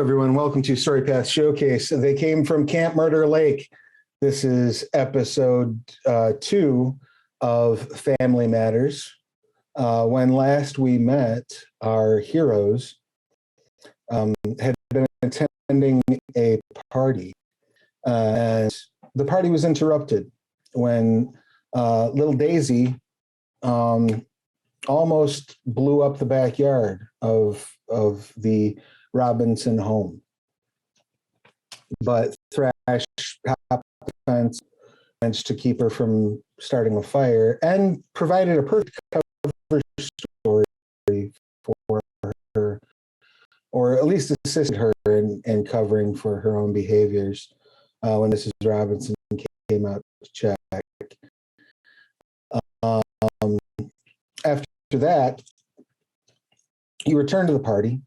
everyone. Welcome to Storypath Showcase. They came from Camp Murder Lake. This is episode 2 of Family Matters. When last we met, our heroes had been attending a party, and the party was interrupted when little Daisy almost blew up the backyard of the Robinson home. But Thrash hopped the fence, managed to keep her from starting a fire, and provided a perfect cover story for her, or at least assisted her in covering for her own behaviors when Mrs. Robinson came out to check. After that, you returned to the party.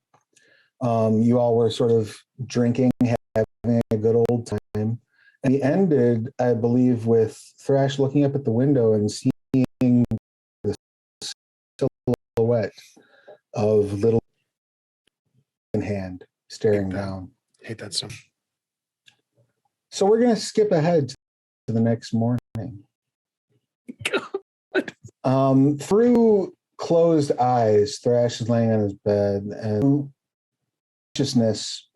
You all were sort of drinking, having a good old time. And he ended, I believe, with Thrash looking up at the window and seeing the silhouette of little in hand staring down. Hate that stuff. So we're going to skip ahead to the next morning. God. Through closed eyes, Thrash is laying on his bed, and consciousness,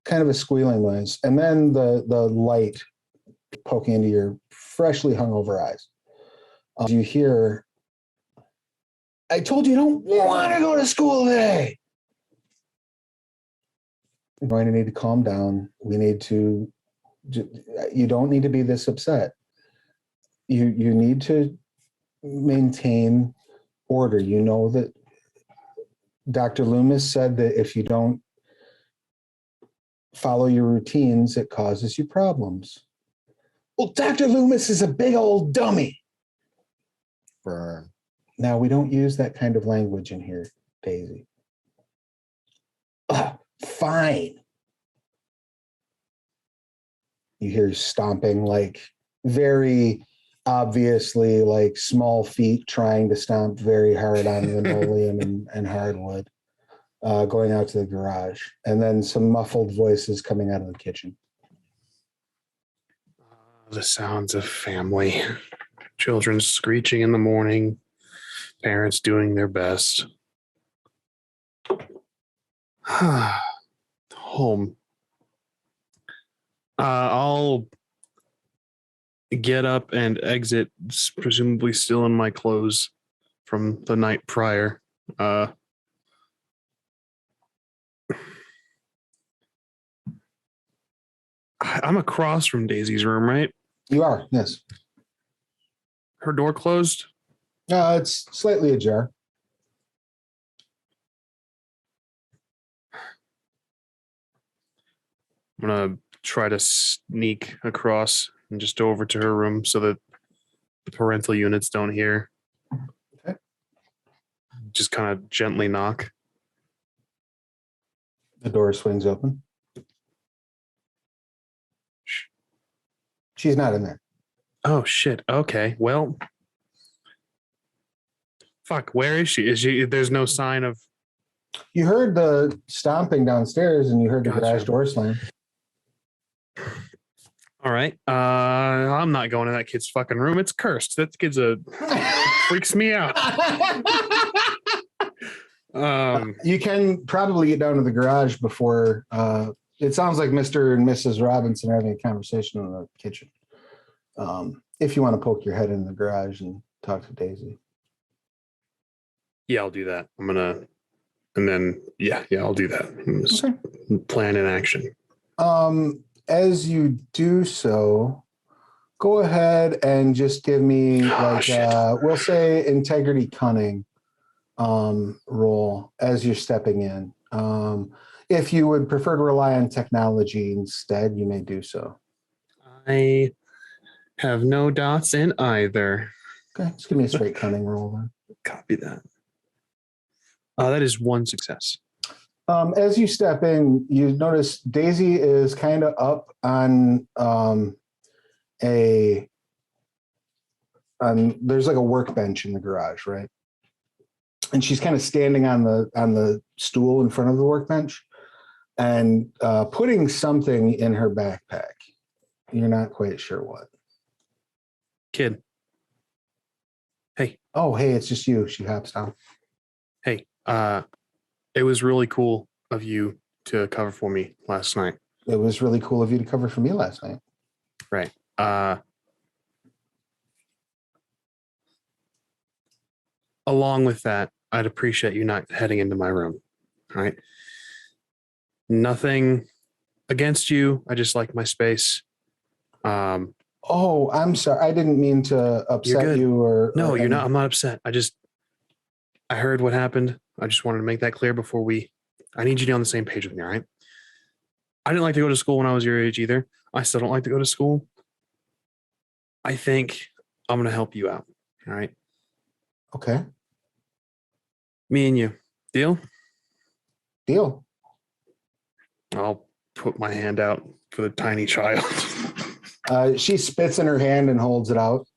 kind of a squealing noise, and then the light poking into your freshly hungover eyes. You hear, "I told you don't want to go to school today." You're going to need to calm down. You don't need to be this upset. You need to maintain order. You know that Dr. Loomis said that if you don't follow your routines, it causes you problems. Well, Dr. Loomis is a big old dummy. Burn. Now, we don't use that kind of language in here, Daisy. Fine. You hear stomping, like very obviously like small feet trying to stomp very hard on linoleum and hardwood, going out to the garage, and then some muffled voices coming out of the kitchen. The sounds of family, children screeching in the morning, parents doing their best. Home. I'll get up and exit, presumably still in my clothes from the night prior. I'm across from Daisy's room, right? You are, yes. Her door closed? It's slightly ajar. I'm going to try to sneak across and just over to her room so that the parental units don't hear. Okay. Just kind of gently knock. The door swings open. She's not in there. Oh, shit. Okay. Well, fuck. Where is she? There's no sign of... You heard the stomping downstairs and you heard the Gotcha. garage door slam. All right. I'm not going in that kid's fucking room. It's cursed. That kid's freaks me out. You can probably get down to the garage before... it sounds like Mr. and Mrs. Robinson are having a conversation in the kitchen. If you want to poke your head in the garage and talk to Daisy. Yeah, I'll do that. I'll do that. Okay. Plan in action. As you do so, go ahead and just give me we'll say integrity cunning roll as you're stepping in. If you would prefer to rely on technology instead, you may do so. I have no dots in either. Okay, just give me a straight cunning roll then. Copy that. That is one success. As you step in, you notice Daisy is kind of up on there's like a workbench in the garage, right? and she's kind of standing on the stool in front of the workbench and putting something in her backpack. You're not quite sure what. Kid. Hey. Oh, hey, it's just you. She hops down. Hey, it was really cool of you to cover for me last night. It was really cool of you to cover for me last night. Right. Along with that, I'd appreciate you not heading into my room. All right. Nothing against you. I just like my space. Oh, I'm sorry. I didn't mean to upset you or. No, you're not. I'm not upset. I heard what happened. I just wanted to make that clear before I need you to be on the same page with me. All right. I didn't like to go to school when I was your age either. I still don't like to go to school. I think I'm going to help you out. All right. Okay. Me and you. Deal? Deal. I'll put my hand out for the tiny child. She spits in her hand and holds it out.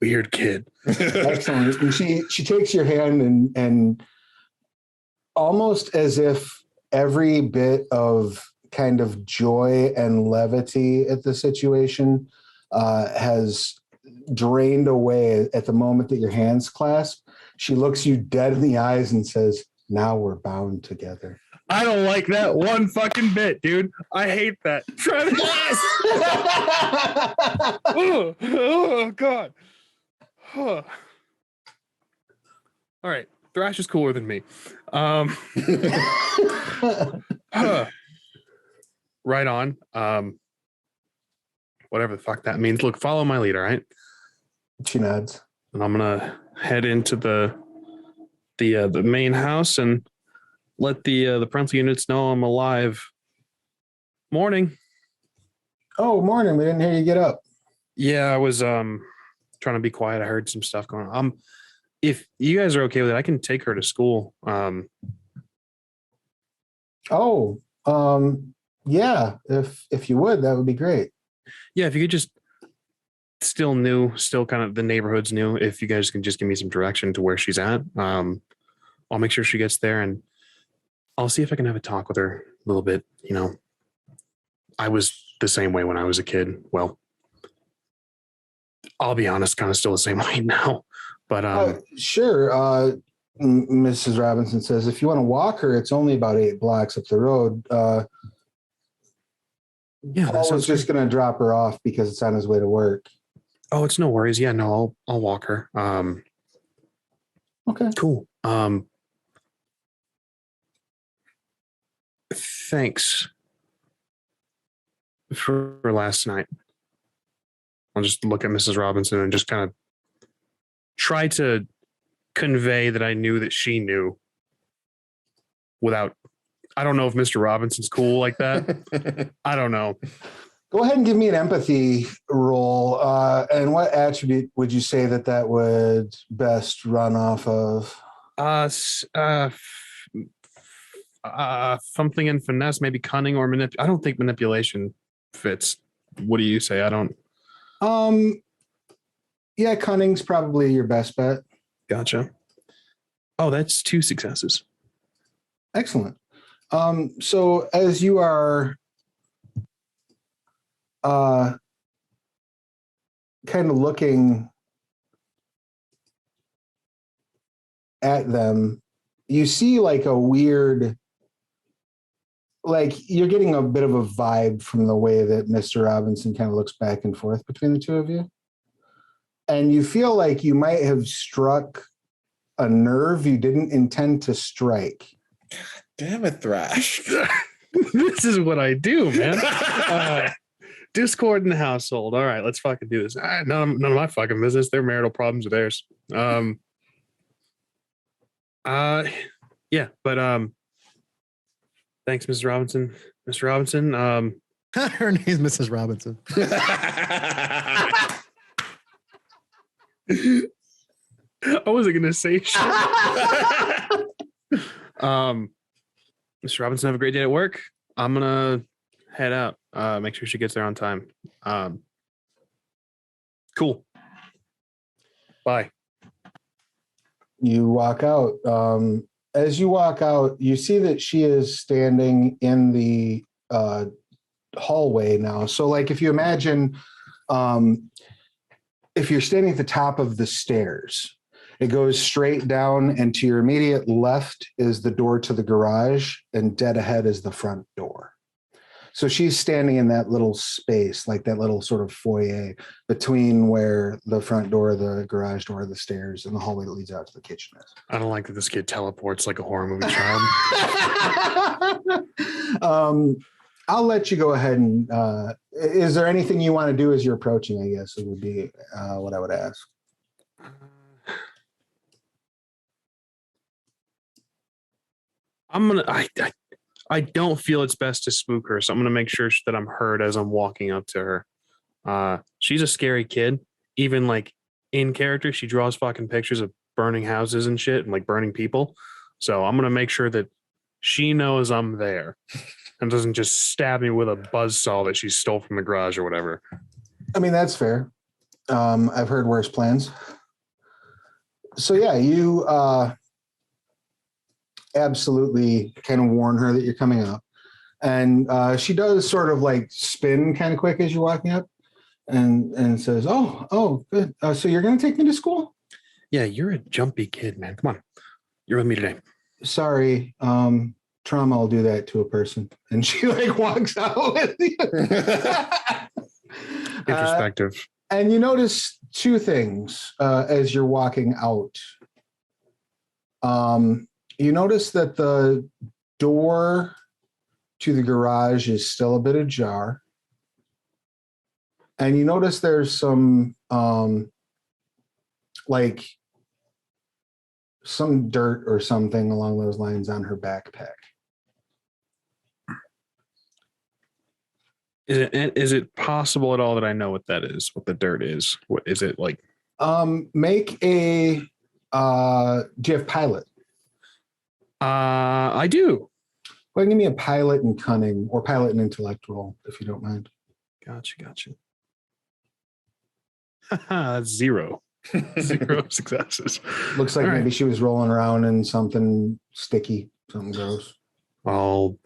Weird kid. Excellent. And she takes your hand and almost as if every bit of kind of joy and levity at the situation has drained away at the moment that your hands clasp. She looks you dead in the eyes and says, "Now we're bound together." I don't like that one fucking bit, dude. I hate that. Travis. Oh God. All right. Thrash is cooler than me. Right on. Whatever the fuck that means. Look, follow my lead, all right? She nods. And I'm gonna head into the main house and let the parental units know I'm alive. Morning. Oh, morning. We didn't hear you get up. Yeah, I was trying to be quiet. I heard some stuff going on. If you guys are okay with it, I can take her to school. Yeah, if you would, that would be great. Yeah, if you could just still kind of the neighborhood's new. If you guys can just give me some direction to where she's at, I'll make sure she gets there and I'll see if I can have a talk with her a little bit. You know, I was the same way when I was a kid. Well, I'll be honest, kind of still the same way now. But sure. Mrs. Robinson says, if you want to walk her, it's only about 8 blocks up the road. Yeah, Paul was just going to drop her off because it's on his way to work. Oh, it's no worries. Yeah, no, I'll walk her. Okay, cool. Thanks for last night. I'll just look at Mrs. Robinson and just kind of try to convey that I knew that she knew without, I don't know if Mr. Robinson's cool like that. I don't know. Go ahead and give me an empathy roll. And what attribute would you say that would best run off of? Something in finesse, maybe cunning or I don't think manipulation fits. What do you say? I don't. Yeah, cunning's probably your best bet. Gotcha. Oh, that's 2 successes. Excellent. So as you are kind of looking at them, you see like a weird, like you're getting a bit of a vibe from the way that Mr. Robinson kind of looks back and forth between the two of you. And you feel like you might have struck a nerve you didn't intend to strike. Damn it, Thrash. This is what I do, man. Discord in the household. All right, let's fucking do this. None of my fucking business. Their marital problems are theirs. Yeah, but thanks, Mrs. Robinson. Mr. Robinson. Her name's Mrs. Robinson. I wasn't gonna say shit. Mr. Robinson, have a great day at work. I'm gonna head out. Make sure she gets there on time. Cool. Bye. You walk out. As you walk out, you see that she is standing in the hallway now. So, like, if you imagine, if you're standing at the top of the stairs, it goes straight down, and to your immediate left is the door to the garage, and dead ahead is the front door. So she's standing in that little space, like that little sort of foyer between where the front door, the garage door, the stairs, and the hallway that leads out to the kitchen is. I don't like that this kid teleports like a horror movie child. I'll let you go ahead and is there anything you want to do as you're approaching? I guess it would be what I would ask. I don't feel it's best to spook her, so I'm gonna make sure that I'm heard as I'm walking up to her. She's a scary kid. Even like in character, she draws fucking pictures of burning houses and shit and like burning people. So I'm gonna make sure that she knows I'm there and doesn't just stab me with a buzzsaw that she stole from the garage or whatever. I mean, that's fair. I've heard worse plans. So yeah, you absolutely kind of warn her that you're coming up. And she does sort of like spin kind of quick as you're walking up and says, oh, good. So you're going to take me to school? Yeah, you're a jumpy kid, man. Come on. You're with me today. Sorry. Trauma will do that to a person. And she like walks out with you. Introspective. And you notice two things as you're walking out. You notice that the door to the garage is still a bit ajar. And you notice there's some like some dirt or something along those lines on her backpack. Is it possible at all that I know what that is, what the dirt is? What is it like? Make a do you have pilot? I do. Go ahead and give me a pilot and cunning or pilot and intellectual, if you don't mind. Gotcha. That's zero. Zero successes. Looks like All maybe right. she was rolling around in something sticky, something gross. I'll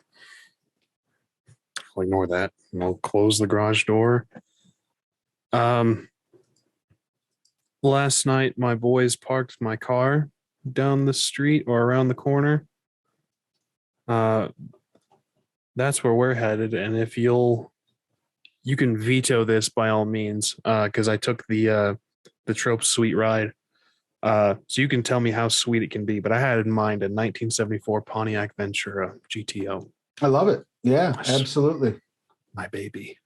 ignore that. And I'll close the garage door. Last night my boys parked my car down the street or around the corner. That's where we're headed, and if you can veto this by all means, because I took the Trope Suite ride. So you can tell me how sweet it can be, but I had in mind a 1974 Pontiac Ventura GTO. I love it. Yeah, Nice. absolutely. My baby.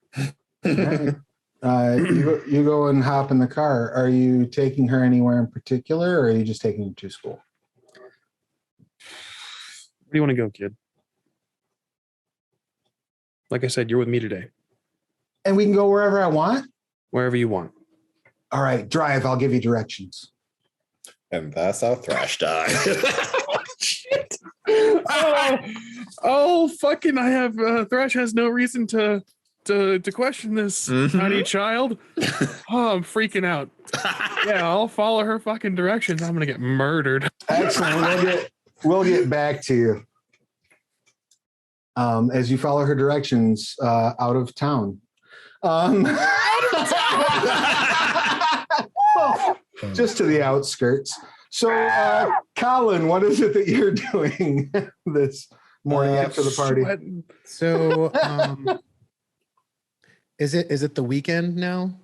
Right. You go and hop in the car. Are you taking her anywhere in particular, or are you just taking her to school? Where do you want to go, kid? Like I said, you're with me today. And we can go wherever I want? Wherever you want. All right, drive. I'll give you directions. And that's how Thrash died. Shit. Fucking! I have Thrash has no reason to question this tiny child. Oh, I'm freaking out. Yeah, I'll follow her fucking directions. I'm gonna get murdered. Excellent. We'll get back to you. As you follow her directions out of town. Just to the outskirts. So, Colin, what is it that you're doing this morning after the party? Sweating. So, is it the weekend now?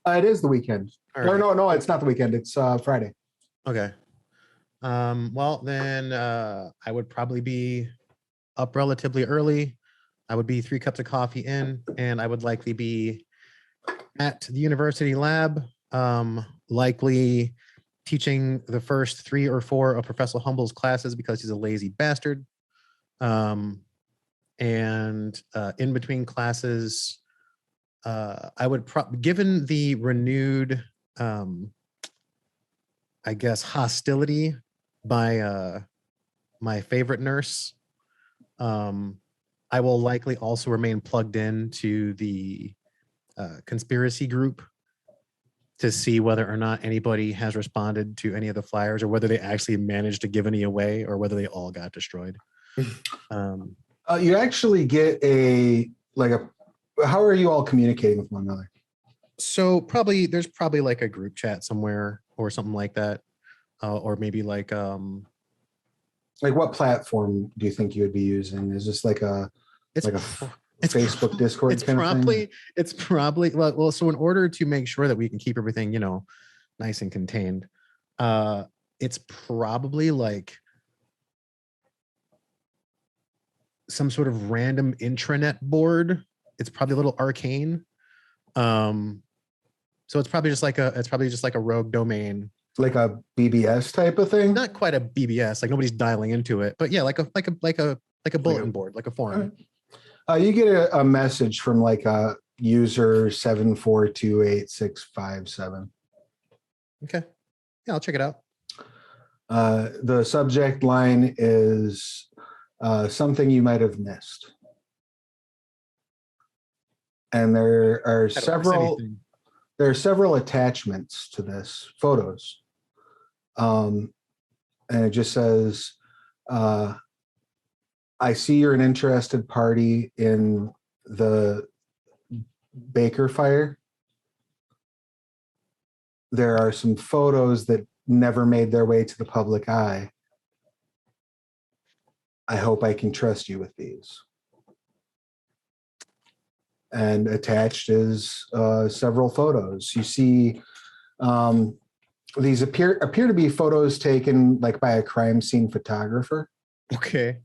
It is the weekend. All Or right. no, it's not the weekend. It's Friday. Okay. Well, then I would probably be up relatively early. I would be 3 cups of coffee in, and I would likely be at the university lab, likely teaching the first 3 or 4 of Professor Humble's classes because he's a lazy bastard. And in between classes, I would given the renewed, I guess, hostility by my favorite nurse, I will likely also remain plugged in to the conspiracy group to see whether or not anybody has responded to any of the flyers, or whether they actually managed to give any away, or whether they all got destroyed. You actually get how are you all communicating with one another? So there's probably like a group chat somewhere or something like that, or maybe like what platform do you think you would be using? Is this like a Facebook Discord kind of thing? It's probably well. So in order to make sure that we can keep everything, nice and contained, it's probably like some sort of random intranet board. It's probably a little arcane. So it's probably just like a rogue domain, like a BBS type of thing. Not quite a BBS, like nobody's dialing into it, but yeah, like a bulletin board, like a forum. You get a message from like a user 7428657. Okay, yeah, I'll check it out. The subject line is something you might have missed, and there are several attachments to this, photos, and it just says, I see you're an interested party in the Baker fire. There are some photos that never made their way to the public eye. I hope I can trust you with these. And attached is several photos. You see, these appear to be photos taken like by a crime scene photographer. Okay.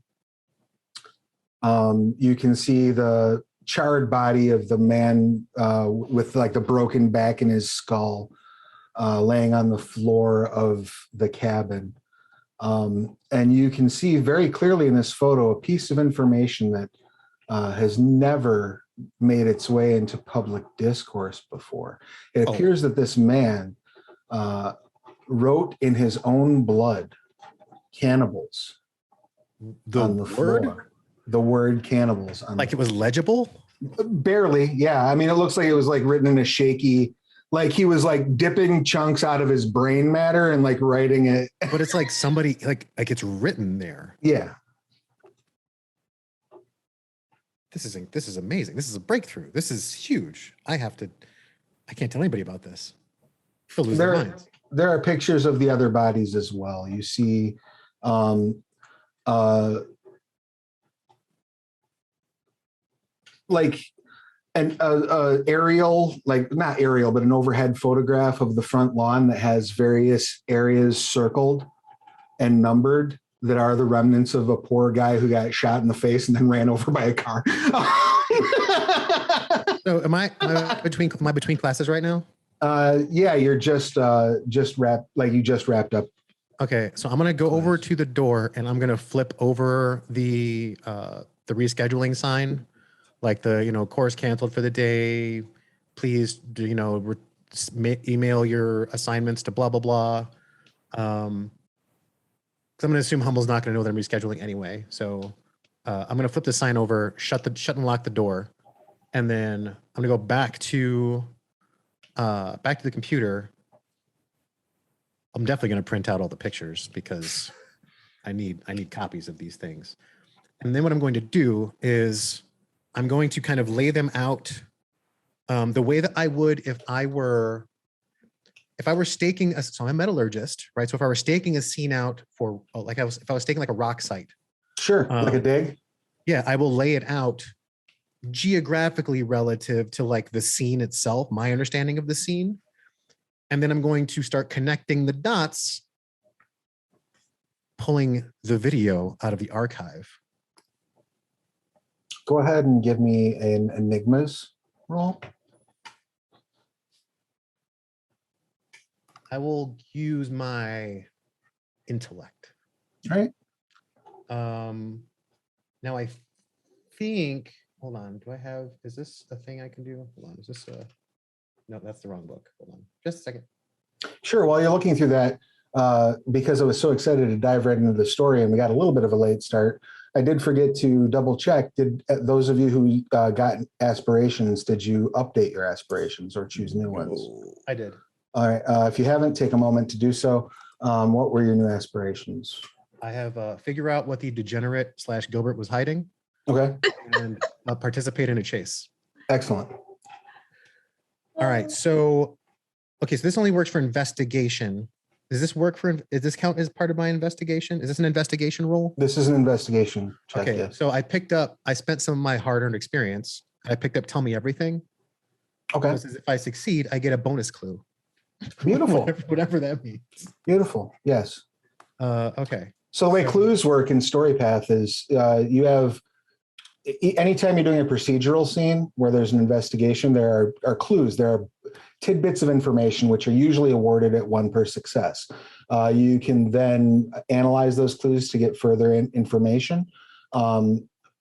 You can see the charred body of the man with like the broken back in his skull laying on the floor of the cabin. And you can see very clearly in this photo a piece of information that has never made its way into public discourse before. It appears that this man wrote in his own blood cannibals on the floor. The word cannibals. Like it was legible? Barely, yeah. I mean, it looks like it was like written in a shaky, like he was like dipping chunks out of his brain matter and like writing it. But it's like somebody, like it's written there. Yeah. This is amazing. This is a breakthrough. This is huge. I can't tell anybody about this. They'll lose their minds. There are pictures of the other bodies as well. You see like an aerial, like not aerial, but an overhead photograph of the front lawn that has various areas circled and numbered that are the remnants of a poor guy who got shot in the face and then ran over by a car. So am I between classes right now? Yeah, you're just wrapped, like you just wrapped up. Okay, so I'm gonna go over to the door and I'm gonna flip over the rescheduling sign, like the course canceled for the day. Please email your assignments to blah blah blah. Because I'm gonna assume Humble's not gonna know that I'm rescheduling anyway. So I'm gonna flip the sign over, shut and lock the door, and then I'm gonna go back to the computer. I'm definitely going to print out all the pictures because I need copies of these things. And then what I'm going to do is I'm going to kind of lay them out the way that I would if I were staking so I'm a metallurgist, right? So if I were staking a scene out for if I was staking like a rock site. Sure, like a dig. Yeah, I will lay it out geographically relative to like the scene itself, my understanding of the scene. And then I'm going to start connecting the dots, pulling the video out of the archive. Go ahead and give me an Enigmas roll. I will use my intellect. All right. Now I think, hold on, is this a thing I can do? Hold on, is this no, that's the wrong book. Hold on, just a second. Sure. While you're looking through that, because I was so excited to dive right into the story and we got a little bit of a late start, I did forget to double check. Did those of you who got aspirations, did you update your aspirations or choose new ones? I did. All right. If you haven't, take a moment to do so. What were your new aspirations? I have figure out what the degenerate / Gilbert was hiding Okay. and participate in a chase. Excellent. All right. So, okay. So this only works for investigation. Does this work for, does this count as part of my investigation? Is this an investigation roll? This is an investigation check. Okay. Yes. So I spent some of my hard-earned experience. I picked up Tell Me Everything. Okay. This is if I succeed, I get a bonus clue. Beautiful. whatever that means. Beautiful. Yes. Okay. So the way So- clues work in Storypath is you have anytime you're doing a procedural scene where there's an investigation, there are clues. There are tidbits of information which are usually awarded at 1 per success. You can then analyze those clues to get further information.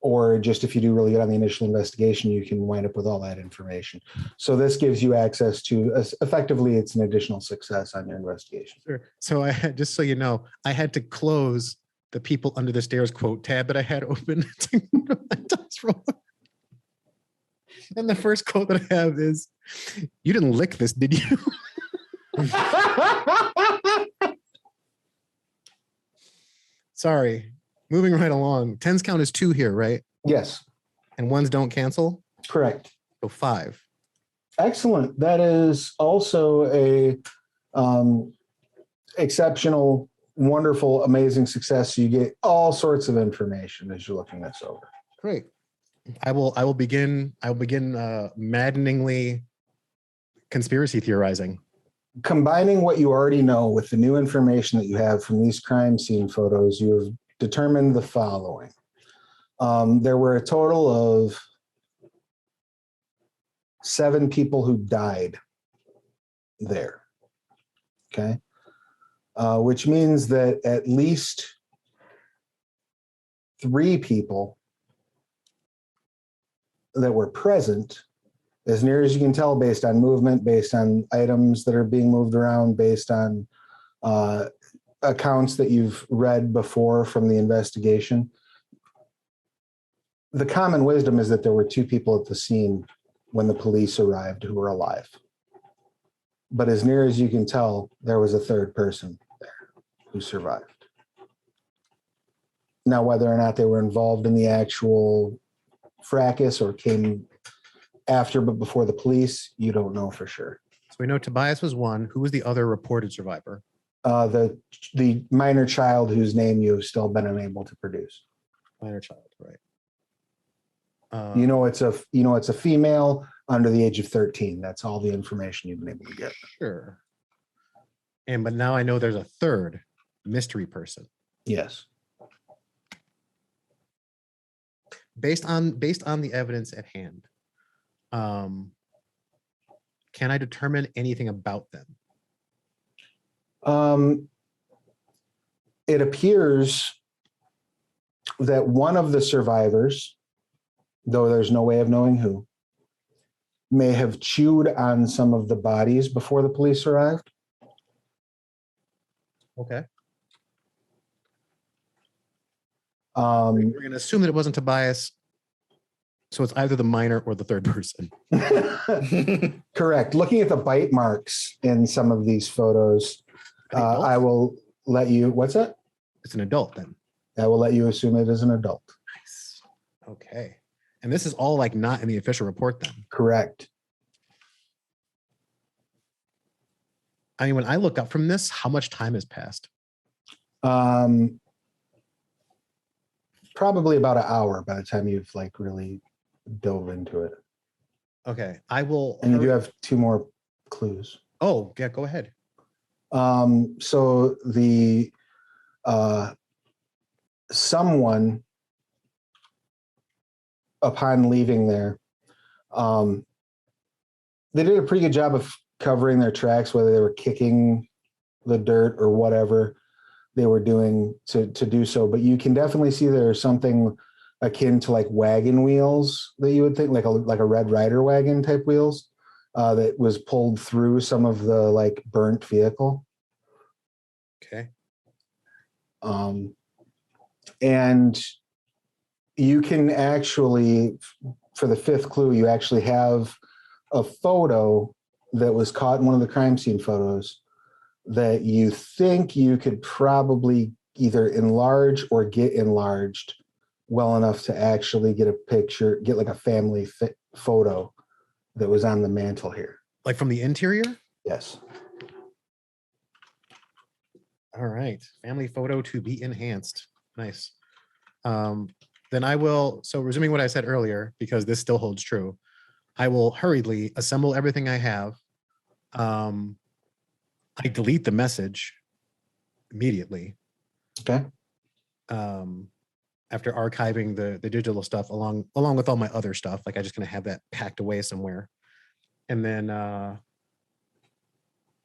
Or just if you do really good on the initial investigation, you can wind up with all that information. So this gives you access to, effectively, it's an additional success on your investigation. Sure. So I had, just so you know, I had to close the people under the stairs quote tab that I had open. And the first quote that I have is, "You didn't lick this, did you?" Sorry. Moving right along. 10's count is 2 here, right? Yes, And 1s don't cancel. correct. So 5. Excellent. That is also a exceptional, wonderful, amazing success. You get all sorts of information as you're looking this over. Great. I will begin maddeningly conspiracy theorizing. Combining what you already know with the new information that you have from these crime scene photos, you have determined the following. There were a total of 7 people who died there. Okay. Which means that at least 3 people that were present, as near as you can tell, based on movement, based on items that are being moved around, based on accounts that you've read before from the investigation. The common wisdom is that there were 2 people at the scene when the police arrived who were alive. But as near as you can tell, there was a 3rd person there who survived. Now, whether or not they were involved in the actual fracas or came after but before the police, you don't know for sure. So we know Tobias was 1. Who was the other reported survivor? The minor child whose name you've still been unable to produce. Minor child, right? You know it's a female under the age of 13. That's all the information you've been able to get. Sure. But now I know there's a 3rd mystery person. Yes. Based on the evidence at hand, can I determine anything about them? It appears that one of the survivors, though there's no way of knowing who, may have chewed on some of the bodies before the police arrived. Okay. Um, We're going to assume that it wasn't Tobias. So it's either the minor or the 3rd person. Correct. Looking at the bite marks in some of these photos, Adult? I will let you, what's that? It's an adult then. I will let you assume it is an adult. Nice. Okay. And this is all like not in the official report then. Correct. I mean, when I look up from this, how much time has passed? Probably about an hour by the time you've like really dove into it. Okay. I will. And you do have 2 more clues. Oh, yeah, go ahead. So the someone upon leaving there, they did a pretty good job of covering their tracks, whether they were kicking the dirt or whatever they were doing to do so. But you can definitely see there's something akin to like wagon wheels that you would think like a Red Rider wagon type wheels that was pulled through some of the like burnt vehicle. Okay. And you can actually, for the 5th clue, you actually have a photo that was caught in one of the crime scene photos that you think you could probably either enlarge or get enlarged well enough to actually get a picture, get like a family photo that was on the mantle here? Like from the interior? Yes. All right. Family photo to be enhanced. Nice. Then I will, so resuming what I said earlier, because this still holds true, I will hurriedly assemble everything I have. I delete the message immediately. Okay. After archiving the digital stuff along with all my other stuff, like I just gonna have that packed away somewhere. And then I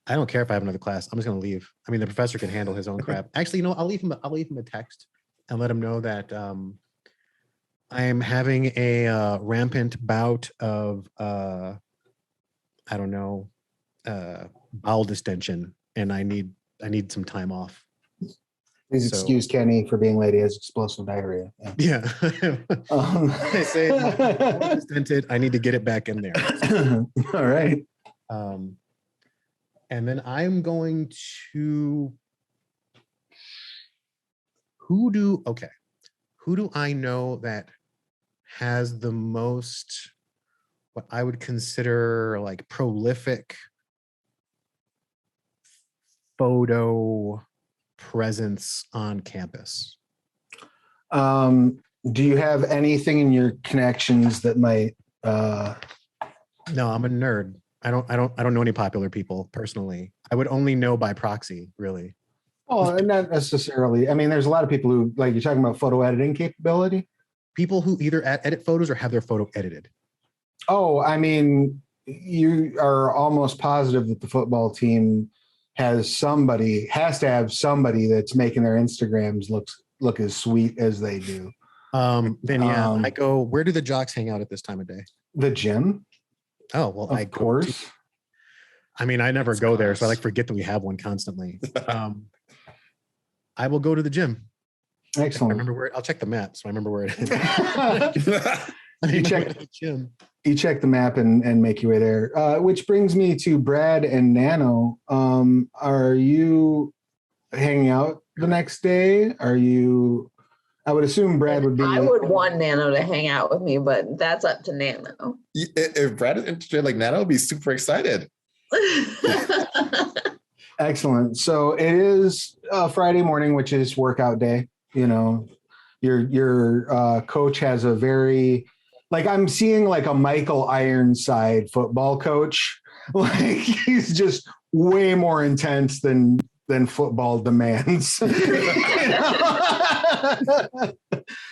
don't care if I have another class. I'm just gonna leave. I mean, the professor can handle his own crap. Actually, you know, I'll leave him a text and let him know that I am having a rampant bout of I don't know, bowel distension, and I need some time off. Please excuse Kenny for being late. He has explosive diarrhea. Yeah. I say bowel distended. I need to get it back in there. All right. And then I'm going to who do I know that has the most, what I would consider like prolific photo presence on campus? Do you have anything in your connections that might No, I'm a nerd. I don't know any popular people personally. I would only know by proxy, really. Oh, not necessarily. I mean, there's a lot of people who, like, you're talking about photo editing capability. People who either edit photos or have their photo edited. Oh, I mean, you are almost positive that the football team has to have somebody that's making their Instagrams look as sweet as they do. Then yeah, I go, where do the jocks hang out at this time of day? The gym. Oh, well, Of course. I mean, I never go there, so I like forget that we have one constantly. I will go to the gym. Excellent. I remember where, I'll check the map, so I remember where it is. You check the map and make your way there. Which brings me to Brad and Nano. Are you hanging out the next day? I would assume Brad would be. I would want Nano to hang out with me, but that's up to Nano. If Brad is interested, like Nana would be super excited. Excellent. So it is Friday morning, which is workout day. You know, your coach has a very, like, I'm seeing like a Michael Ironside football coach. Like, he's just way more intense than football demands. And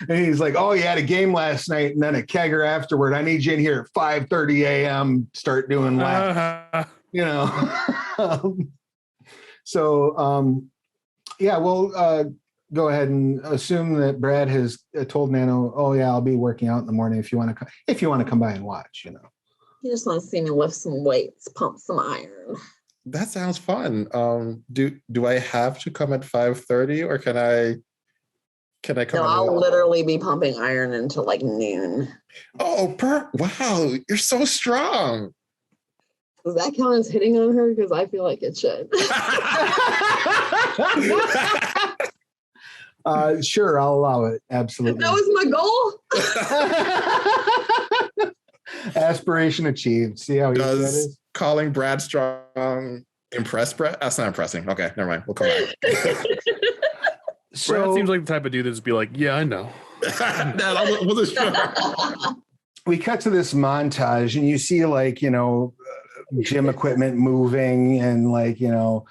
he's like, oh, you had a game last night and then a kegger afterward. I need you in here at 5:30 a.m. Start doing laps. You know. Yeah, we'll go ahead and assume that Brad has told Nano, oh yeah, I'll be working out in the morning if you want to come by and watch, you know. You just want to see me lift some weights, pump some iron. That sounds fun. Do I have to come at 5:30 or can I come? No, I'll literally be pumping iron until like noon. Oh, wow, you're so strong. Does that count as hitting on her? Because I feel like it should. Sure, I'll allow it. Absolutely. That was my goal. Aspiration achieved. See how easy that is? Calling Brad strong impress Brad? That's not impressing. Okay, never mind. We'll come back. So, Brad seems like the type of dude that's be like, yeah, I know. I wasn't sure. We cut to this montage and you see, like, you know, gym equipment moving and, like, you know,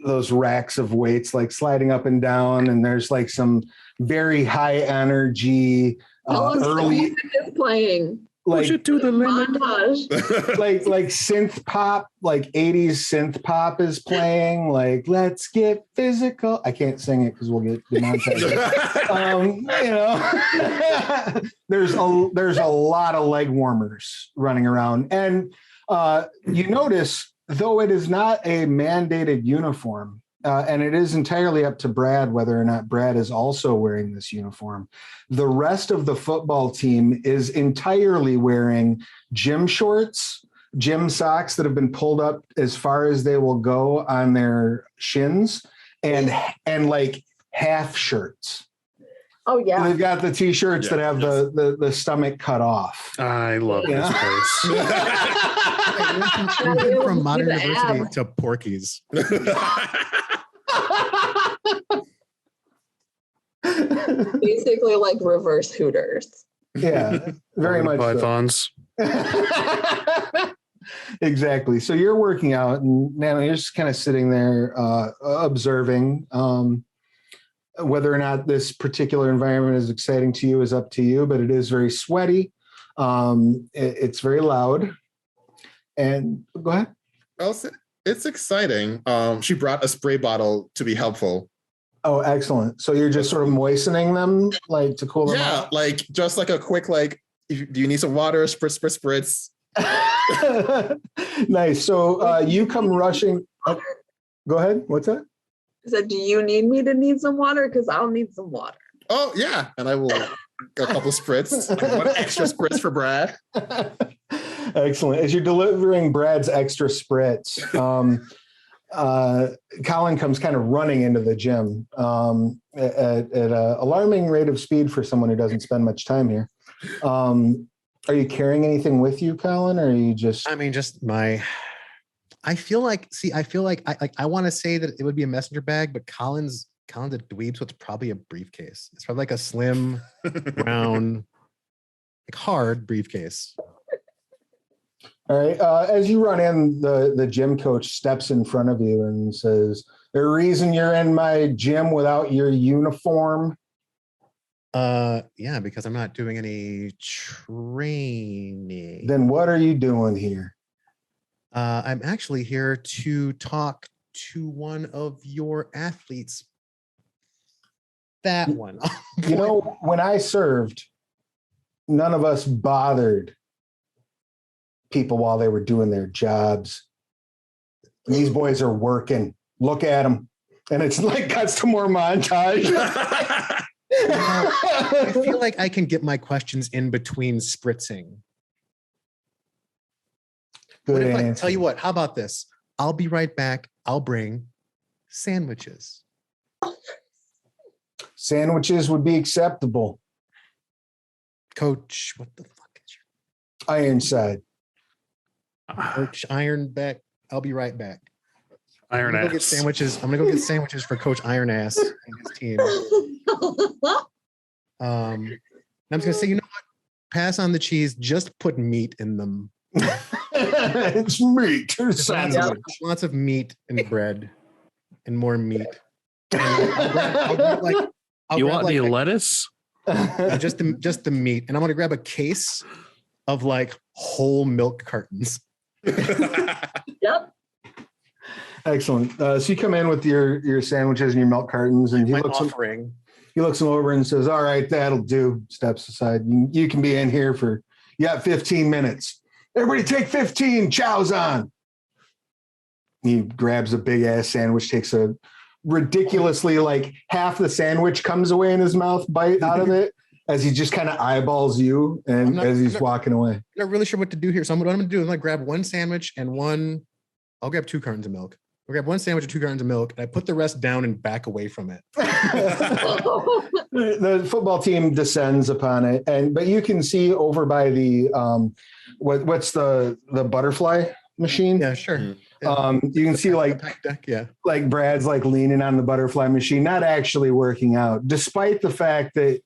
those racks of weights like sliding up and down, and there's like some very high energy early playing. Like, push it to the limit. Montage. like synth pop, like 80s synth pop is playing, like let's get physical. I can't sing it because we'll get demonetized. You know, there's a lot of leg warmers running around, and you notice, though it is not a mandated uniform, and it is entirely up to Brad whether or not Brad is also wearing this uniform, the rest of the football team is entirely wearing gym shorts gym socks that have been pulled up as far as they will go on their shins, and like half shirts. Oh And yeah. they've got the t-shirts that have the stomach cut off. I love Yeah. this place. We went from Modern The University ab. to Porky's. Basically like reverse Hooters. Yeah, very Monty much so. Pythons. Exactly. So you're working out, and Natalie, you're just kind of sitting there observing. Whether or not this particular environment is exciting to you is up to you, but it is very sweaty. It's very loud. And go ahead. Also, it's exciting. She brought a spray bottle to be helpful. Oh, excellent. So you're just sort of moistening them, like to cool them Yeah, off? like just like a quick like. Do you need some water? Spritz, spritz, spritz. Nice. So you come rushing. Go ahead. What's that? I said, do you need some water? Because I'll need some water. Oh yeah, and I will a couple spritz, one extra spritz for Brad. Excellent. As you're delivering Brad's extra spritz, Colin comes kind of running into the gym at an alarming rate of speed for someone who doesn't spend much time here. Are you carrying anything with you, Colin, or are you just? I mean, just my. I feel like I want to say that it would be a messenger bag, but Colin's a dweeb, so it's probably a briefcase. It's probably like a slim, round, like hard briefcase. All right. As you run in, the gym coach steps in front of you and says, "The reason you're in my gym without your uniform?" Yeah, because I'm not doing any training. Then what are you doing here? I'm actually here to talk to one of your athletes. That one. You know, when I served, none of us bothered people while they were doing their jobs. These boys are working. Look at them. And it's like cuts to more montage. I feel like I can get my questions in between spritzing. Good What if I answer. tell you what? How about this? I'll be right back. I'll bring sandwiches. Sandwiches would be acceptable. Coach, what the fuck is Ironside. your Coach Ironback? I'll be right back. Iron I'm gonna go get ass. sandwiches. I'm gonna go get sandwiches for Coach Iron Ass and his team. I'm just gonna say, you know what? Pass on the cheese. Just put meat in them. It's meat. Sandwich. Lots of meat and bread, and more meat. And I'll grab You grab want like the lettuce? just the meat, and I'm gonna grab a case of like whole milk cartons. Yep. Excellent. So you come in with your sandwiches and your milk cartons, and he My looks offering. them over and says, "All right, that'll do." Steps aside. You can be in here for 15 minutes. Everybody take 15. Chow's on. He grabs a big ass sandwich, takes a ridiculously like half the sandwich comes away in his mouth, bite out of it as he just kind of eyeballs you and as he's walking away. I'm not really sure what to do here. So what I'm gonna do is I'm gonna grab one sandwich and I'll grab 2 cartons of milk. I'll grab one sandwich and 2 cartons of milk, and I put the rest down and back away from it. The football team descends upon it, but you can see over by the what's the butterfly machine? Yeah, sure. You can see like deck, yeah. like Brad's like leaning on the butterfly machine, not actually working out, despite the fact that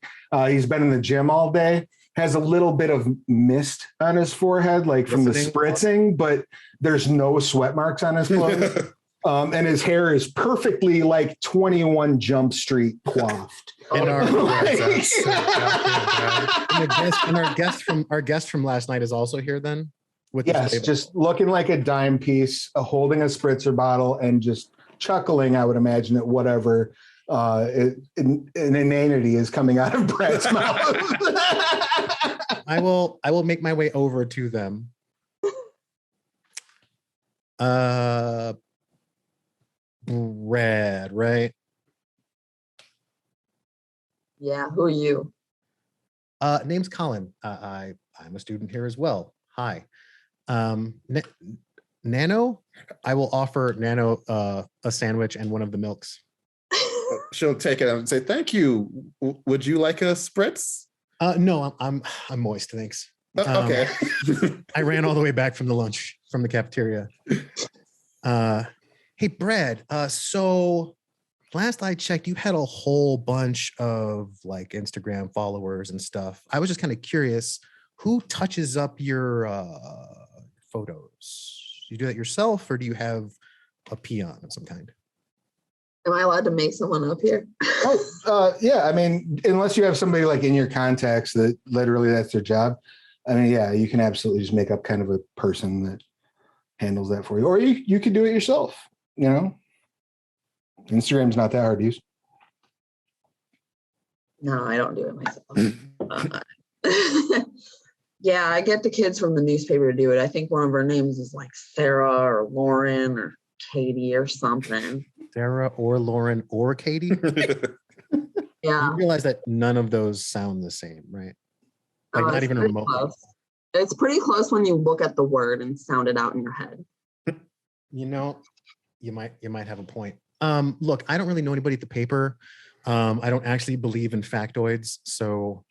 he's been in the gym all day. Has a little bit of mist on his forehead, like from the spritzing, but there's no sweat marks on his clothes. And his hair is perfectly like 21 Jump Street coiffed. And our guest from last night is also here then? With yes, just looking like a dime piece, holding a spritzer bottle and just chuckling, I would imagine, at whatever inanity is coming out of Brad's mouth. I will make my way over to them. Brad, right? Yeah, who are you? Name's Colin. I'm a student here as well. Hi. Nano, I will offer Nano a sandwich and one of the milks. She'll take it and say, "Thank you. Would you like a spritz?" No, I'm moist, thanks. Okay. I ran all the way back from the cafeteria. Hey, Brad. So last I checked, you had a whole bunch of like Instagram followers and stuff. I was just kind of curious, who touches up your photos? Do you do that yourself, or do you have a peon of some kind? Am I allowed to make someone up here? Yeah. I mean, unless you have somebody like in your contacts that literally that's their job. I mean, yeah, you can absolutely just make up kind of a person that handles that for you, or you could do it yourself. You know, Instagram's not that hard to use. No, I don't do it myself. Yeah, I get the kids from the newspaper to do it. I think one of her names is like Sarah or Lauren or Katie or something. Sarah or Lauren or Katie? Yeah. You realize that none of those sound the same, right? Like not It's even pretty remotely. close. It's pretty close when you look at the word and sound it out in your head. You know, you might have a point. Look, I don't really know anybody at the paper. I don't actually believe in factoids, so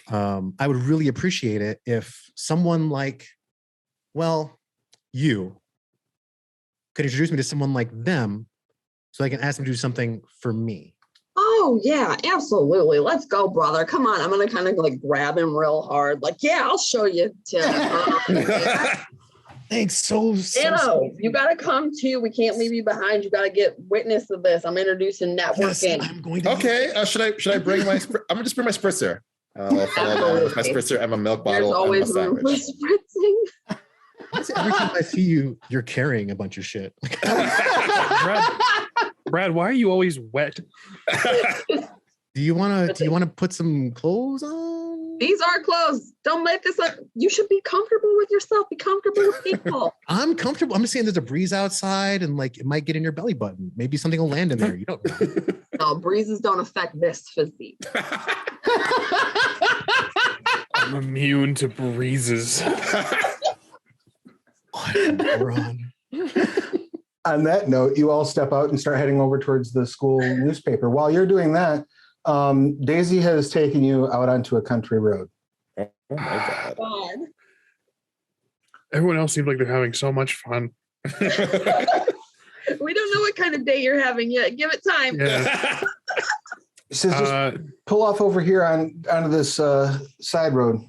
I would really appreciate it if someone like, well, you could introduce me to someone like them so I can ask them to do something for me. Oh yeah, absolutely. Let's go, brother. Come on. I'm gonna kind of like grab him real hard. Like, yeah, I'll show you, Tim. Thanks so You gotta come too. We can't leave you behind. You gotta get witness of this. I'm introducing networking. Yes, I'm going to. Okay. Should I bring my? I'm gonna just bring my spritzer. I'll follow down with my spritzer and my milk bottle There's and my always room for sandwich. spritzing. Every time I see you, you're carrying a bunch of shit. Brad, why are you always wet? Do you want to put some clothes on? These are clothes. Don't make this up. You should be comfortable with yourself. Be comfortable with people. I'm comfortable. I'm just saying there's a breeze outside and like it might get in your belly button. Maybe something will land in there. You don't know. No, breezes don't affect this physique. I'm immune to breezes. What a moron. On that note, you all step out and start heading over towards the school newspaper. While you're doing that, Daisy has taken you out onto a country road. Oh my God. Everyone else seems like they're having so much fun. We don't know what kind of day you're having yet. Give it time. Yeah. She says, just pull off over here onto this side road.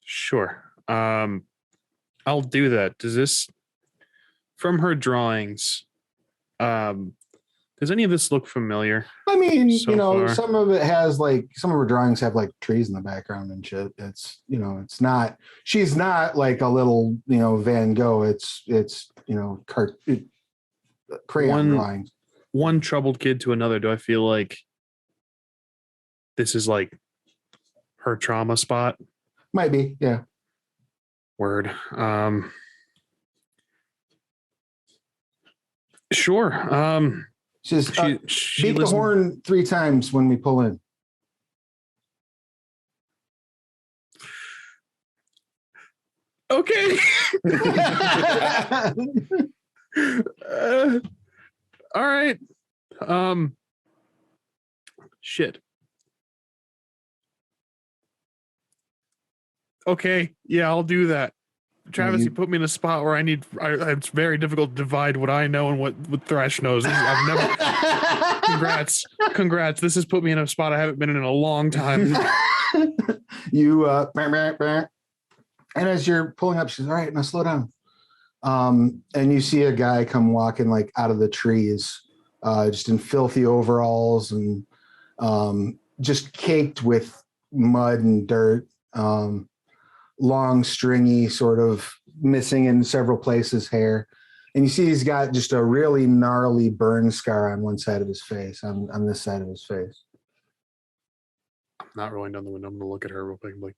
Sure. I'll do that. Does this, from her drawings, does any of this look familiar? I mean, so far? some of it has like, some of her drawings have like trees in the background and shit. It's, it's not, she's not like a little, Van Gogh. It's crayon drawings. One troubled kid to another. Do I feel like this is like her trauma spot? Might be, yeah. Word. Sure. She says, she beat the horn 3 times when we pull in. Okay. All right. Shit. Okay. Yeah, I'll do that. Travis, you put me in a spot where it's very difficult to divide what I know and what Thresh knows. I've never. Congrats. This has put me in a spot I haven't been in a long time. You, and as you're pulling up, she's all right, now slow down. And you see a guy come walking like out of the trees, just in filthy overalls and just caked with mud and dirt. Long, stringy, sort of missing in several places hair. And you see he's got just a really gnarly burn scar on one side of his face, on this side of his face. I'm not rolling down the window. I'm going to look at her real quick. I'm like,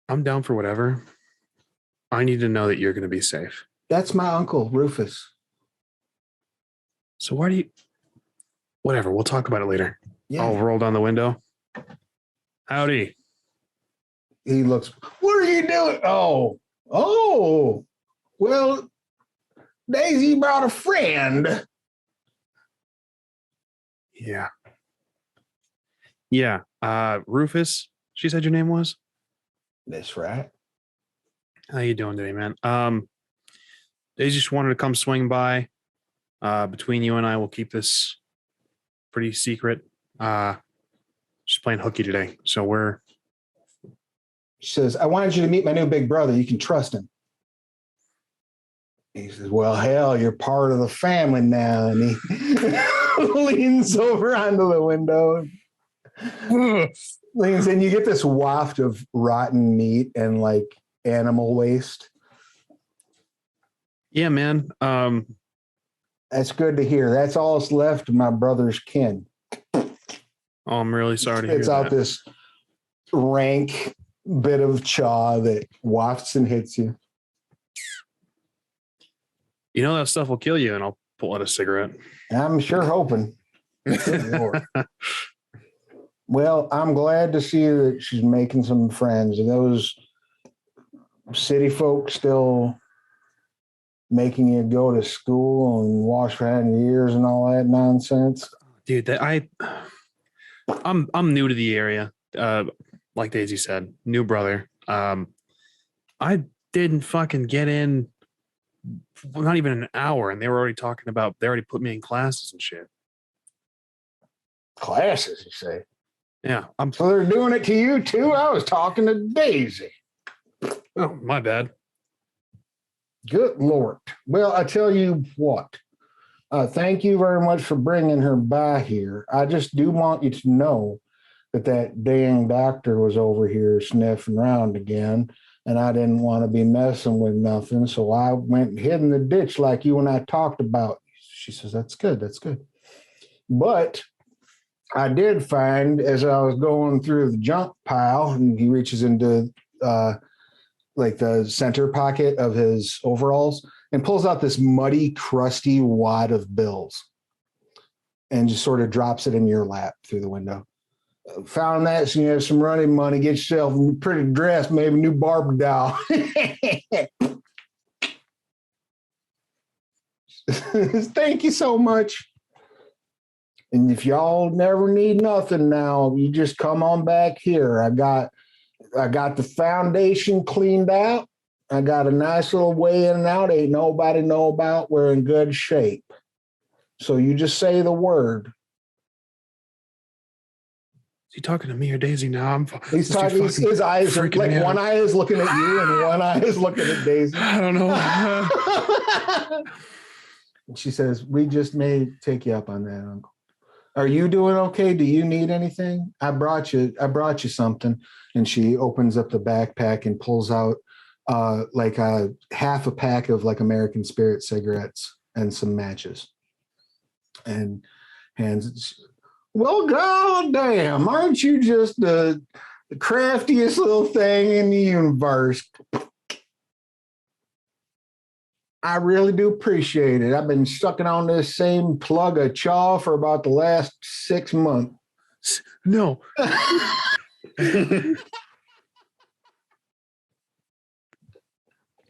I'm down for whatever. I need to know that you're going to be safe. That's my uncle, Rufus. So why do you... Whatever, we'll talk about it later. Yeah. I'll roll down the window. Howdy. he looks, what are you doing? Oh, well, Daisy brought a friend. Yeah. Yeah. Rufus, she said your name was? That's right. How you doing today, man? They just wanted to come swing by. Between you and I, we'll keep this pretty secret. Just playing hooky today. So She says, I wanted you to meet my new big brother. You can trust him. He says, well, hell, you're part of the family now. And he leans over onto the window. Leans in. You get this waft of rotten meat and like animal waste. yeah, man. That's good to hear. That's all that's left of my brother's kin. Oh, I'm really sorry to hear It's out that. this rank bit of chaw that wafts and hits you. You know that stuff will kill you, and I'll pull out a cigarette. I'm sure hoping. Good Lord. Well, I'm glad to see that she's making some friends. Are those city folk still making you go to school and wash behind your ears and all that nonsense? Dude, I'm new to the area. Like Daisy said, new brother. I didn't fucking get in not even an hour, and they already put me in classes and shit. Classes, you say? Yeah. So they're doing it to you too? I was talking to Daisy. Oh, my bad. Good Lord. Well, I tell you what. Thank you very much for bringing her by here. I just do want you to know that dang doctor was over here sniffing around again, and I didn't want to be messing with nothing, so I went and hid in the ditch like you and I talked about. She says, that's good. But I did find, as I was going through the junk pile, and he reaches into like the center pocket of his overalls and pulls out this muddy, crusty wad of bills and just sort of drops it in your lap through the window. Found that, so you have some running money, get yourself a pretty dress, maybe a new Barbie doll. Thank you so much. And if y'all never need nothing now, you just come on back here. I got the foundation cleaned out. I got a nice little way in and out. Ain't nobody know about. We're in good shape. So you just say the word. Is he talking to me or Daisy now? He's talking. His eyes are like one eye is looking at you and one eye is looking at Daisy. I don't know. And she says, "We just may take you up on that, Uncle. Are you doing okay? Do you need anything? I brought you something." And she opens up the backpack and pulls out like a half a pack of like American Spirit cigarettes and some matches. And hands. Well, goddamn, aren't you just the craftiest little thing in the universe? I really do appreciate it. I've been sucking on this same plug of chaw for about the last 6 months. No.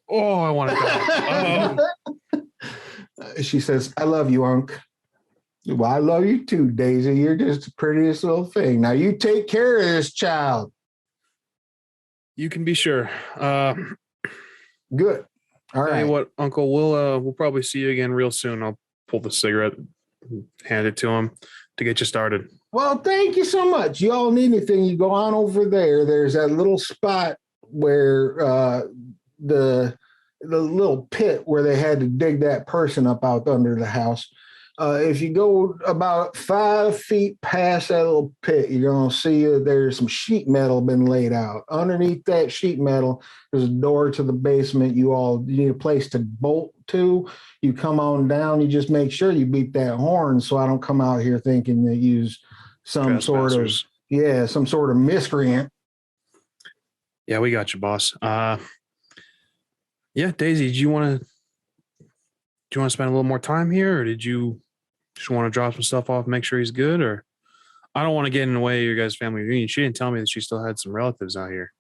Oh, I want to go. She says, I love you, Unc. Well, I love you too, Daisy. You're just the prettiest little thing. Now you take care of this child. You can be sure. Good. All right. Tell you what, Uncle, we'll probably see you again real soon. I'll pull the cigarette, hand it to him to get you started. Well, thank you so much. You all need anything, you go on over there. There's that little spot where the little pit where they had to dig that person up out under the house. If you go about 5 feet past that little pit, you're going to see there's some sheet metal been laid out. Underneath that sheet metal, there's a door to the basement. You need a place to bolt to. You come on down. You just make sure you beat that horn so I don't come out here thinking that you're some sort of miscreant. Yeah, we got you, boss. Yeah, Daisy, do you want to spend a little more time here, or did you just want to drop some stuff off, make sure he's good? Or I don't want to get in the way of your guys' family reunion. She didn't tell me that she still had some relatives out here.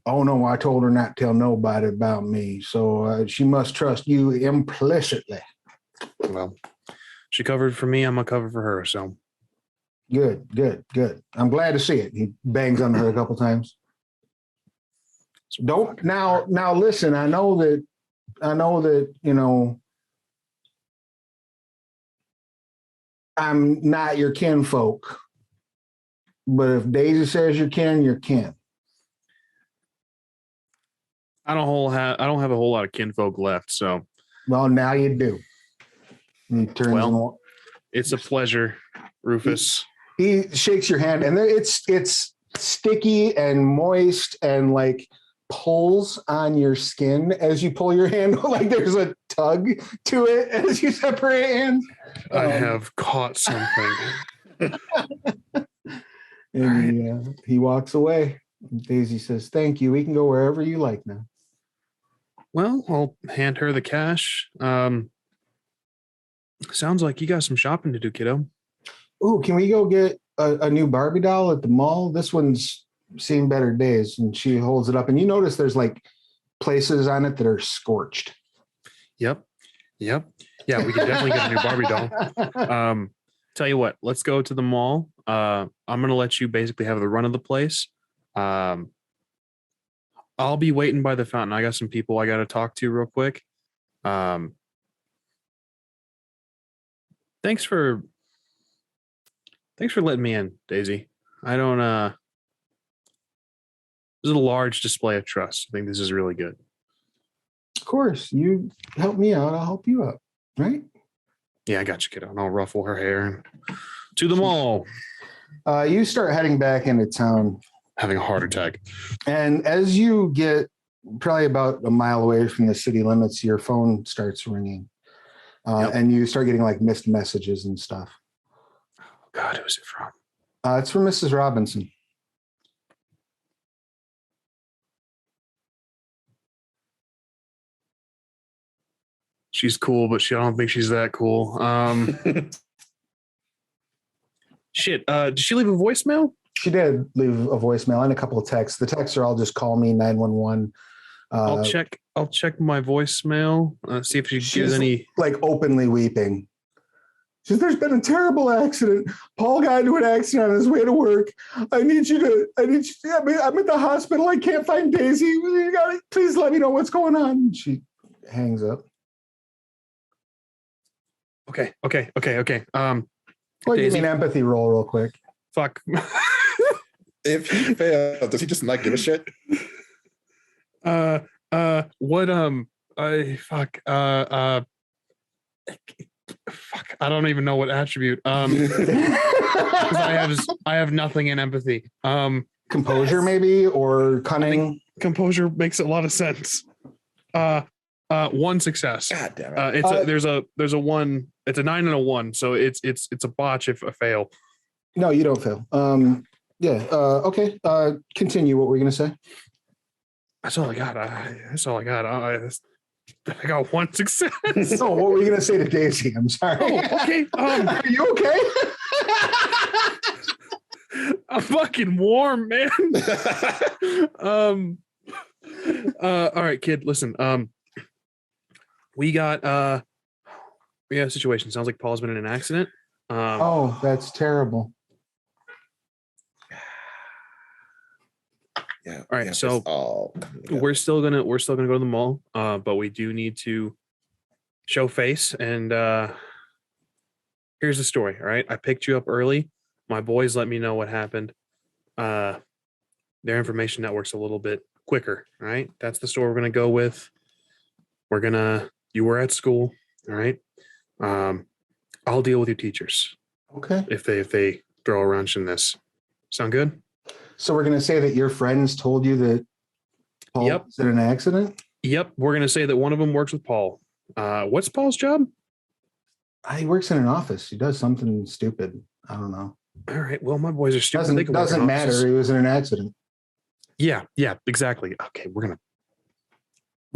Oh no, I told her not to tell nobody about me. So she must trust you implicitly. Well, she covered for me. I'm gonna cover for her. So Good, good, good. I'm glad to see it. He bangs on her a couple times. Don't now listen, I know that, you know, I'm not your kinfolk. But if Daisy says you're kin, you're kin. I don't have a whole lot of kinfolk left. So Well, now you do. He turns well, it's a pleasure, Rufus. He shakes your hand, and it's sticky and moist and like pulls on your skin as you pull your hand. Like there's a tug to it as you separate hands. I have caught something. And he walks away. Daisy says, "Thank you. We can go wherever you like now." Well, I'll hand her the cash. Sounds like you got some shopping to do, kiddo. Ooh, can we go get a new Barbie doll at the mall? This one's seen better days. And she holds it up, and you notice there's like places on it that are scorched. Yep. Yeah, we can definitely get a new Barbie doll. Tell you what, let's go to the mall. I'm gonna let you basically have the run of the place. I'll be waiting by the fountain. I got some people I got to talk to real quick. Thanks for letting me in, Daisy. I don't this is a large display of trust. I think this is really good. Of course, you help me out, I'll help you out, right? Yeah, I got you, kiddo. And I'll ruffle her hair and to the mall. You start heading back into town. Having a heart attack. And as you get probably about a mile away from the city limits, your phone starts ringing. And you start getting like missed messages and stuff. Oh, God, who's it from? It's from Mrs. Robinson. She's cool, but I don't think she's that cool. Shit. Did she leave a voicemail? She did leave a voicemail and a couple of texts. The texts are all just call me 911. I'll check my voicemail. See if she gives any like openly weeping. She says, "There's been a terrible accident. Paul got into an accident on his way to work. I need you. I'm at the hospital. I can't find Daisy. Please let me know what's going on." She hangs up. Okay. Well, give Daisy. me an empathy roll real quick. Fuck. If he fails, does he just not give a shit? Fuck, I don't even know what attribute. 'Cause I have nothing in empathy. Composure maybe, or cunning. Composure makes a lot of sense. One success. God damn it. There's a 1. It's a 9 and a 1, so it's a botch if I fail. No, you don't fail. Okay. Continue. What were you going to say? That's all I got. I got 1 success. No, what were you going to say to Daisy? I'm sorry. Oh, okay. Are you okay? I'm fucking warm, man. All right, kid. Listen. We got a situation. Sounds like Paul's been in an accident. Oh, that's terrible. Yeah. All right, yeah, so it's all we're still gonna go to the mall, but we do need to show face. And here's the story. All right, I picked you up early. My boys let me know what happened. Their information network's a little bit quicker. All right, that's the story we're gonna go with. You were at school. All right. I'll deal with your teachers. Okay. If they throw a wrench in this. Sound good? So we're going to say that your friends told you that Paul was in an accident? Yep. We're going to say that one of them works with Paul. What's Paul's job? He works in an office. He does something stupid. I don't know. All right. Well, my boys are stupid. Doesn't matter. He was in an accident. Yeah, exactly. Okay,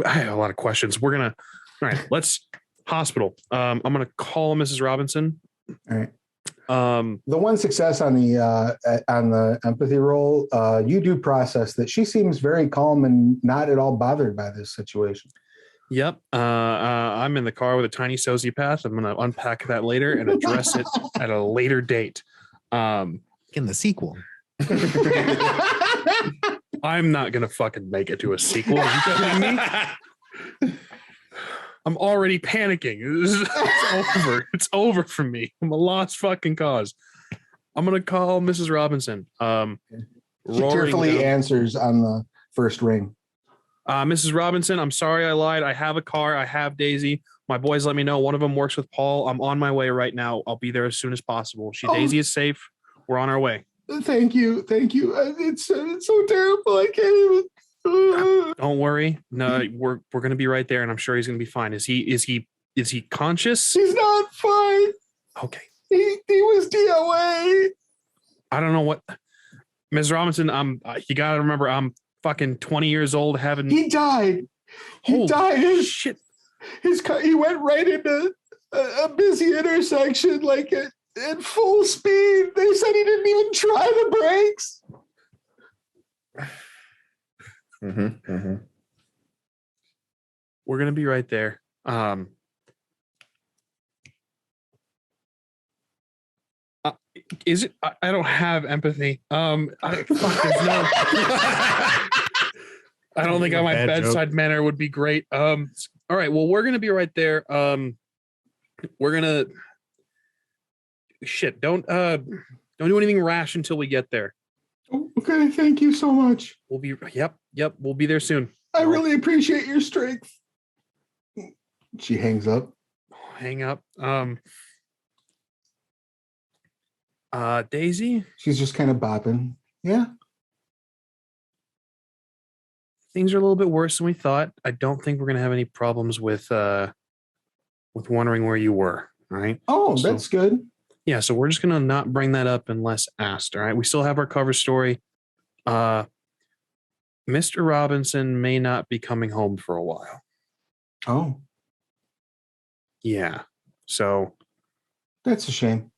I have a lot of questions. All right, let's hospital. I'm gonna call Mrs. Robinson. All right. Um, The one success on the empathy roll, you do process that she seems very calm and not at all bothered by this situation. Yep. I'm in the car with a tiny sociopath. I'm going to unpack that later and address it at a later date. In the sequel. I'm not going to fucking make it to a sequel. Are you kidding me? I'm already panicking. It's over. It's over for me. I'm a lost fucking cause. I'm going to call Mrs. Robinson. She tearfully answers on the first ring. Mrs. Robinson, I'm sorry I lied. I have a car. I have Daisy. My boys let me know one of them works with Paul. I'm on my way right now. I'll be there as soon as possible. Daisy is safe. We're on our way. Thank you. It's so terrible. I can't even. Don't worry. No, we're gonna be right there, and I'm sure he's gonna be fine. Is he conscious? He's not fine. Okay. He was DOA. I don't know what, Ms. Robinson. You gotta remember, I'm fucking 20 years old. He died. He died. Shit. He went right into a busy intersection, like at full speed. They said he didn't even try the brakes. We're gonna be right there. Is it? I don't have empathy. I don't think my bedside manner would be great. All right. Well, we're gonna be right there. We're gonna. Shit! Don't do anything rash until we get there. Okay, thank you so much. We'll be. Yep. We'll be there soon. I really appreciate your strength. She hangs up. Hang up. Daisy. She's just kind of bopping. Yeah. Things are a little bit worse than we thought. I don't think we're gonna have any problems with wondering where you were. All right. Oh, that's good. Yeah, so we're just gonna not bring that up unless asked. All right. We still have our cover story. Mr. Robinson may not be coming home for a while. Oh. Yeah. So that's a shame.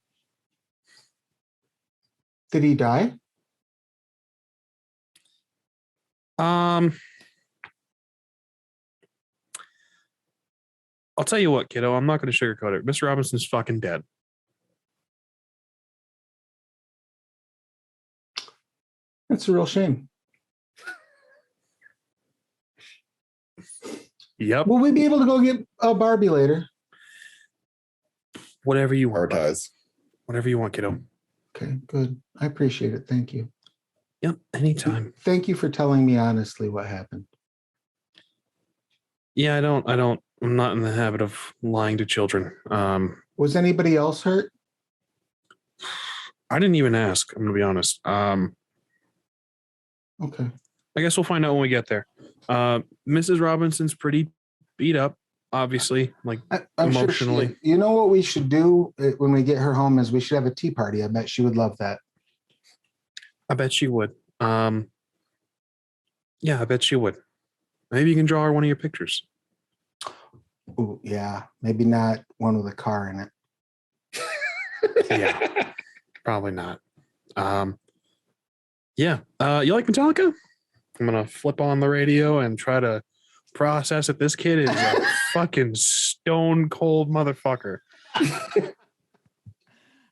Did he die? I'll tell you what, kiddo, I'm not going to sugarcoat it. Mr. Robinson's fucking dead. That's a real shame. Yep. Will we be able to go get a Barbie later? Whatever you want. Prioritize. Whatever you want, kiddo. Okay, good. I appreciate it. Thank you. Yep, anytime. Thank you for telling me honestly what happened. Yeah, I'm not in the habit of lying to children. Was anybody else hurt? I didn't even ask, I'm gonna be honest. Okay. I guess we'll find out when we get there. Mrs. Robinson's pretty beat up, obviously, like I'm emotionally. Sure you know what we should do when we get her home is we should have a tea party. I bet she would love that. I bet she would. Yeah, I bet she would. Maybe you can draw her one of your pictures. Oh, yeah. Maybe not one with a car in it. Yeah, probably not. Yeah. You like Metallica? I'm gonna flip on the radio and try to process that this kid is a fucking stone cold motherfucker.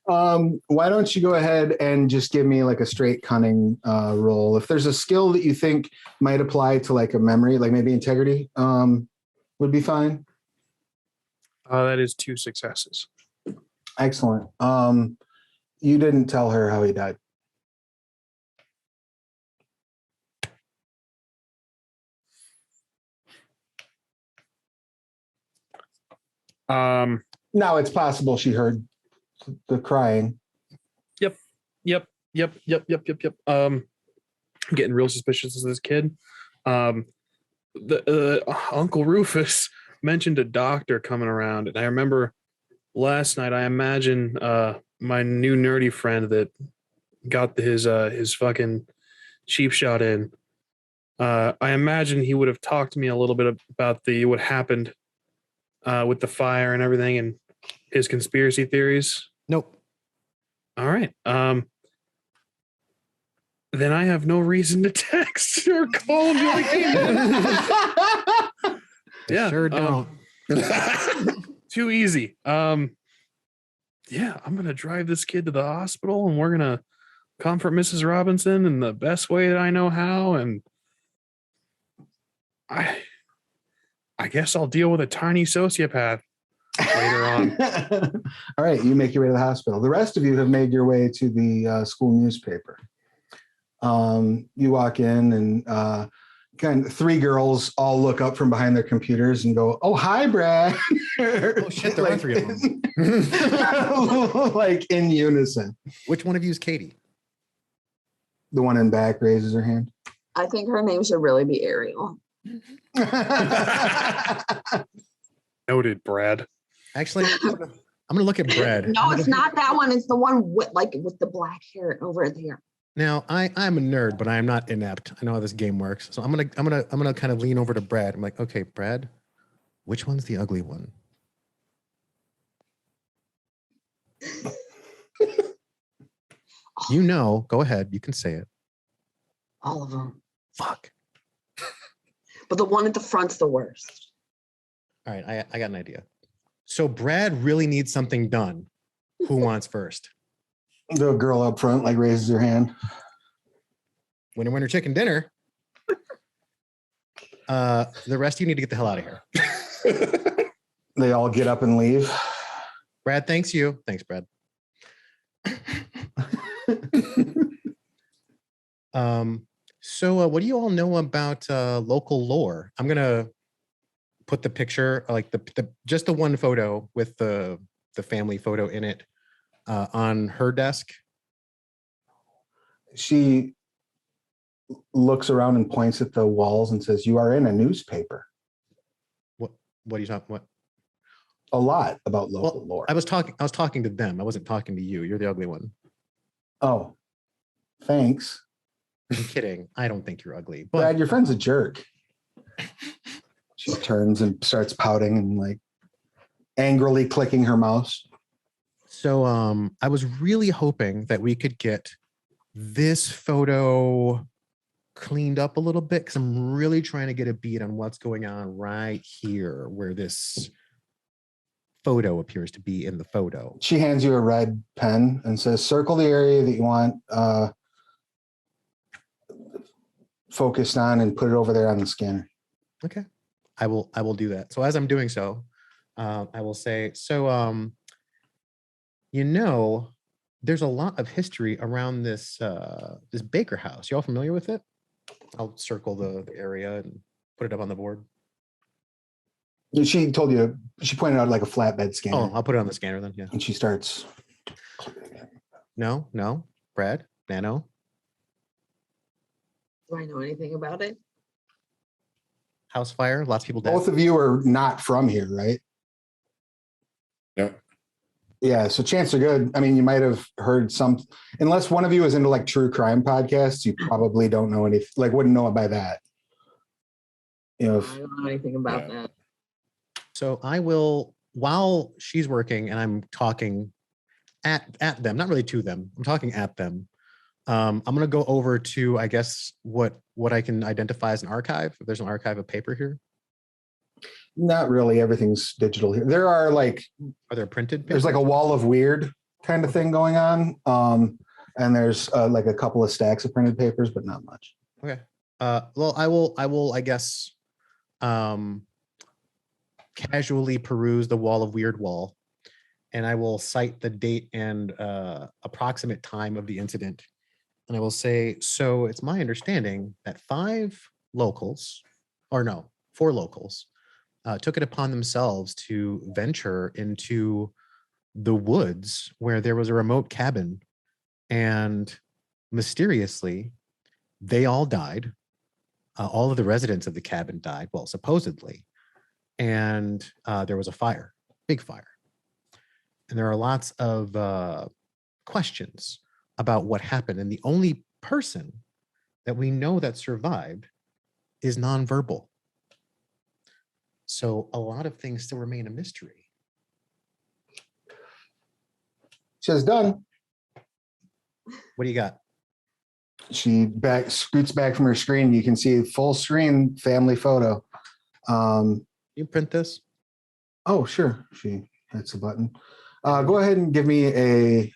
Why don't you go ahead and just give me like a straight cunning roll? If there's a skill that you think might apply to like a memory, like maybe integrity, would be fine. That is 2 successes. Excellent. You didn't tell her how he died. Now it's possible she heard the crying. Yep. I'm getting real suspicious of this kid. The Uncle Rufus mentioned a doctor coming around, and I remember last night. I imagine my new nerdy friend that got his fucking cheap shot in. I imagine he would have talked to me a little bit about what happened with the fire and everything, and his conspiracy theories. Nope. All right. Then I have no reason to text or call and be like, hey, man. Yeah. Sure don't. Too easy. Yeah, I'm gonna drive this kid to the hospital and we're gonna comfort Mrs. Robinson in the best way that I know how. And I guess I'll deal with a tiny sociopath later on. All right, you make your way to the hospital. The rest of you have made your way to the school newspaper. You walk in and kind of 3 girls all look up from behind their computers and go, "Oh, hi, Brad." Oh shit, there are 3 of them. Like in unison. Which one of you is Katie? The one in back raises her hand. I think her name should really be Ariel. Noted, Brad. Actually, I'm gonna look at Brad. No, it's not that one. It's the one with the black hair over there. Now, I'm a nerd, but I am not inept. I know how this game works. So I'm gonna kind of lean over to Brad. I'm like, okay, Brad, which one's the ugly one? You know, go ahead. You can say it. All of them. Fuck. But the one at the front's the worst. All right, I got an idea. So Brad really needs something done. Who wants first? The girl up front like raises her hand. Winner, chicken dinner. The rest of you need to get the hell out of here. They all get up and leave. Brad, thanks you. Thanks, Brad. So what do you all know about local lore? I'm gonna put the picture, like the just the one photo with the family photo in it, on her desk. She looks around and points at the walls and says, "You are in a newspaper." What are you talking? What? A lot about local lore. I was talking to them. I wasn't talking to you. You're the ugly one. Oh, thanks. I'm kidding. I don't think you're ugly. But Brad, your friend's a jerk. She turns and starts pouting and like angrily clicking her mouse. so I was really hoping that we could get this photo cleaned up a little bit, because I'm really trying to get a beat on what's going on right here where this photo appears to be in the photo. She hands you a red pen and says, "Circle the area that you want focused on and put it over there on the scanner." Okay. I will do that. So as I'm doing so, I will say, so there's a lot of history around this this Baker house. You all familiar with it? I'll circle the area and put it up on the board. She told you, she pointed out like a flatbed scanner. Oh, I'll put it on the scanner then. Yeah. And she starts. No, Brad, Nano. Do I know anything about it? House fire, lots of people dead. Both of you are not from here, right? Yep. Yeah, so chances are good. I mean, you might have heard some, unless one of you is into like true crime podcasts, you probably don't know any, like wouldn't know it by that. You know, I don't know anything about that. So I will, while she's working and I'm talking at them, not really to them, I'm talking at them. I'm going to go over to, I guess, what I can identify as an archive. If there's an archive of paper here. not really. Everything's digital here. There are like, Are there printed? there's like a wall of weird kind of thing going on. And there's like a couple of stacks of printed papers, but not much. Okay. Well, I will, I guess, casually peruse the wall of weird wall, and I will cite the date and approximate time of the incident. And I will say, so it's my understanding that 4 locals took it upon themselves to venture into the woods where there was a remote cabin, and mysteriously they all died. All of the residents of the cabin died, well, supposedly. And there was a fire, big fire. And there are lots of questions about what happened. And the only person that we know that survived is nonverbal. So a lot of things still remain a mystery. She says, "Done." What do you got? She scoots back from her screen. You can see full screen family photo. You print this? Oh, sure. She hits a button. Go ahead and give me a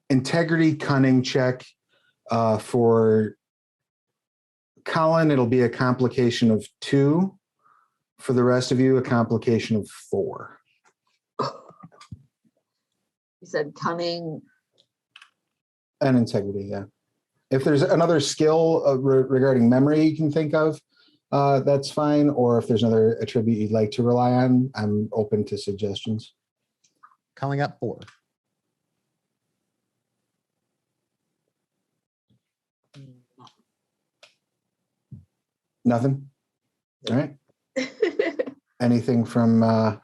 integrity cunning check. For Colin, it'll be a complication of 2. For the rest of you, a complication of 4. You said cunning. And integrity, yeah. If there's another skill regarding memory you can think of, that's fine. Or if there's another attribute you'd like to rely on, I'm open to suggestions. Calling out 4. Nothing? All right. Anything from Nana?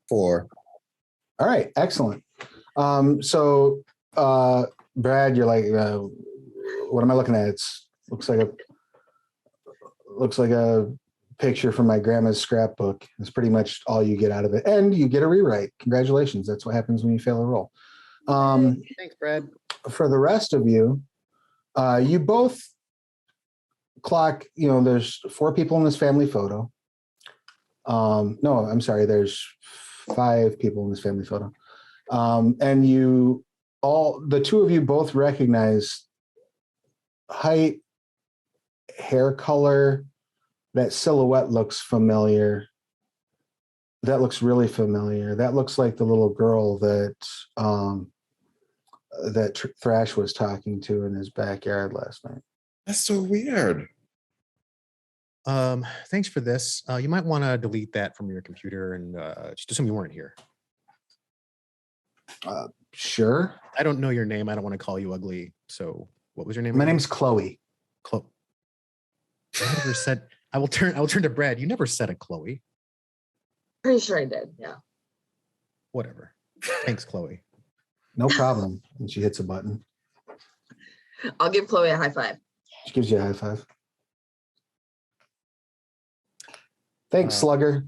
4. All right, excellent. So Brad, you're like, what am I looking at? Looks like a picture from my grandma's scrapbook. It's pretty much all you get out of it. And you get a rewrite. Congratulations. That's what happens when you fail a roll. Thanks, Brad. For the rest of you, you both clock, there's 4 people in this family photo. No, I'm sorry. There's 5 people in this family photo. And the 2 of you both recognize height, hair color, that silhouette looks familiar. That looks really familiar. That looks like the little girl that Thrash was talking to in his backyard last night. That's so weird. Thanks for this. You might want to delete that from your computer and just assume you weren't here. Sure. I don't know your name. I don't want to call you ugly. So what was your name? My name's Chloe. Chloe. I never said. I will turn to Brad. You never said a Chloe. Pretty sure I did. Yeah. Whatever. Thanks, Chloe. No problem. And she hits a button. I'll give Chloe a high five. She gives you a high five. Thanks, Slugger.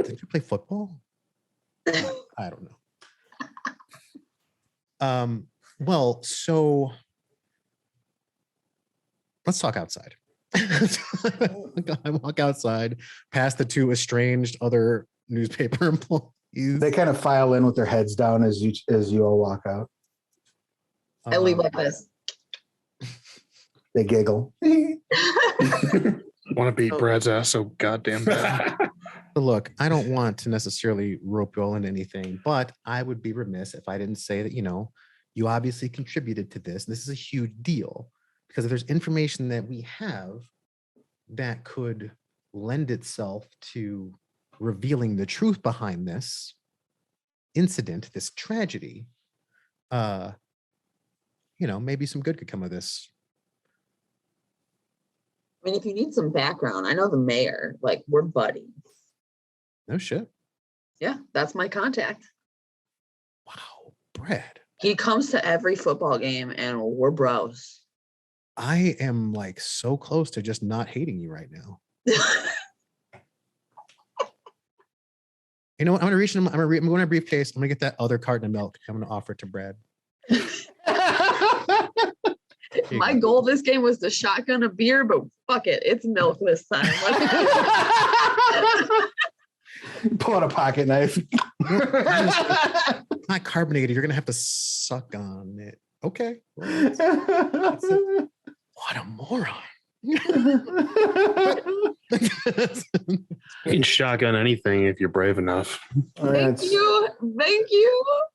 Did you play football? I don't know. Well, so let's talk outside. I walk outside past the 2 estranged other newspaper employees. They kind of file in with their heads down as you all walk out. I leave like this. They giggle. Want to beat Brad's ass so goddamn bad. Look, I don't want to necessarily rope you all into anything, but I would be remiss if I didn't say that, you obviously contributed to this. This is a huge deal because if there's information that we have that could lend itself to revealing the truth behind this incident, this tragedy, maybe some good could come of this. I mean, if you need some background, I know the mayor. Like, we're buddies. No shit. Yeah, that's my contact. Wow, Brad. He comes to every football game, and we're bros. I am like so close to just not hating you right now. You know what? I'm gonna reach in. I'm going to a briefcase. I'm gonna get that other carton of milk. I'm gonna offer it to Brad. My goal this game was to shotgun a beer, but fuck it, it's milk this time. Pull out a pocket knife. It's not carbonated. You're gonna have to suck on it. Okay. Well, what a moron. You can shotgun anything if you're brave enough. Thank you.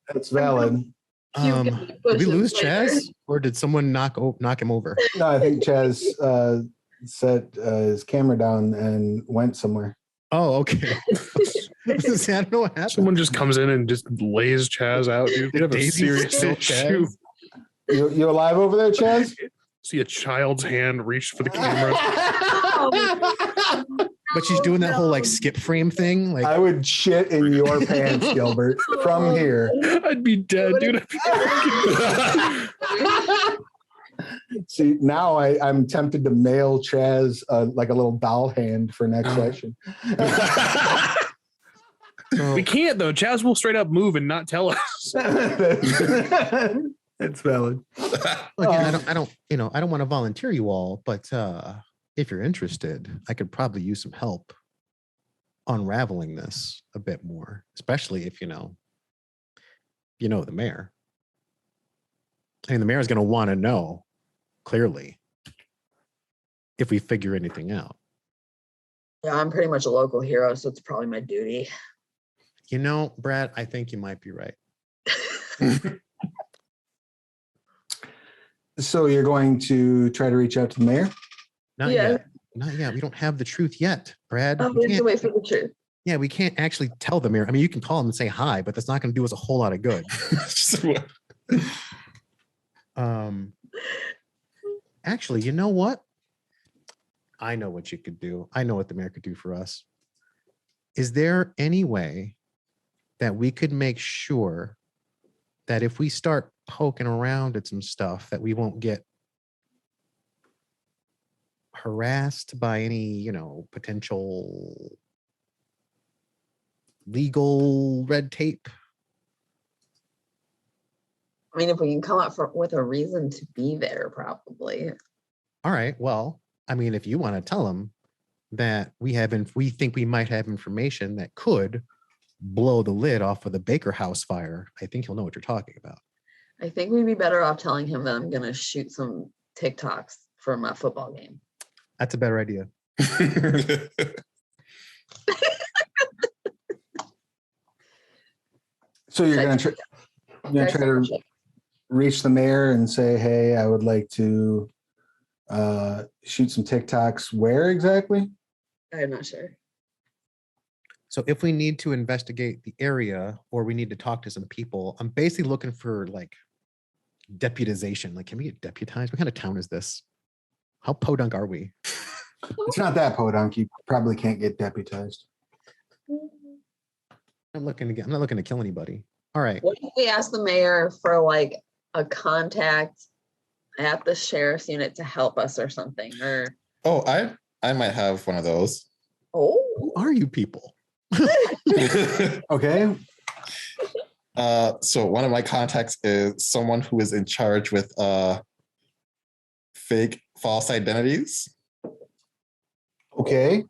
That's valid. Did we lose Chaz, or did someone knock him over? No, I think Chaz set his camera down and went somewhere. Oh, okay. I don't know what happened. Someone just comes in and just lays Chaz out, dude. You have a serious issue. You alive over there, Chaz? See a child's hand reach for the camera. But she's doing that whole like skip frame thing. Like, I would shit in your pants, Gilbert, from here. I'd be dead, dude. See, now I'm tempted to mail Chaz like a little doll hand for next session. We can't though. Chaz will straight up move and not tell us. It's valid. Again, I don't want to volunteer you all, but if you're interested, I could probably use some help unraveling this a bit more, especially if you know the mayor. I mean, the mayor is going to want to know clearly if we figure anything out. Yeah, I'm pretty much a local hero, so it's probably my duty. Brad, I think you might be right. So you're going to try to reach out to the mayor? Not yet. Not yet. We don't have the truth yet, Brad. Oh, we have to wait for the truth. Yeah, we can't actually tell the mayor. I mean, you can call him and say hi, but that's not going to do us a whole lot of good. Actually, you know what? I know what you could do. I know what the mayor could do for us. Is there any way that we could make sure that if we start poking around at some stuff that we won't get harassed by any, potential legal red tape? I mean, if we can come up with a reason to be there, probably. All right. Well, I mean, if you want to tell them that we think we might have information that could blow the lid off of the Baker House fire, I think he'll know what you're talking about. I think we'd be better off telling him that I'm going to shoot some TikToks from a football game. That's a better idea. So you're going to try to reach the mayor and say, hey, I would like to shoot some TikToks. Where exactly? I'm not sure. So if we need to investigate the area or we need to talk to some people, I'm basically looking for like deputization. Like, can we get deputized? What kind of town is this? How podunk are we? It's not that podunk. You probably can't get deputized. I'm not looking to kill anybody. All right. What if we ask the mayor for like a contact at the sheriff's unit to help us or something? Or I might have one of those. Who are you people? Okay. So one of my contacts is someone who is in charge with fake false identities. Okay.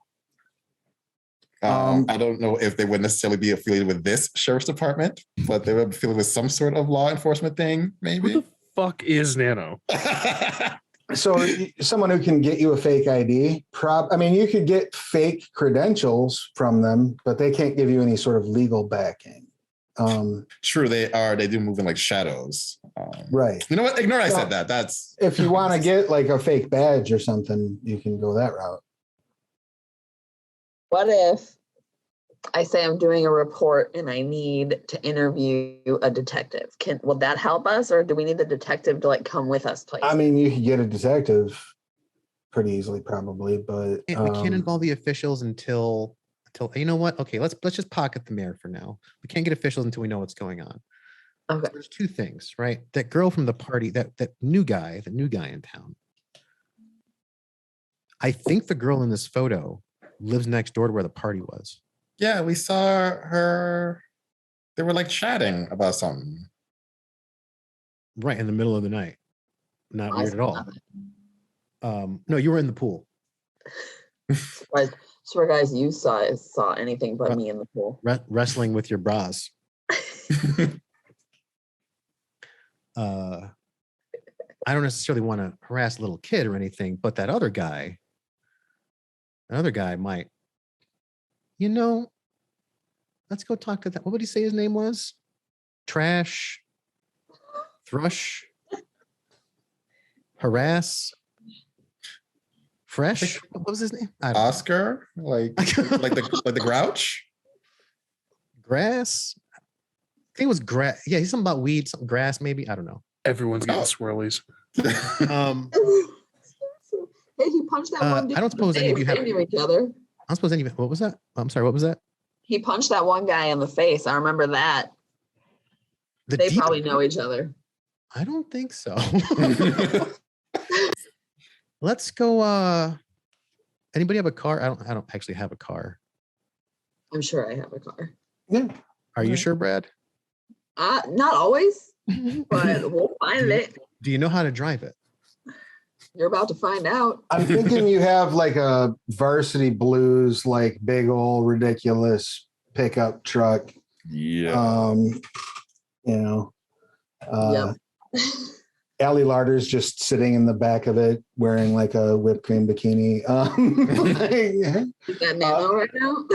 I don't know if they would necessarily be affiliated with this sheriff's department, but they would be affiliated with some sort of law enforcement thing, maybe. Who the fuck is Nano? So someone who can get you a fake ID, you could get fake credentials from them, but they can't give you any sort of legal backing. True, they do move in like shadows. Right. You know what? Ignore I said that. That's if you want to get like a fake badge or something, you can go that route. what if I say I'm doing a report and I need to interview a detective? Will that help us, or do we need the detective to like come with us, please? I mean, you could get a detective pretty easily, probably, but We can't involve the officials until you know what? Okay, let's just pocket the mayor for now. We can't get officials until we know what's going on. Okay. So there's two things, right? That girl from the party, that new guy in town. I think the girl in this photo lives next door to where the party was. Yeah, we saw her. They were like chatting about something. Right in the middle of the night. Not I weird at saw all. No, you were in the pool. Swear, guys, you saw anything but me in the pool. Wrestling with your bras. I don't necessarily want to harass a little kid or anything, but that other guy might, let's go talk to that. What would he say his name was? Thrush, harass, fresh. What was his name? Oscar, like the Grouch. Grass. I think it was grass. Yeah, he's something about weed, something grass, maybe. I don't know. Everyone's getting swirlies. Hey, he punched that one dude. I don't suppose any of you have. Knew each other. I don't suppose any of you. What was that? I'm sorry. What was that? He punched that one guy in the face. I remember that. They probably know each other. I don't think so. Let's go. Anybody have a car? I don't actually have a car. I'm sure I have a car. Yeah. Are you sure, Brad? Not always, but we'll find it. Do you know how to drive it? You're about to find out. I'm thinking you have like a Varsity Blues, like big old ridiculous pickup truck. Yeah. You know, Yep. Allie Larder's just sitting in the back of it wearing like a whipped cream bikini. Is that Nano right now?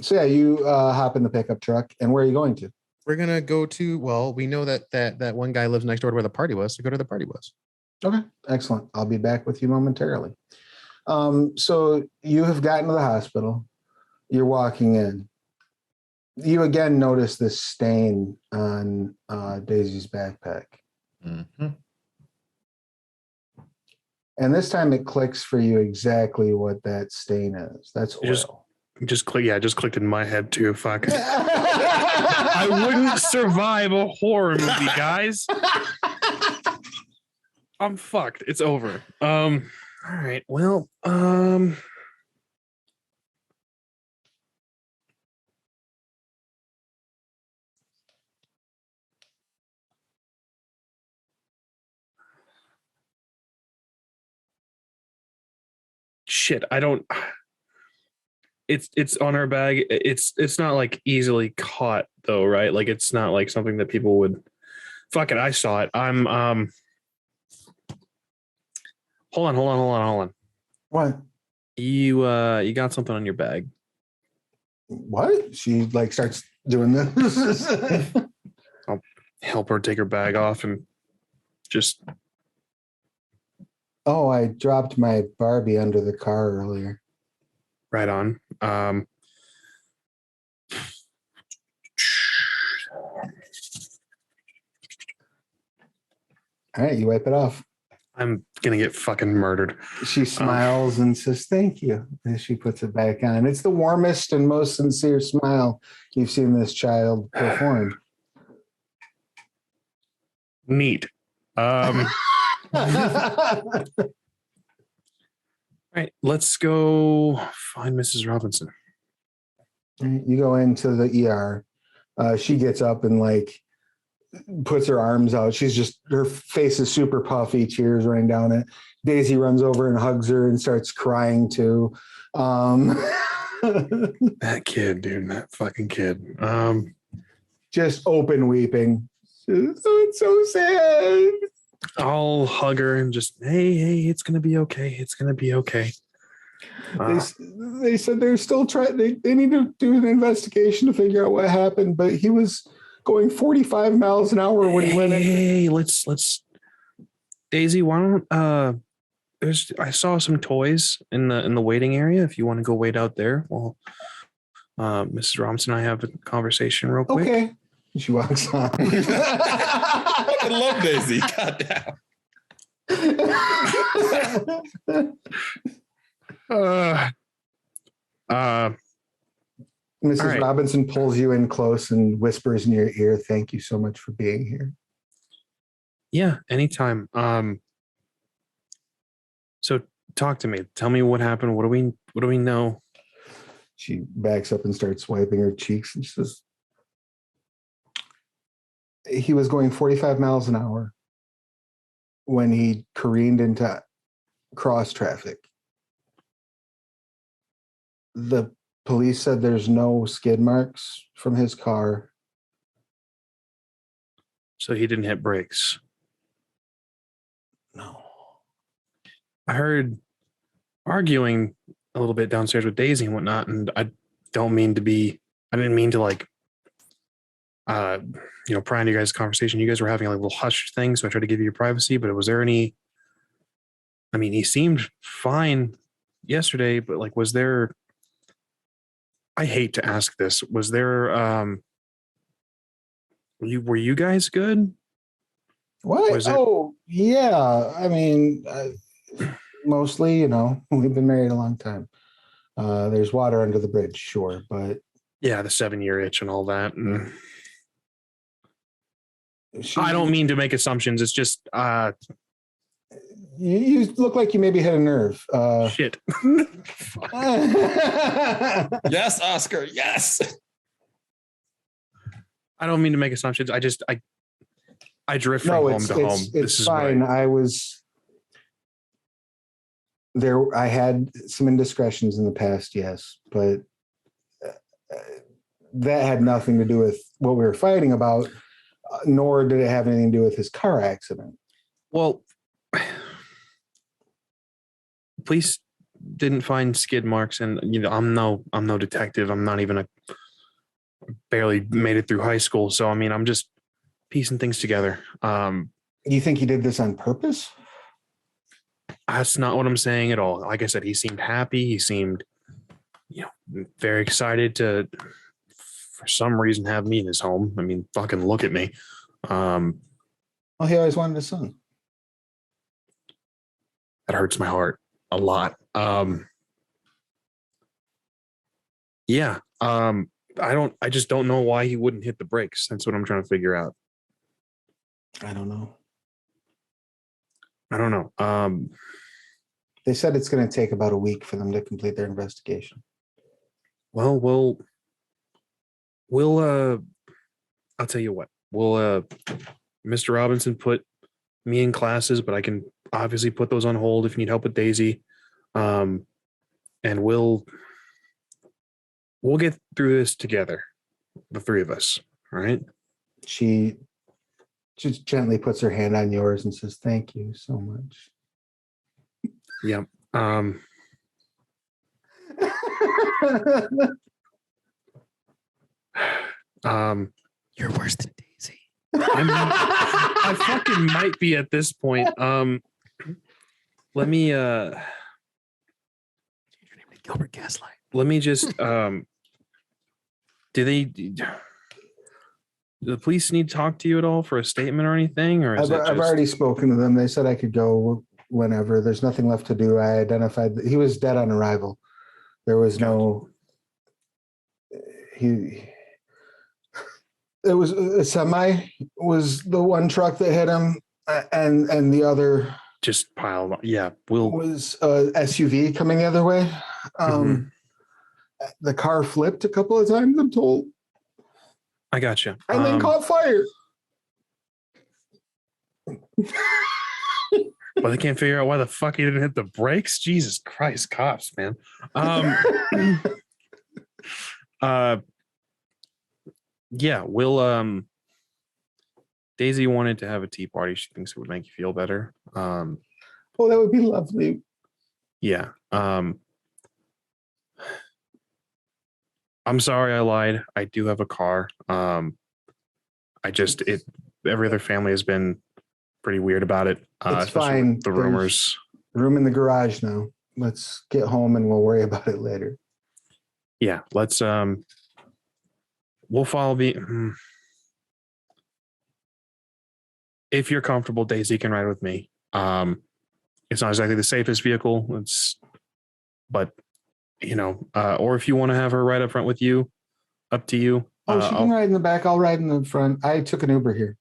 So yeah, you hop in the pickup truck, and where are you going to? We're gonna go to. Well, we know that one guy lives next door to where the party was. So go to the party was. Okay, excellent. I'll be back with you momentarily. So you have gotten to the hospital. You're walking in. You again notice this stain on Daisy's backpack. Mm-hmm. And this time it clicks for you exactly what that stain is. That's oil. Just clicked in my head too. Fuck. I wouldn't survive a horror movie, guys. I'm fucked. It's over. All right. Well, shit. I don't. It's on our bag. It's not like easily caught though, right? Like it's not like something that people would. Fuck it. I saw it. I'm Hold on. What? You got something on your bag. What? She like starts doing this. I'll help her take her bag off and just. Oh, I dropped my Barbie under the car earlier. Right on. All right, you wipe it off. I'm gonna get fucking murdered. She smiles and says, "Thank you," as she puts it back on. It's the warmest and most sincere smile you've seen this child perform. Neat. All right, let's go find Mrs. Robinson. You go into the ER. She gets up and like puts her arms out. She's just, her face is super puffy, tears running down it. Daisy runs over and hugs her and starts crying too. That kid, dude, that fucking kid. Just open weeping. It's so sad. I'll hug her and just, hey, it's gonna be okay. It's gonna be okay. They said they're still trying. They need to do an investigation to figure out what happened. But he was going 45 miles an hour when he went in. Hey, let's. Daisy, why don't I saw some toys in the waiting area. If you want to go wait out there, well, Mrs. Robinson and I have a conversation real quick. Okay. She walks on. I love Daisy. Goddamn. Mrs. right. Robinson pulls you in close and whispers in your ear, "Thank you so much for being here." Yeah, anytime. So talk to me. Tell me what happened. What do we know? She backs up and starts wiping her cheeks and she says, he was going 45 miles an hour when he careened into cross traffic. The police said there's no skid marks from his car. So he didn't hit brakes. No. I heard arguing a little bit downstairs with Daisy and whatnot, and I didn't mean to like pry into you guys' conversation. You guys were having a little hush thing, so I tried to give you your privacy, but was there any, I mean, he seemed fine yesterday, but like, was there, I hate to ask this, was there, were you guys good? What? Oh, yeah. I mean, mostly, we've been married a long time. There's water under the bridge, sure, but yeah, the 7-year itch and all that. And I don't mean to make assumptions. It's just you look like you maybe hit a nerve. shit. Yes, Oscar. Yes. I don't mean to make assumptions. I drift from home to home. It's fine. I was there. I had some indiscretions in the past, yes, but that had nothing to do with what we were fighting about, nor did it have anything to do with his car accident. Well, police didn't find skid marks, and I'm no detective. I'm not even barely made it through high school, so I mean, I'm just piecing things together. You think he did this on purpose? That's not what I'm saying at all. Like I said, he seemed happy. He seemed, very excited to, for some reason, have me in his home. I mean, fucking look at me. Well, he always wanted a son. That hurts my heart a lot. Yeah. I just don't know why he wouldn't hit the brakes. That's what I'm trying to figure out. I don't know. They said it's going to take about a week for them to complete their investigation. Well, I'll tell you what. Mr. Robinson put me in classes, but I can obviously put those on hold if you need help with Daisy. And we'll get through this together, the three of us, all right? She just gently puts her hand on yours and says, "Thank you so much." Yeah. You're worse than Daisy. I fucking might be at this point. Let me Change your name to Gilbert Gaslight. let me just do the police need to talk to you at all for a statement or anything, or is I've already spoken to them. They said I could go whenever. There's nothing left to do. I identified that he was dead on arrival. There was no. It was a semi was the one truck that hit him, and the other just pile? Yeah, was a SUV coming the other way. The car flipped a couple of times, I'm told. I got you. And then caught fire. But they can't figure out why the fuck he didn't hit the brakes. Jesus Christ, cops, man. Yeah, Daisy wanted to have a tea party. She thinks it would make you feel better. Oh, that would be lovely. Yeah. I'm sorry I lied. I do have a car. Every other family has been pretty weird about it. It's fine. The rumors. There's room in the garage now. Let's get home and we'll worry about it later. Yeah, let's we'll follow if you're comfortable, Daisy can ride with me. It's not exactly the safest vehicle. Or if you want to have her ride up front with you, up to you. Oh, she can ride in the back. I'll ride in the front. I took an Uber here.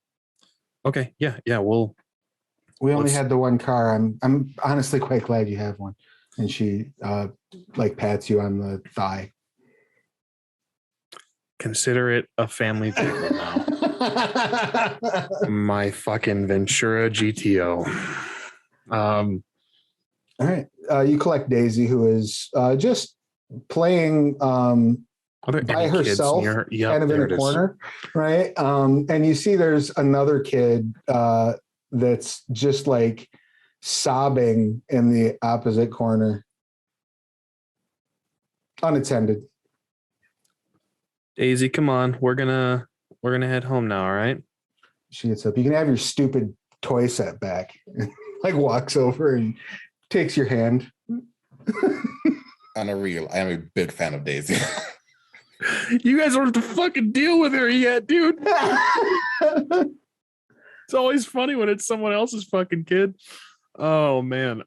Okay. Yeah. We only had the one car. I'm honestly quite glad you have one. And she pats you on the thigh. Consider it a family vehicle now. My fucking Ventura GTO. All right. You collect Daisy, who is just playing by herself, kind of in a corner, right? And you see there's another kid that's just like sobbing in the opposite corner, unattended. Daisy, come on. We're gonna head home now, all right? She gets up. You can have your stupid toy set back. Like walks over and takes your hand. On a real, I am a big fan of Daisy. You guys don't have to fucking deal with her yet, dude. It's always funny when it's someone else's fucking kid. Oh man.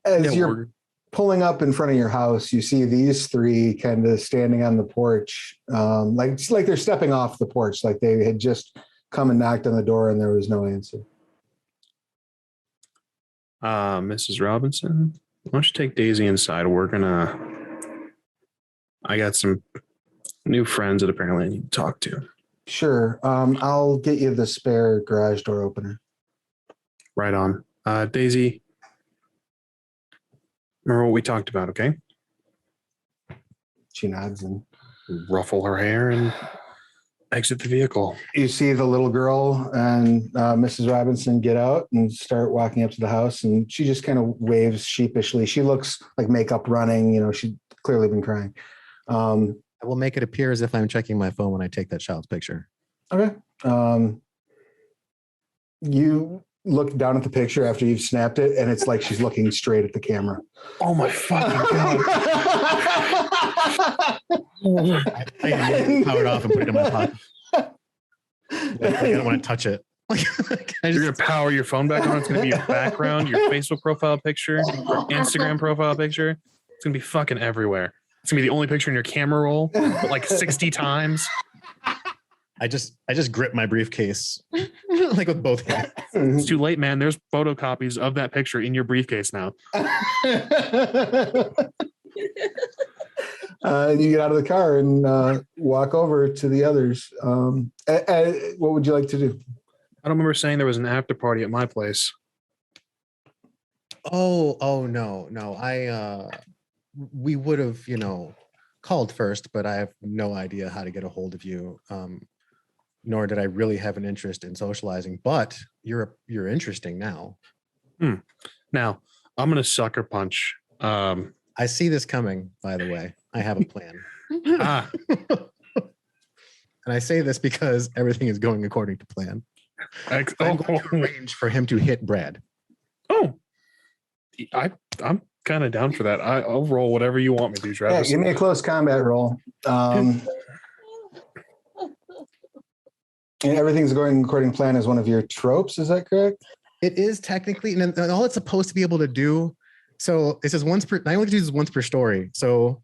As you're pulling up in front of your house, you see these three kind of standing on the porch, like they're stepping off the porch, like they had just come and knocked on the door, and there was no answer. Mrs. Robinson, why don't you take Daisy inside? I got some new friends that apparently I need to talk to. Sure. I'll get you the spare garage door opener. Right on. Daisy, remember what we talked about, okay? She nods, and Ruffle her hair and exit the vehicle. you see the little girl and Mrs. Robinson get out and start walking up to the house, and she just kind of waves sheepishly. She looks like makeup running. She'd clearly been crying. I will make it appear as if I'm checking my phone when I take that child's picture. Okay. You look down at the picture after you've snapped it, and it's like she's looking straight at the camera. Oh my fucking God. I immediately power it off and put it in my pocket. I don't want to touch it. You're going to power your phone back on. It's going to be your background, your Facebook profile picture, your Instagram profile picture. It's going to be fucking everywhere. It's going to be the only picture in your camera roll, but like 60 times. I just grip my briefcase like with both hands. It's too late, man. There's photocopies of that picture in your briefcase now. You get out of the car and walk over to the others. What would you like to do? I don't remember saying there was an after party at my place. Oh no. We would have, called first, but I have no idea how to get a hold of you. Nor did I really have an interest in socializing, but you're interesting now. Now, I'm going to sucker punch. I see this coming, by the way. I have a plan. And I say this because everything is going according to plan. I'm going to arrange for him to hit Brad. Oh, I'm kind of down for that. I'll roll whatever you want me to do, Travis. Yeah, give me a close combat roll. And everything's going according to plan is one of your tropes. Is that correct? It is technically, and all it's supposed to be able to do. So it says once per. I only use once per story. So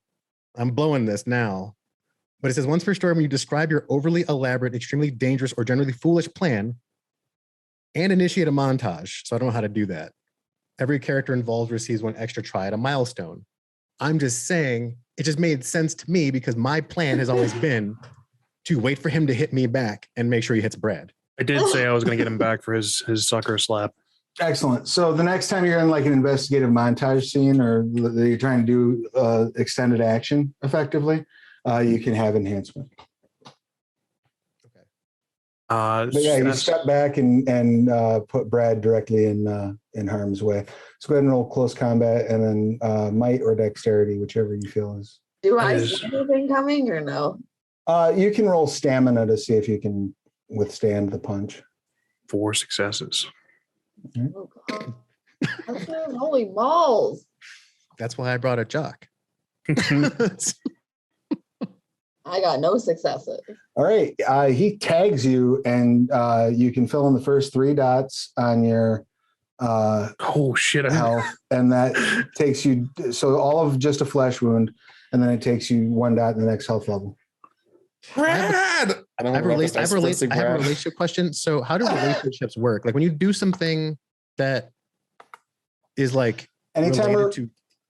I'm blowing this now, but it says once per story when you describe your overly elaborate, extremely dangerous, or generally foolish plan, and initiate a montage. So I don't know how to do that. Every character involved receives one extra try at a milestone. I'm just saying it just made sense to me because my plan has always been to wait for him to hit me back and make sure he hits Brad. I did say I was going to get him back for his sucker slap. Excellent. So the next time you're in like an investigative montage scene or you're trying to do extended action effectively, you can have enhancement. Okay. But yeah, you step back and put Brad directly in harm's way. So go ahead and roll close combat and then might or dexterity, whichever you feel is. Do I see anything coming or no? You can roll stamina to see if you can withstand the punch. 4 successes. Oh, God. Holy balls. That's why I brought a jock. I got no successes. All right. He tags you, and you can fill in the first 3 dots on your Oh shit! health, and that takes you. So all of just a flesh wound, and then it takes you 1 dot in the next health level. Brad! I have a relationship question. So how do relationships work? Like when you do something that is like Anytime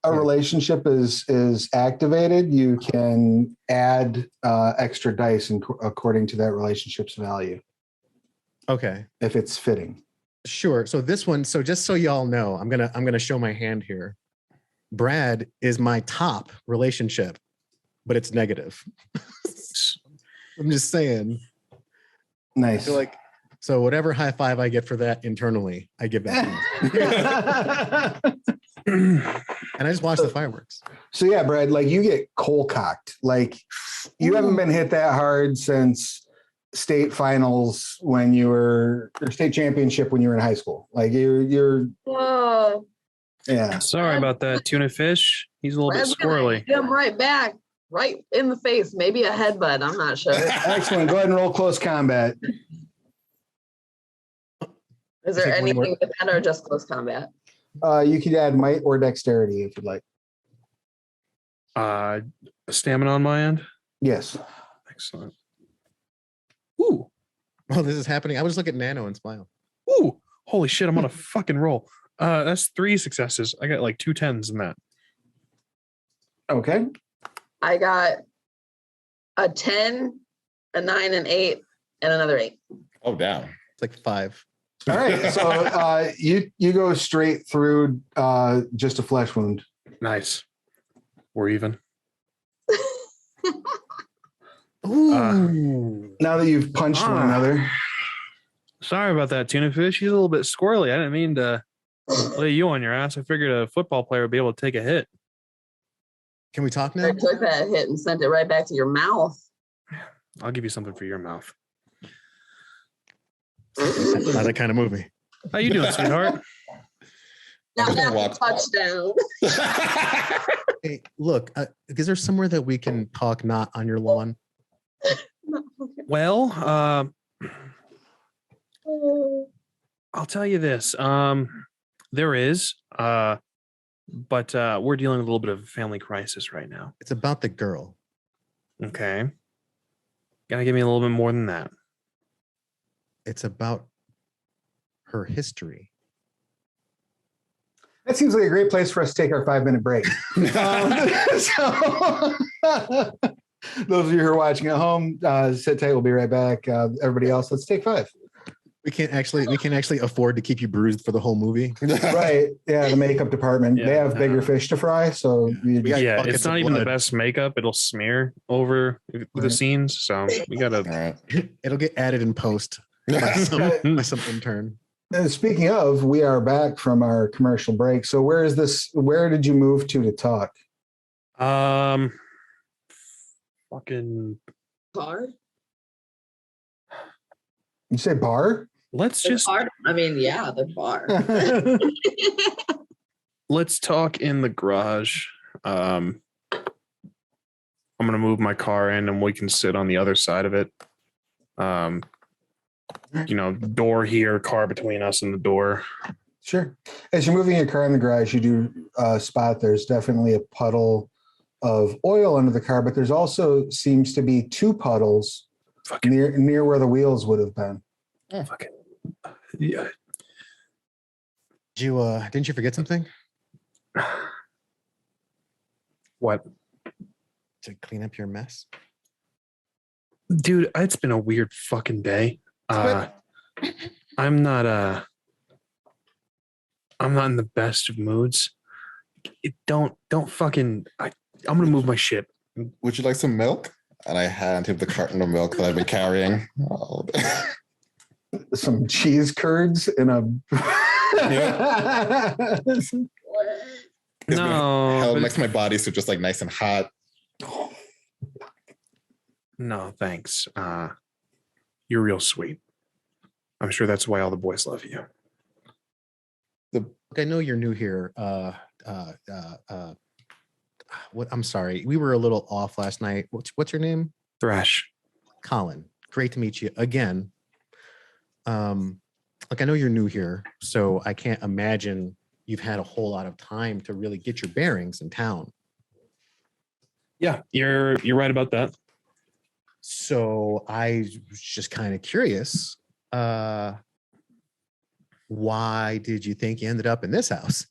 a relationship is activated, you can add extra dice according to that relationship's value. Okay. If it's fitting. Sure. So this one, so just so y'all know, I'm gonna show my hand here. Brad is my top relationship, but it's negative. I'm just saying. Nice. So whatever high five I get for that internally, I give that to you. And I just watch the fireworks. So yeah, Brad, like you get coal cocked. Like you haven't been hit that hard since state finals when you were, or state championship when you were in high school. Like you're yeah. Sorry about that, tuna fish. He's a little bit squirrely. Hit him right back, right in the face. Maybe a headbutt. I'm not sure. Excellent. Go ahead and roll close combat. Is there anything with that or just close combat? You could add might or dexterity if you'd like. Stamina on my end. Yes. Excellent. Ooh, Oh, this is happening. I was look at Nano and smile. Ooh, holy shit! I'm on a fucking roll. That's 3 successes. I got like 2 10s in that. Okay. I got a 10, a 9, an 8, and another 8. Oh, damn. It's like 5. All right. So you go straight through just a flesh wound. Nice. We're even. Ooh. Now that you've punched one another. Sorry about that, tuna fish. He's a little bit squirrely. I didn't mean to lay you on your ass. I figured a football player would be able to take a hit. Can we talk now? I took that hit and sent it right back to your mouth. I'll give you something for your mouth. Not that kind of movie. How you doing, sweetheart? Now I'm gonna that's a touchdown. Hey, look, is there somewhere that we can talk not on your lawn? Well, I'll tell you this. There is, but we're dealing with a little bit of a family crisis right now. It's about the girl. Okay. Gotta give me a little bit more than that. It's about her history. That seems like a great place for us to take our 5-minute break. So, those of you who are watching at home, sit tight. We'll be right back. Everybody else, let's take 5. We can't actually afford to keep you bruised for the whole movie. Right. Yeah, the makeup department. Yeah, they have bigger fish to fry. So We got Yeah, buckets it's not of even the blood. best makeup. It'll smear over the Right. scenes. So we All gotta. right. It'll get added in post by some intern. and speaking of, we are back from our commercial break. So where did you move to talk? Fucking. Bar? You say bar? Let's The just bar? I mean, yeah, the bar. let's talk in the garage. I'm gonna move my car in, and we can sit on the other side of it. Door here, car between us and the door. Sure. As you're moving your car in the garage, you do spot there's definitely a puddle of oil under the car, but there's also seems to be 2 puddles Fucking near where the wheels would have been. fucking. Yeah. Didn't you forget something? What? To clean up your mess? Dude, it's been a weird fucking day. I'm not in the best of moods. Don't fucking I'm gonna move my shit. Would you like some milk? And I hand him the carton of milk that I've been carrying. Oh. Some cheese curds in a It's been No, held but next to my body, so just like nice and hot. no, thanks. You're real sweet. I'm sure that's why all the boys love you. Look, I know you're new here. What? I'm sorry. We were a little off last night. What's your name? Thrash. Colin. Great to meet you again. Look, I know you're new here, so I can't imagine you've had a whole lot of time to really get your bearings in town. Yeah, you're right about that. So I was just kind of curious. Why did you think you ended up in this house?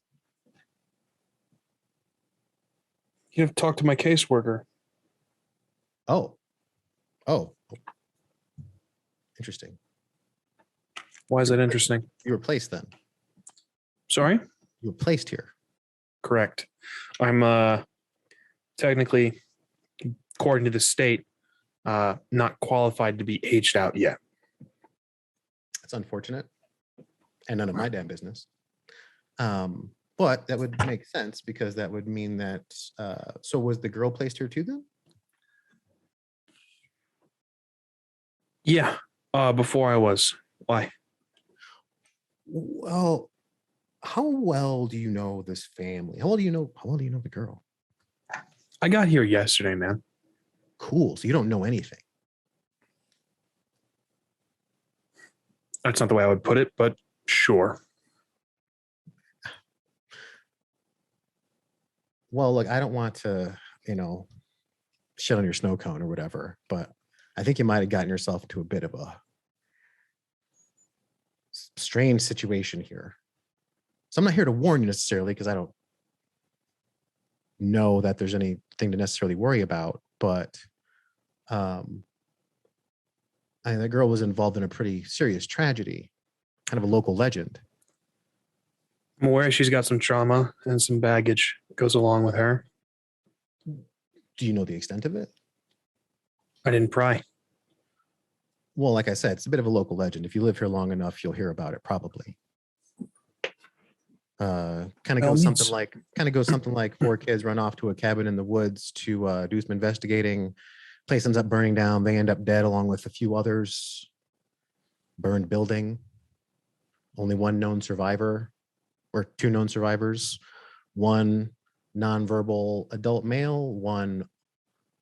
You have to talk to my caseworker. Oh. Interesting. Why is that interesting? You were placed then. Sorry? You were placed here. Correct. I'm technically, according to the state, not qualified to be aged out yet. That's unfortunate. And none of my damn business. But that would make sense because that would mean that so was the girl placed here too then? Yeah. Before I was. Why? Well, how well do you know this family? How well do you know the girl? I got here yesterday, man. Cool. So you don't know anything. That's not the way I would put it, but sure. Well, look, I don't want to, shit on your snow cone or whatever, but I think you might have gotten yourself into a bit of a strange situation here. So I'm not here to warn you necessarily because I don't know that there's anything to necessarily worry about, but the girl was involved in a pretty serious tragedy, kind of a local legend. I'm aware she's got some trauma and some baggage goes along with her. Do you know the extent of it? I didn't pry. Well, like I said, it's a bit of a local legend. If you live here long enough, you'll hear about it probably. Kind of goes something like 4 kids run off to a cabin in the woods to do some investigating. Place ends up burning down. They end up dead along with a few others. Burned building. Only one known survivor, or 2 known survivors. One nonverbal adult male, one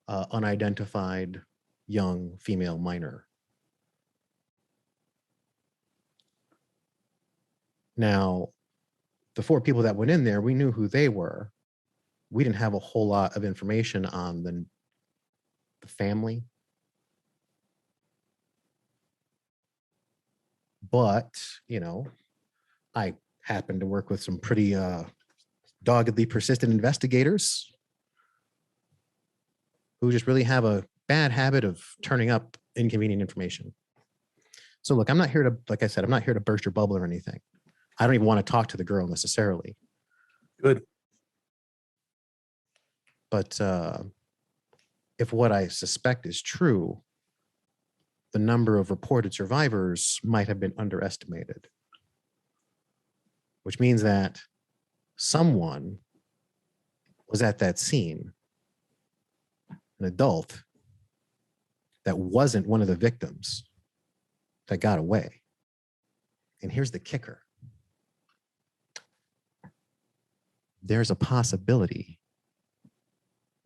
unidentified young female minor. Now, the 4 people that went in there, we knew who they were. We didn't have a whole lot of information on the family. But, I happened to work with some pretty doggedly persistent investigators who just really have a bad habit of turning up inconvenient information. So look, I'm not here to, like I said, I'm not here to burst your bubble or anything. I don't even want to talk to the girl necessarily. Good. But if what I suspect is true, the number of reported survivors might have been underestimated. Which means that someone was at that scene, an adult that wasn't one of the victims that got away. And here's the kicker. There's a possibility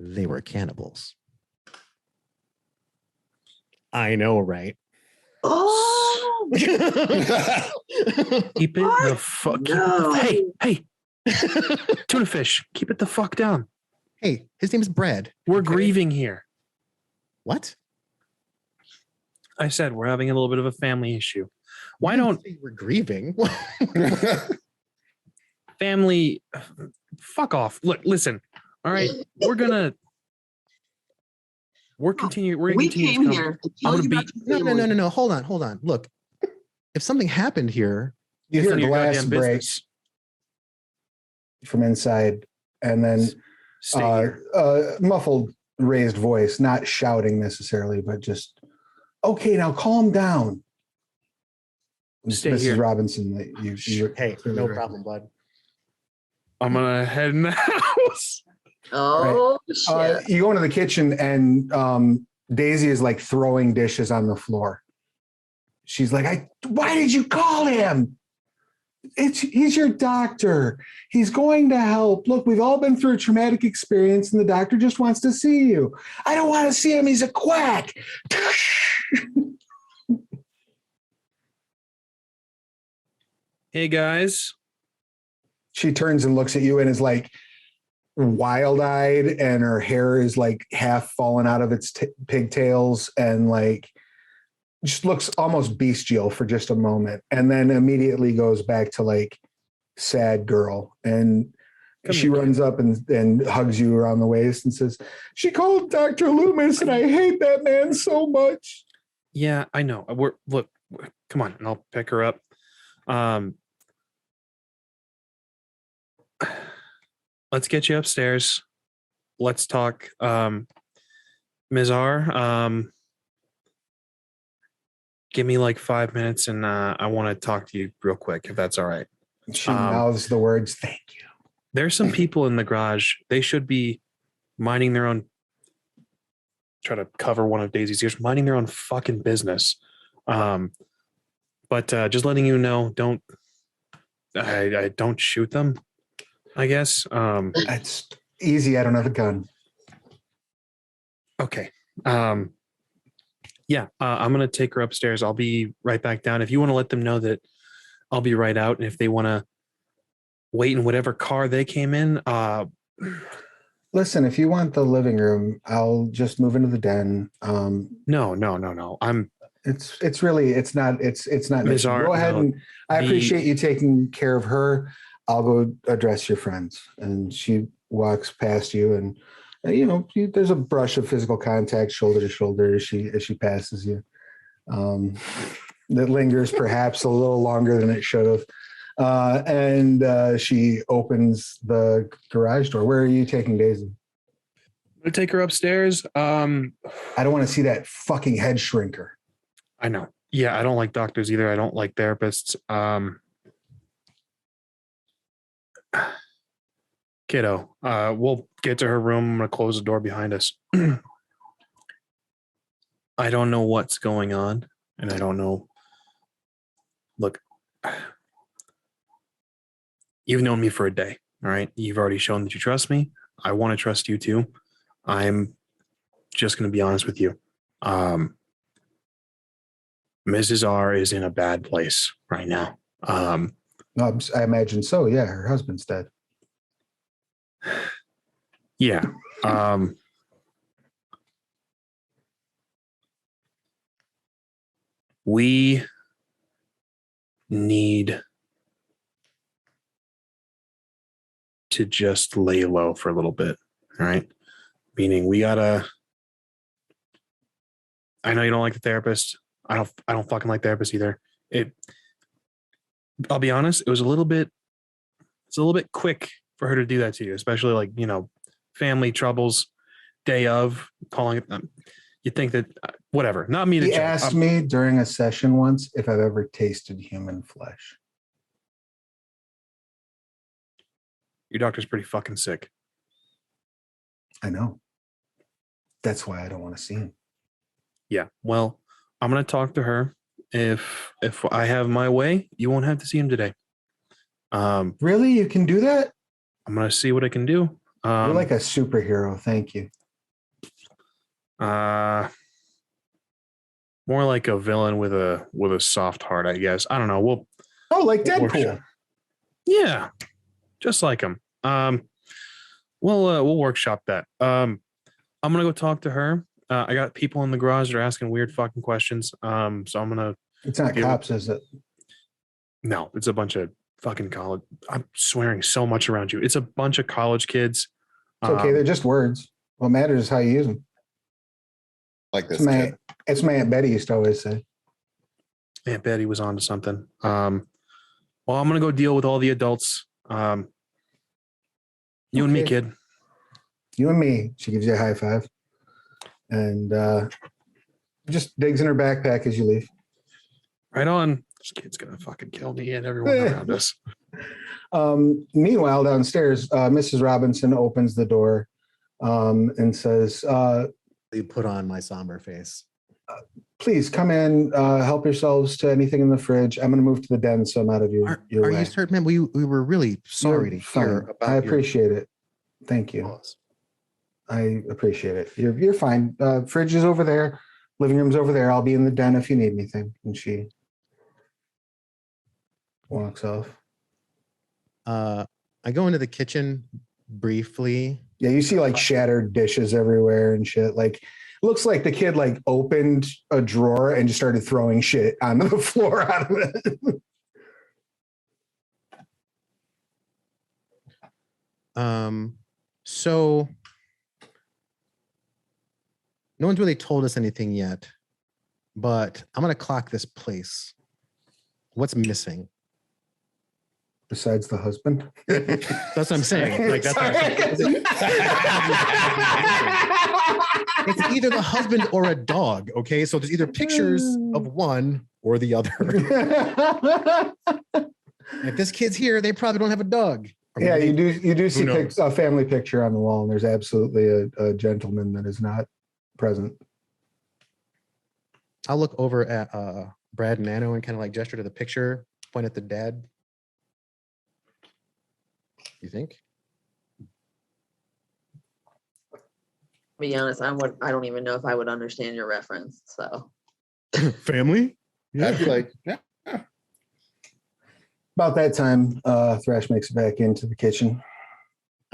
they were cannibals. I know, right? Oh, Keep it the fuck. No. Hey, tuna fish. Keep it the fuck down. Hey, his name is Brad. We're Okay. grieving here. What? I said we're having a little bit of a family issue. Why You didn't don't say we're grieving? family? Fuck off. Look, listen. All right, we're gonna continue. We're gonna we continue. came here to I'm tell you gonna about your No. family. No. Hold on. Look, if something happened here, You It's hear none of your glass goddamn break business. from inside, and then Stay here. muffled, raised voice, not shouting necessarily, but just, okay, now calm down. Stay Mrs. here. Robinson, that you hey, clearly no recognize. problem, bud. I'm gonna head in the house. Oh, shit. You go into the kitchen, and Daisy is like throwing dishes on the floor. She's like, why did you call him? He's your doctor. He's going to help. Look, we've all been through a traumatic experience, and the doctor just wants to see you. I don't want to see him. He's a quack. Hey guys. She turns and looks at you and is like wild-eyed, and her hair is like half fallen out of its pigtails, and like just looks almost bestial for just a moment, and then immediately goes back to like sad girl. And Come she here, runs up and hugs you around the waist and says, she called Dr. Loomis, and I hate that man so much. Yeah, I know. Come on, and I'll pick her up. Let's get you upstairs. Let's talk. Ms. R, give me like 5 minutes, and I want to talk to you real quick, if that's all right. She mouths the words, thank you. There's some people in the garage. They should be minding their own. Try to cover one of Daisy's ears, minding their own fucking business. But just letting you know, I don't shoot them, I guess. That's easy. I don't have a gun. Okay. Yeah, I'm going to take her upstairs. I'll be right back down. If you want to let them know that I'll be right out. And if they want to wait in whatever car they came in. Listen, if you want the living room, I'll just move into the den. No. It's really it's not an Ms. issue. Art, Go ahead no, and I the- appreciate you taking care of her. I'll go address your friends. And she walks past you, and there's a brush of physical contact, shoulder to shoulder, as she passes you. That lingers perhaps a little longer than it should have. And she opens the garage door. Where are you taking Daisy? I'm gonna take her upstairs. I don't want to see that fucking head shrinker. I know. Yeah, I don't like doctors either. I don't like therapists. Kiddo, we'll get to her room. I'm gonna close the door behind us. I don't know what's going on, and I don't know. Look, you've known me for a day, all right? You've already shown that you trust me. I want to trust you too. I'm just going to be honest with you. Mrs. R is in a bad place right now. No, I imagine so. Yeah, her husband's dead. Yeah. We need to just lay low for a little bit, all right? Meaning we gotta. I know you don't like the therapist. I don't fucking like therapists either. I'll be honest, it's a little bit quick for her to do that to you, especially like, family troubles, day of, calling it. You think that, whatever, not me to He judge. asked me during a session once if I've ever tasted human flesh. Your doctor's pretty fucking sick. I know. That's why I don't want to see him. Yeah. Well, I'm going to talk to her. If I have my way, you won't have to see him today. Really? You can do that? I'm going to see what I can do. You're like a superhero. Thank you. More like a villain with a soft heart, I guess. I don't know. Like we'll Deadpool. Yeah, just like him. We'll workshop that. I'm gonna go talk to her. I got people in the garage that are asking weird fucking questions. So I'm gonna. It's not cops, is it? No, it's a bunch of fucking college. I'm swearing so much around you. It's a bunch of college kids. It's okay. They're just words. What matters is how you use them. Like this. It's my Aunt Betty used to always say. Aunt Betty was onto something. Well, I'm gonna go deal with all the adults. You and me, kid. You and me. She gives you a high five, and just digs in her backpack as you leave. Right on. This kid's gonna fucking kill me and everyone around us. Meanwhile, downstairs, Mrs. Robinson opens the door and says, You put on my somber face. please come in, help yourselves to anything in the fridge. I'm going to move to the den so I'm out of your Are way. you certain, man? We were really sorry to hear about I appreciate it. Thank you. I appreciate it. You're fine. Fridge is over there. Living room's over there. I'll be in the den if you need anything. And she walks off. I go into the kitchen briefly. Yeah, you see like shattered dishes everywhere and shit. Like, looks like the kid like opened a drawer and just started throwing shit onto the floor out of it. So no one's really told us anything yet, but I'm gonna clock this place. What's missing? Besides the husband. That's what I'm saying. Like that's what I'm saying. It's either the husband or a dog. Okay, so there's either pictures of one or the other. If this kid's here, they probably don't have a dog. Yeah, you do see knows? a family picture on the wall, and there's absolutely a gentleman that is not present. I'll look over at Brad and Nano and kind of like gesture to the picture, point at the dad. You think? To be honest, I don't even know if I would understand your reference. So Family? I'd be like, yeah. About that time, Thrash makes it back into the kitchen.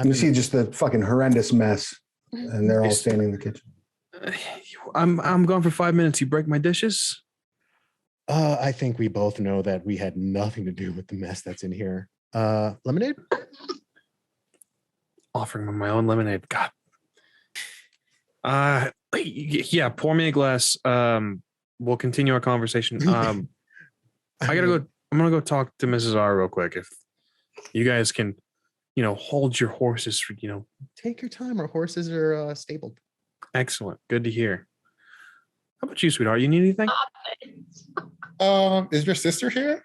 You see just the fucking horrendous mess, and they're all standing in the kitchen. I'm gone for 5 minutes. You break my dishes. I think we both know that we had nothing to do with the mess that's in here. Lemonade? Offering my own lemonade. God. Yeah, pour me a glass. We'll continue our conversation. I gotta go. I'm gonna go talk to Mrs. R real quick. If you guys can, hold your horses for, Take your time. Our horses are stabled. excellent. Good to hear. How about you, sweetheart? You need anything? Is your sister here?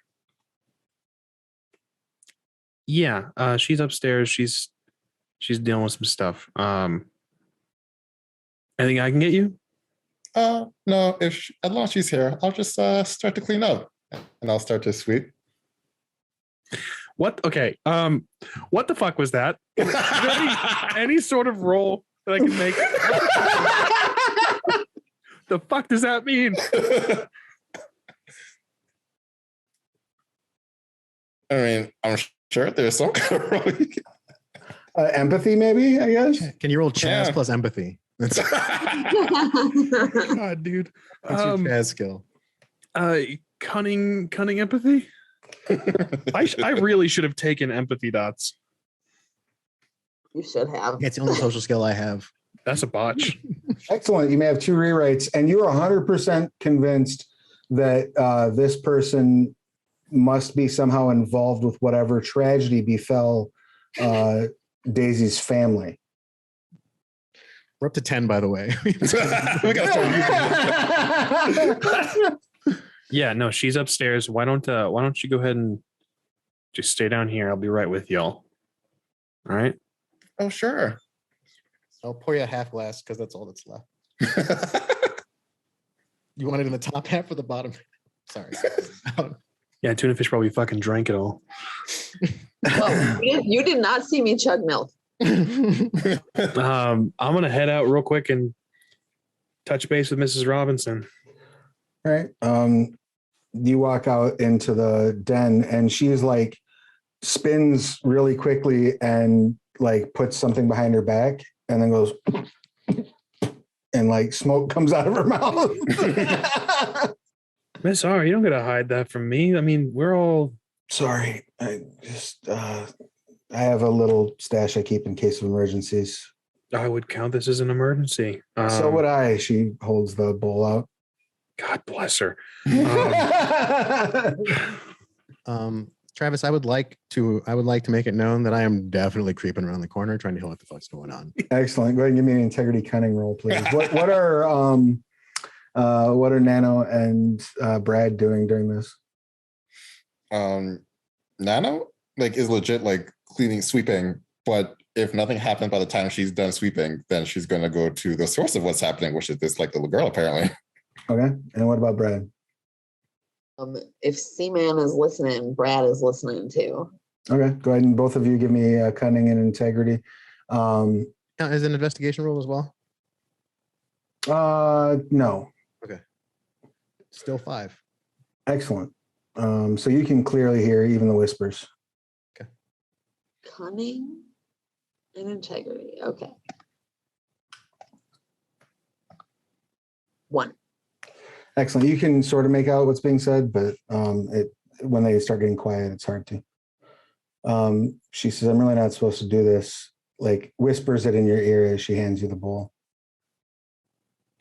Yeah, she's upstairs. She's dealing with some stuff. Anything I can get you? No. As long as she's here, I'll just start to clean up, and I'll start to sweep. What? Okay. What the fuck was that? Is there any sort of roll that I can make? The fuck does that mean? I mean, I'm sure there's some kind of role you can- Empathy, maybe, I guess. Can you roll Chaz Yeah. plus empathy? That's God, dude. your Chaz skill. Cunning empathy. I really should have taken empathy dots. You should have. It's the only social skill I have. That's a botch. Excellent. You may have 2 rewrites, and you're 100% convinced that this person must be somehow involved with whatever tragedy befell Daisy's family. We're up to 10, by the way. We gotta start using Yeah, no, she's upstairs. Why don't you go ahead and just stay down here? I'll be right with y'all. All right. Oh, sure. I'll pour you a half glass because that's all that's left. You want it in the top half or the bottom? Sorry. Yeah, tuna fish probably fucking drank it all. Well, you did not see me chug milk. I'm gonna head out real quick and touch base with Mrs. Robinson. All right. You walk out into the den, and she's like spins really quickly and like puts something behind her back, and then goes, and like smoke comes out of her mouth. Miss R, you don't gotta hide that from me. I mean, we're all Sorry, I just I have a little stash I keep in case of emergencies. I would count this as an emergency. So would I. She holds the bowl out. God bless her. Travis, I would like to make it known that I am definitely creeping around the corner trying to know what the fuck's going on. Excellent. Go ahead and give me an integrity cunning roll, please. What are Nano and Brad doing during this? Nano is legit sweeping, but if nothing happens by the time she's done sweeping, then she's gonna go to the source of what's happening, which is this little girl apparently. Okay. And what about Brad? If Seaman is listening, Brad is listening too. Okay. Go ahead and both of you give me cunning and integrity. Now, is an investigation roll as well? No. Okay. Still 5. Excellent. So you can clearly hear even the whispers. Cunning and integrity. Okay. 1. Excellent. You can sort of make out what's being said, but when they start getting quiet, it's hard to. She says, "I'm really not supposed to do this." Like whispers it in your ear as she hands you the bowl.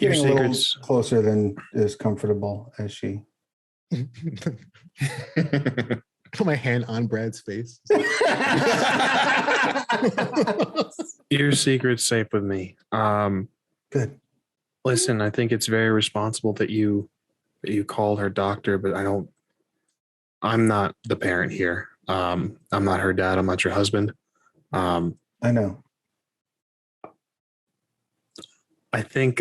Your Getting a little secrets. closer than is comfortable as she. Put my hand on Brad's face. Your secret's safe with me. Good. Listen, I think it's very responsible that you called her doctor, but I'm not the parent here. I'm not her dad. I'm not your husband. I know. I think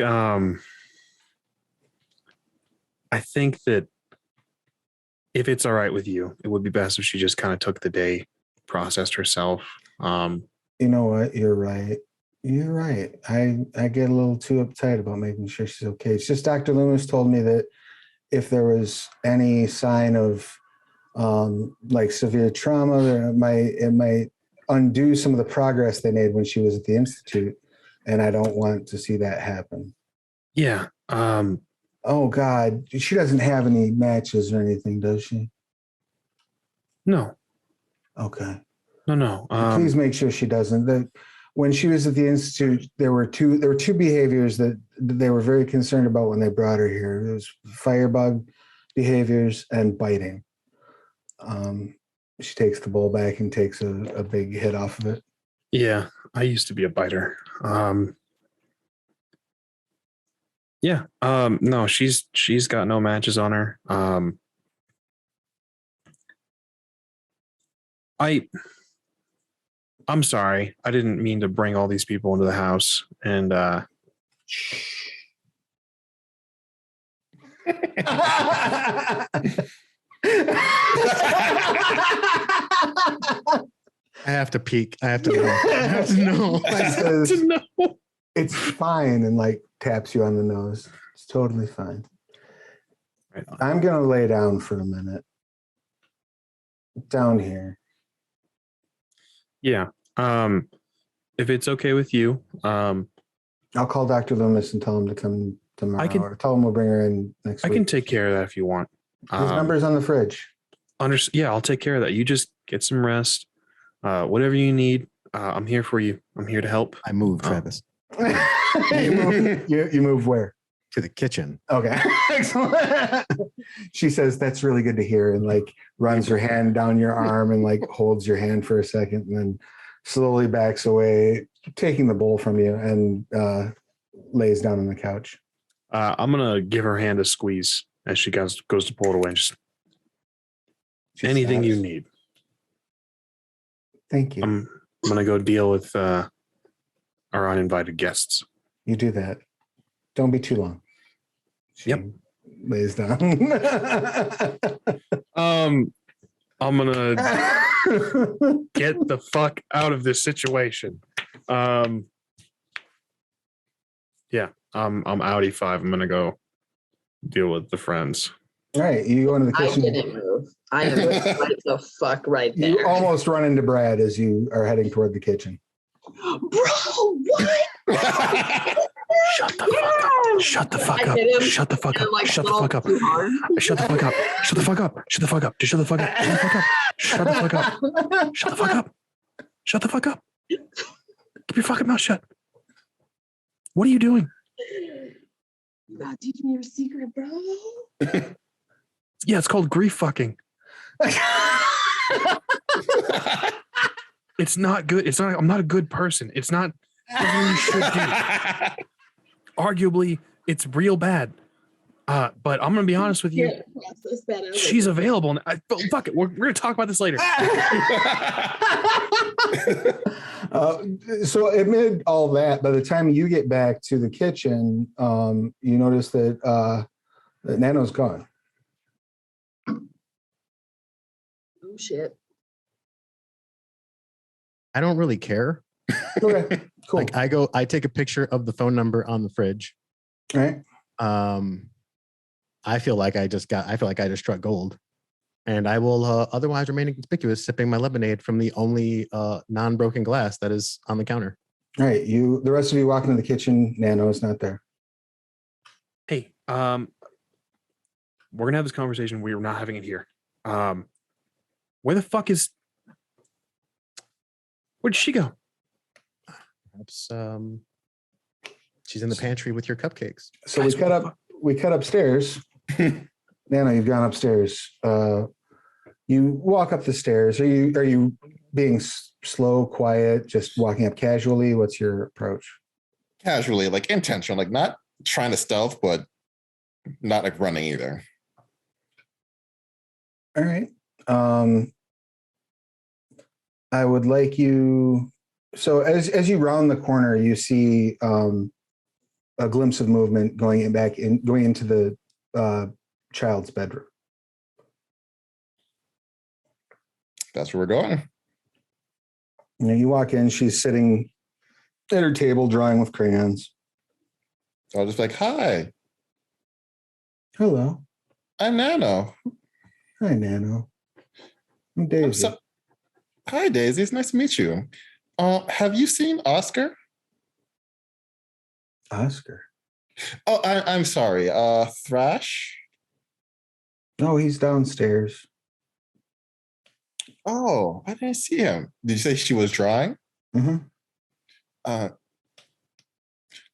that if it's all right with you, it would be best if she just kind of took the day, processed herself. You know what? You're right. You're right. I get a little too uptight about making sure she's okay. It's just Dr. Loomis told me that if there was any sign of severe trauma, it might undo some of the progress they made when she was at the institute, and I don't want to see that happen. Yeah. Oh God, she doesn't have any matches or anything, does she? No, Okay. no. Please make sure she doesn't. When she was at the institute, there were two behaviors that they were very concerned about when they brought her here. It was firebug behaviors and biting. She takes the bowl back and takes a big hit off of it. Yeah, I used to be a biter. Yeah. No, she's got no matches on her. I'm sorry. I didn't mean to bring all these people into the house and I have to peek. I have to know. I have to know. She says, to know. it's fine, and like taps you on the nose. It's totally fine. Right on. I'm gonna lay down for a minute. Down here. Yeah. If it's okay with you, I'll call Dr. Loomis and tell him to come tomorrow. Or tell him we'll bring her in next week. I can take care of that if you want. His number's on the fridge. Yeah, I'll take care of that. You just get some rest. Whatever you need, I'm here for you. I'm here to help. I move, Travis, you move where? to the kitchen. Okay. Excellent. She says, that's really good to hear, and like runs her hand down your arm and like holds your hand for a second and then slowly backs away, taking the bowl from you, and lays down on the couch. I'm gonna give her hand a squeeze as she goes to pull it away. Just She anything stops. you need. Thank you. I'm gonna go deal with our uninvited guests. You do that. Don't be too long. She Yep. lays down. I'm gonna get the fuck out of this situation. Yeah, I'm outie 5. I'm gonna go deal with the friends. All right, you go into the I kitchen. didn't move. I am right the fuck right there. You almost run into Brad as you are heading toward the kitchen. Bro, what? Shut the fuck up. Shut the fuck I up. hit him Shut the fuck and, up. like, Shut the little fuck up. too hard. Shut the fuck up. Shut the fuck up. Shut the fuck up. Just shut the fuck up. Shut the fuck up. Shut the fuck up. Shut the fuck up. Shut the fuck up. Keep your fucking mouth shut. What are you doing? You gotta teach me your secret, bro. Yeah, it's called grief fucking. It's not good. It's not. I'm not a good person. It's not something you should do. Arguably, it's real bad. But I'm gonna be honest with you. Yeah, process that out. She's available. Fuck it. We're gonna talk about this later. So amid all that, by the time you get back to the kitchen, you notice that Nano's gone. Oh shit. I don't really care. Okay, cool. Like I take a picture of the phone number on the fridge. All right. I feel like I just struck gold, and I will otherwise remain inconspicuous, sipping my lemonade from the only non-broken glass that is on the counter. All right. The rest of you walk into the kitchen. Nano is not there. Hey, we're gonna have this conversation. We're not having it here. Where the fuck is? Where'd she go? Perhaps she's in the pantry with your cupcakes. So Guys, we cut upstairs. Nano, you've gone upstairs. You walk up the stairs. Are you being slow, quiet, just walking up casually? What's your approach? Casually, like intentional, like not trying to stealth, but not like running either. All right. I would like you. So as you round the corner, you see a glimpse of movement going into the child's bedroom. That's where we're going. You walk in. She's sitting at her table, drawing with crayons. So I was just like, "Hi, Hello. I'm Nano." Hi, Nano. I'm Daisy. Hi, Daisy. It's nice to meet you. Have you seen Oscar? Oscar. Oh, I'm sorry. Thrash. No, he's downstairs. Oh, I didn't see him. Did you say she was drawing? hmm Uh,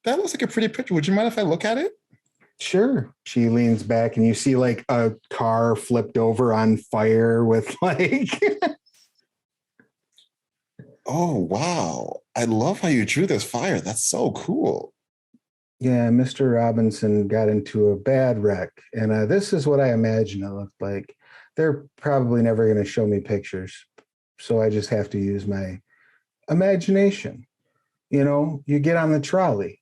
that looks like a pretty picture. Would you mind if I look at it? Sure. She leans back and you see like a car flipped over on fire with like Oh, wow. I love how you drew this fire. That's so cool. yeah, Mr. Robinson got into a bad wreck. And this is what I imagine it looked like. They're probably never going to show me pictures. So I just have to use my imagination. You know, you get on the trolley.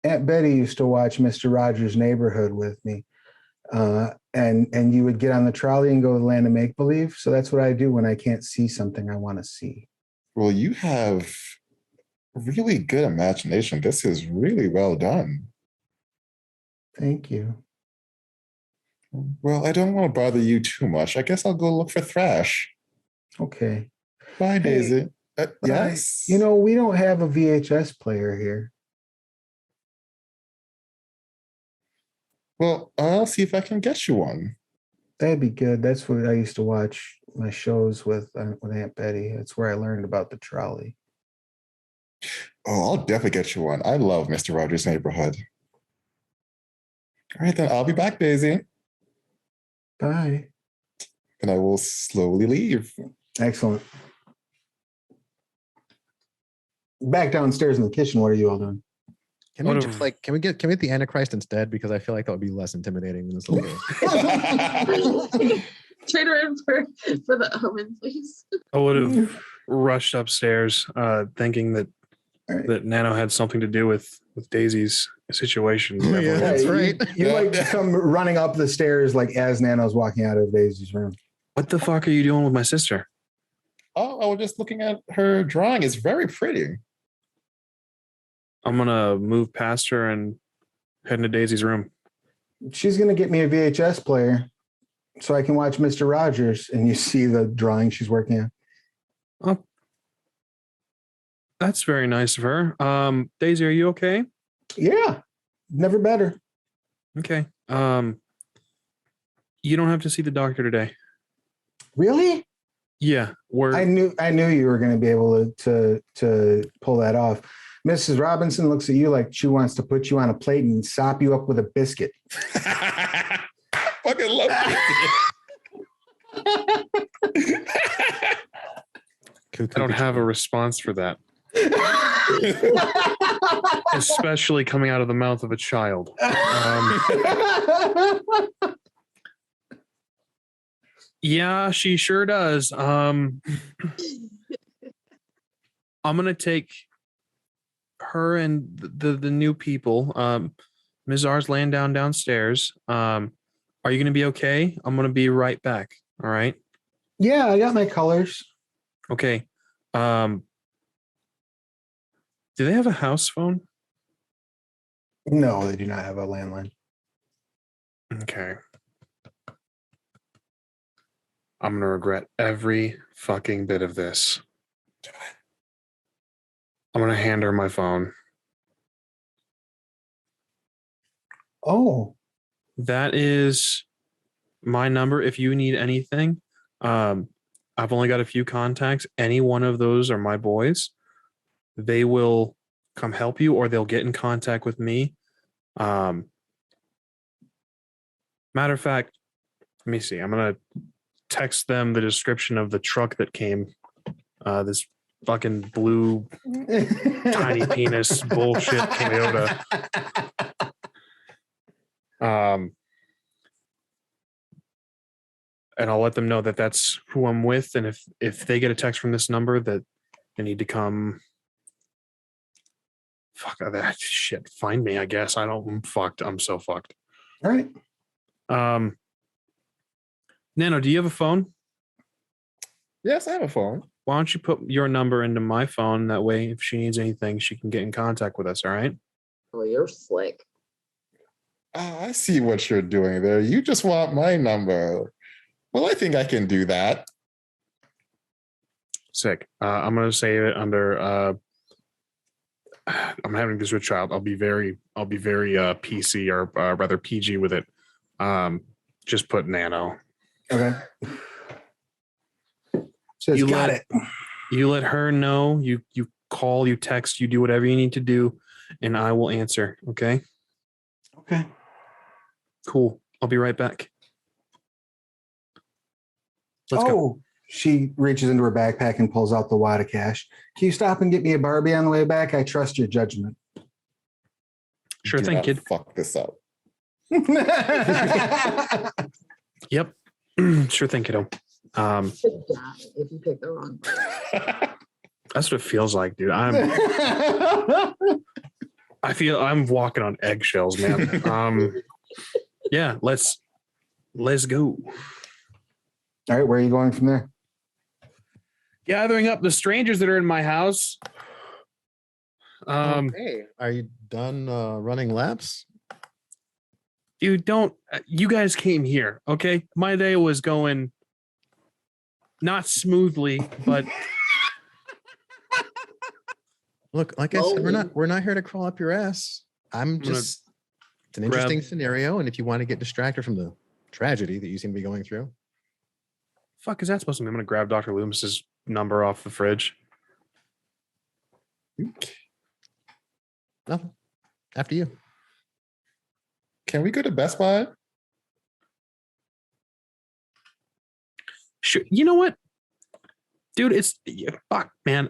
Aunt Betty used to watch Mr. Rogers' Neighborhood with me. And you would get on the trolley and go to the land of make believe. So that's what I do when I can't see something I want to see. Well, you have really good imagination. This is really well done. Thank you. Well, I don't want to bother you too much. I guess I'll go look for Thrash. Okay. Bye, Daisy. Yes. You know, we don't have a VHS player here. Well, I'll see if I can get you one. That'd be good. That's what I used to watch my shows with Aunt Betty. That's where I learned about the trolley. Oh, I'll definitely get you one. I love Mr. Rogers' Neighborhood. All right, then I'll be back, Daisy. Bye. And I will slowly leave. Excellent. Back downstairs in the kitchen. What are you all doing? Can we just like can we get the Antichrist instead? Because I feel like that would be less intimidating than this little game. Trade her in for the omen, please. I would have rushed upstairs, thinking that Right. that Nano had something to do with Daisy's situation. Oh, yeah. That's right. You like come running up the stairs like as Nano's walking out of Daisy's room. What the fuck are you doing with my sister? Oh, I was just looking at her drawing. It's very pretty. I'm gonna move past her and head into Daisy's room. She's gonna get me a VHS player so I can watch Mr. Rogers, and you see the drawing she's working on. Oh, that's very nice of her. Daisy, are you okay? Yeah, never better. Okay. You don't have to see the doctor today. Really? Yeah, I knew you were going to be able to pull that off. Mrs. Robinson looks at you like she wants to put you on a plate and sop you up with a biscuit. Fucking love it. I don't have a response for that, especially coming out of the mouth of a child. Yeah, she sure does. I'm gonna take her and the new people. Ms. R's laying downstairs. Are you gonna be okay? I'm gonna be right back. All right. Yeah, I got my colors. Okay. Do they have a house phone? No, they do not have a landline. Okay. I'm gonna regret every fucking bit of this. I'm gonna hand her my phone. Oh, That is my number. If you need anything, I've only got a few contacts. Any one of those are my boys. They will come help you, or they'll get in contact with me. Matter of fact, let me see. I'm gonna text them the description of the truck that came. This fucking blue tiny penis bullshit Toyota. And I'll let them know that that's who I'm with, and if they get a text from this number that they need to come, fuck that shit. Find me, I guess. I'm fucked. I'm so fucked. all right. Nano, do you have a phone? Yes, I have a phone. Why don't you put your number into my phone? That way, if she needs anything, she can get in contact with us. All right. Oh, you're slick. I see what you're doing there. You just want my number. Well, I think I can do that. Sick. I'm gonna save it under I'm having this with child. I'll be very PC or rather PG with it. Just put nano. Okay. Says You got let- it. You let her know. You call, you text, you do whatever you need to do, and I will answer. Okay. Okay. Cool. I'll be right back. Let's go. She reaches into her backpack and pulls out the wad of cash. Can you stop and get me a Barbie on the way back? I trust your judgment. Sure Do thing, not kid. Fuck this up. Yep. Sure thing, kiddo. If you pick the wrong. That's what it feels like, dude. I feel I'm walking on eggshells, man. Yeah, let's go. All right, where are you going from there? Gathering up the strangers that are in my house. Hey, are you done running laps? Dude, don't. You guys came here, okay? My day was going not smoothly, but Look, like I said, we're not here to crawl up your ass. It's an interesting scenario, and if you want to get distracted from the tragedy that you seem to be going through. fuck is that supposed to mean? I'm gonna grab Dr. Loomis's number off the fridge. Nothing. After you. Can we go to Best Buy? Sure. You know what? Dude, fuck, man.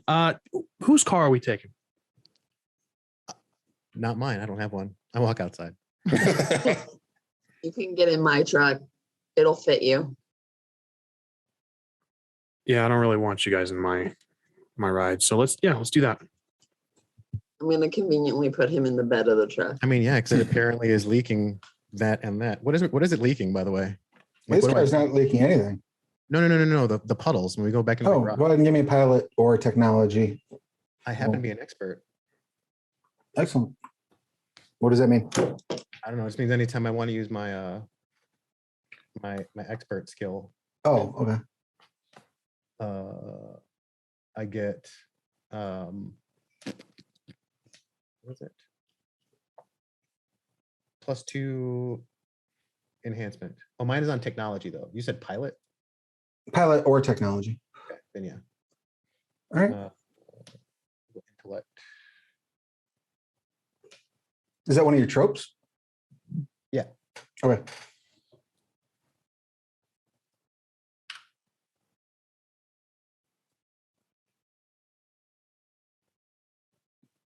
Whose car are we taking? Not mine. I don't have one. I walk outside. You can get in my truck. It'll fit you. Yeah, I don't really want you guys in my ride. So let's do that. I'm going to conveniently put him in the bed of the truck. I mean, yeah, because it apparently is leaking that and that. What is it? What is it leaking, by the way? This car's not leaking anything. No. The puddles. When we go back into the Oh, garage. go ahead and give me a pilot or technology. I happen to be an expert. Excellent. What does that mean? I don't know. It just means anytime I want to use my my expert skill, Oh, okay. I get what is it? +2 enhancement. Oh, mine is on technology though. You said pilot? Pilot or technology. Okay, then yeah. All right. Intellect. Is that one of your tropes? Yeah. Okay.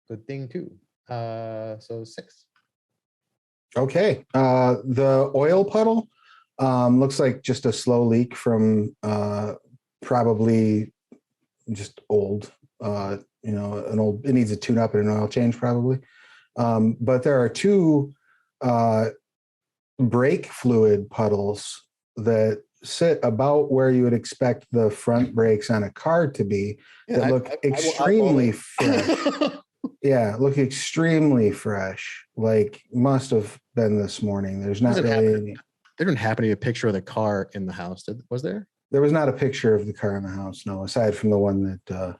Good thing too. So 6. Okay. The oil puddle looks like just a slow leak from probably just old. It needs a tune up and an oil change probably. But there are 2 brake fluid puddles that sit about where you would expect the front brakes on a car to be that look extremely fresh. Yeah, look extremely fresh. Like must have been this morning. There's not really any. There didn't happen to be a picture of the car in the house. Was there? There was not a picture of the car in the house, no, aside from the one that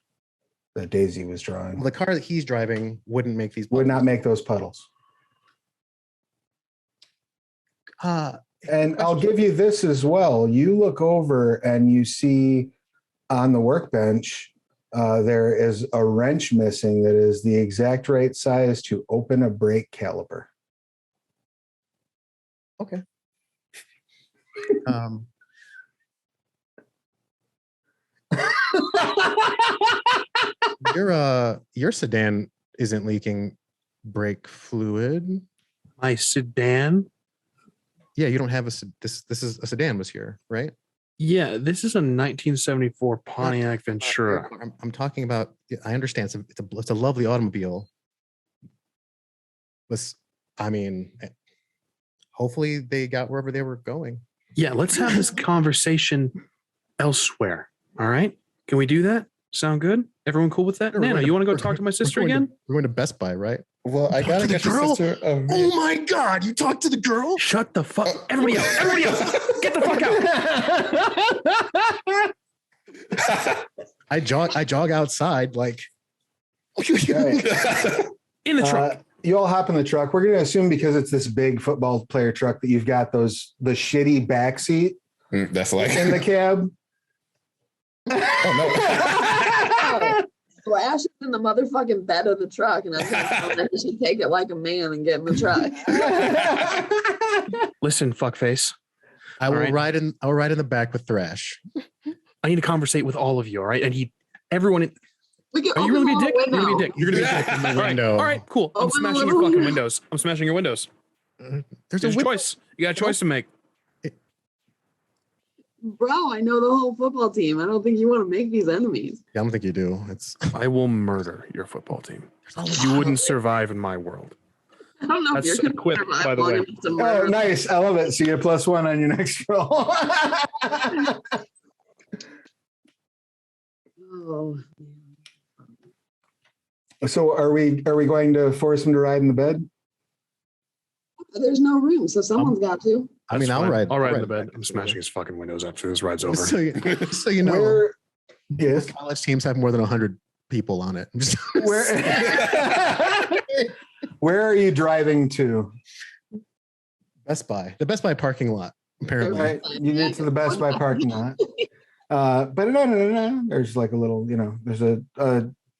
Daisy was drawing. Well, the car that he's driving wouldn't make these. Would not make those puddles. And I'll give you this as well. You look over and you see on the workbench, there is a wrench missing that is the exact right size to open a brake caliper. Okay. Your sedan isn't leaking brake fluid. My sedan? Yeah, you don't have this is a sedan was here, right? Yeah, this is a 1974 Pontiac Ventura. I'm talking about. I understand. It's a lovely automobile. Hopefully they got wherever they were going. Yeah, let's have this conversation elsewhere. All right? Can we do that? Sound good? Everyone cool with that? Sure, Nana, you want to go talk to my sister again? We're going to Best Buy, right? Well, I gotta get your sister. Oh my God! You talked to the girl? Shut the fuck. Everybody else. Everybody else. Get the fuck out. I jog outside like In the truck. You all hop in the truck. We're going to assume because it's this big football player truck that you've got the shitty back seat That's like in the cab. Oh Flash is in the motherfucking bed of the truck, and I'm gonna tell him that he should take it like a man and get in the truck. Listen, fuckface. I will All right. ride in. I will ride in the back with Thrash. I need to conversate with all of you, all right? And everyone. We can Are you open really be a the dick? You're gonna be a window. dick. You're gonna be a dick. In the All right. window. All right, cool. I'm Open the smashing your little fucking window. windows. I'm smashing your windows. There's There's a a window. choice. You got a choice to make. Bro, I know the whole football team. I don't think you want to make these enemies. Yeah, I don't think you do. It's I will murder your football team. there's a You lot. wouldn't survive in my world. I don't know if That's you're a quip, gonna survive by the long way. enough to Oh, murder. nice. I love it. So you get +1 on your next roll. Oh, So are we going to force him to ride in the bed? there's no room, so someone's got to. I mean, That's I'll fine. ride. I'll ride in the back bed. with I'm you. smashing his fucking windows after this ride's over. So you know, Where? Yes. college teams have more than 100 people on it. I'm just Where? Where are you driving to? Best Buy, the Best Buy parking lot. Apparently, Right. You get to the Best Buy parking lot. But no. There's like a little, there's a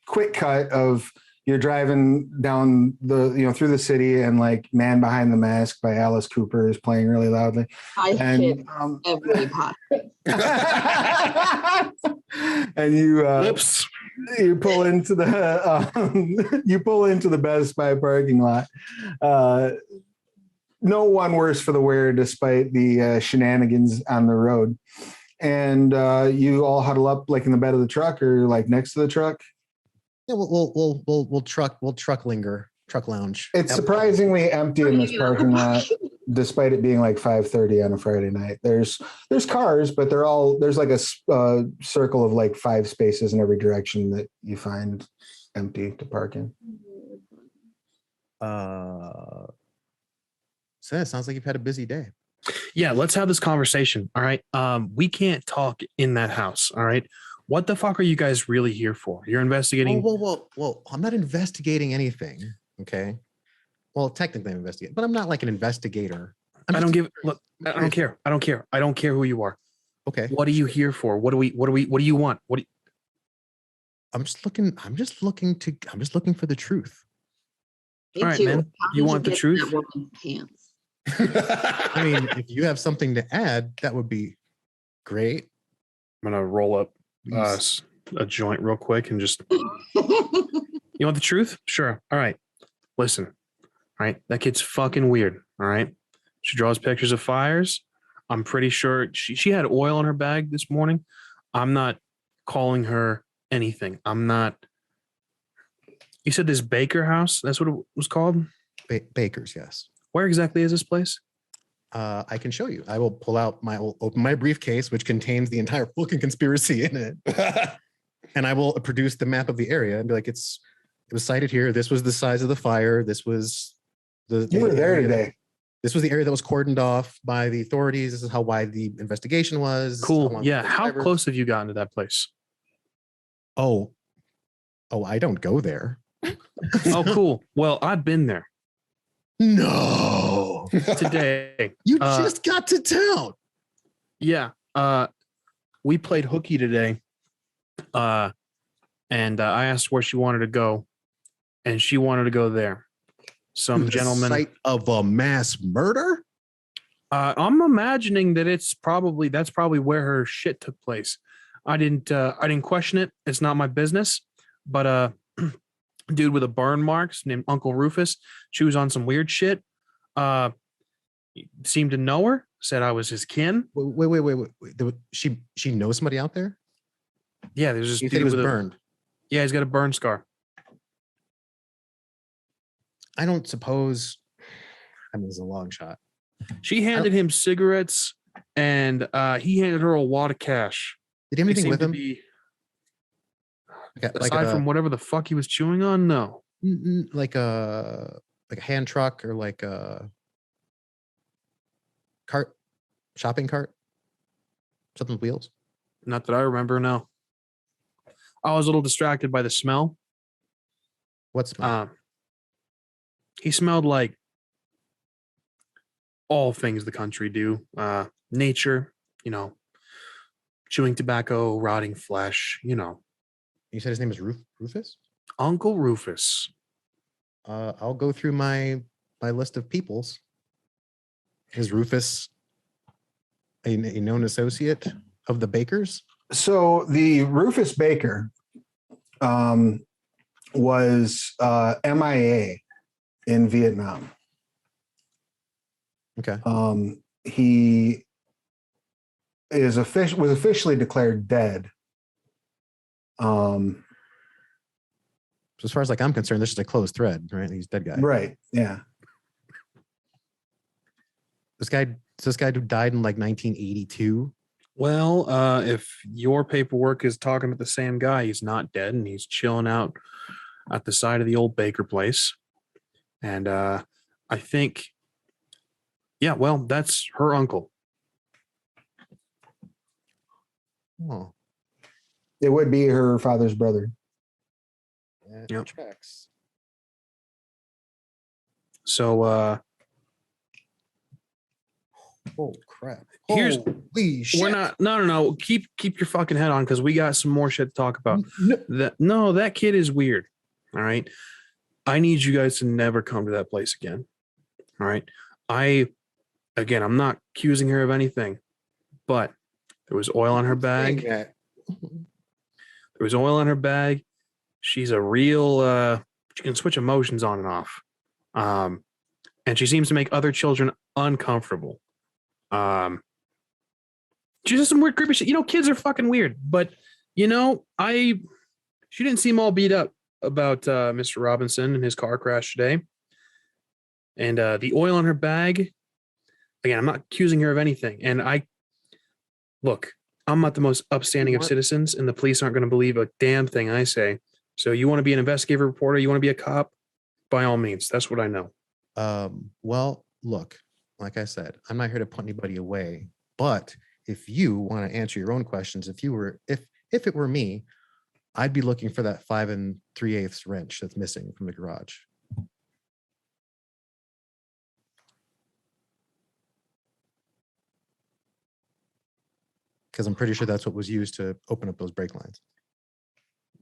quick cut of you're driving down through the city, and like Man Behind the Mask by Alice Cooper is playing really loudly. I hit And every pot. and you Whoops. you pull into the Best Buy parking lot. No one worse for the wear, despite the shenanigans on the road. And you all huddle up like in the bed of the truck or like next to the truck. yeah, we'll truck lounge. It's surprisingly empty in this parking lot, despite it being like 5:30 on a Friday night. There's cars, but there's like a circle of like 5 spaces in every direction that you find empty to park in. So it sounds like you've had a busy day. Yeah, let's have this conversation. All right. We can't talk in that house. All right. What the fuck are you guys really here for? You're investigating. Whoa! I'm not investigating anything. Okay. Well, technically, I'm investigating, but I'm not like an investigator. I don't care. I don't care. I don't care who you are. Okay. What are you here for? What do you want? I'm just looking for the truth. Me All right, too. man. How You did want the get in truth? that woman's pants? I mean, if you have something to add, that would be great. I'm gonna roll up a joint real quick and just. You want the truth? Sure. All right. Listen. All right. That kid's fucking weird. All right. She draws pictures of fires. I'm pretty sure she had oil in her bag this morning. I'm not calling her anything. I'm not. You said this Baker house? That's what it was called? Bakers, yes. Where exactly is this place? I can show you. I will open my briefcase, which contains the entire fucking conspiracy in it, and I will produce the map of the area and be like, it was sited here. This was the size of the fire. This was You were there today. This was the area that was cordoned off by the authorities. This is how wide the investigation was. Cool. Yeah. How close have you gotten to that place? Oh, I don't go there. Oh, cool. Well, I've been there No. today. You just got to town. Yeah. We played hooky today. And I asked where she wanted to go, and she wanted to go there. Some The gentleman. site of a mass murder? I'm imagining that that's probably where her shit took place. I didn't question it. It's not my business. But dude with a burn marks named Uncle Rufus, she was on some weird shit. Seemed to know her. Said I was his kin. Wait. She knows somebody out there? Yeah, there's this You dude said he was with burned. Yeah, he's got a burn scar. I don't suppose. I mean, it's a long shot. She handed him cigarettes, and he handed her a wad of cash. Did he have They anything seemed with to him? be- Like aside from whatever the fuck he was chewing on, no. like a hand truck or like a shopping cart, something with wheels. Not that I remember, no. I was a little distracted by the smell. What smell? He smelled like all things the country do. Nature, chewing tobacco, rotting flesh, You said his name is Rufus? Uncle Rufus. I'll go through my list of peoples. Is Rufus a known associate of the Bakers? So the Rufus Baker was MIA in Vietnam. Okay. He was officially declared dead. So as far as I'm concerned, this is a closed thread, right? He's a dead guy. Right. Yeah. This guy who died in 1982. Well, if your paperwork is talking about the same guy, he's not dead and he's chilling out at the side of the old Baker place. And I think, that's her uncle. Oh, It would be her father's brother. that Yep. tracks. So Oh crap! Here's- Holy shit. we're not. No. Keep your fucking head on because we got some more shit to talk about. No. That kid is weird. All right. I need you guys to never come to that place again. All right. I'm not accusing her of anything, but there was oil on her bag. There was oil on her bag. She's a real, she can switch emotions on and off. And she seems to make other children uncomfortable. She does some weird creepy shit. Kids are fucking weird, but she didn't seem all beat up about Mr. Robinson and his car crash today. And the oil on her bag, again, I'm not accusing her of anything. And I'm not the most upstanding of citizens, and the police aren't going to believe a damn thing I say. So you want to be an investigative reporter? You want to be a cop? By all means. That's what I know. Well, look, like I said, I'm not here to put anybody away, but if you want to answer your own questions, if it were me, I'd be looking for that 5 3/8 wrench that's missing from the garage. Because I'm pretty sure that's what was used to open up those brake lines.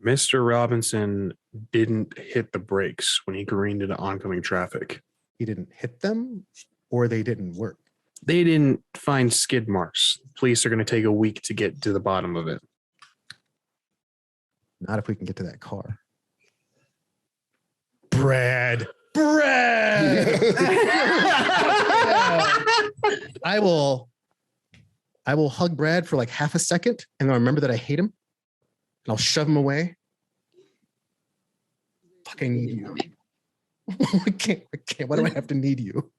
Mr. Robinson didn't hit the brakes when he careened into oncoming traffic. He didn't hit them, or they didn't work. They didn't find skid marks. Police are going to take a week to get to the bottom of it. Not if we can get to that car. Brad. I will hug Brad for half a second, and then I'll remember that I hate him, and I'll shove him away. Fuck, I need you. I can't. Why do I have to need you?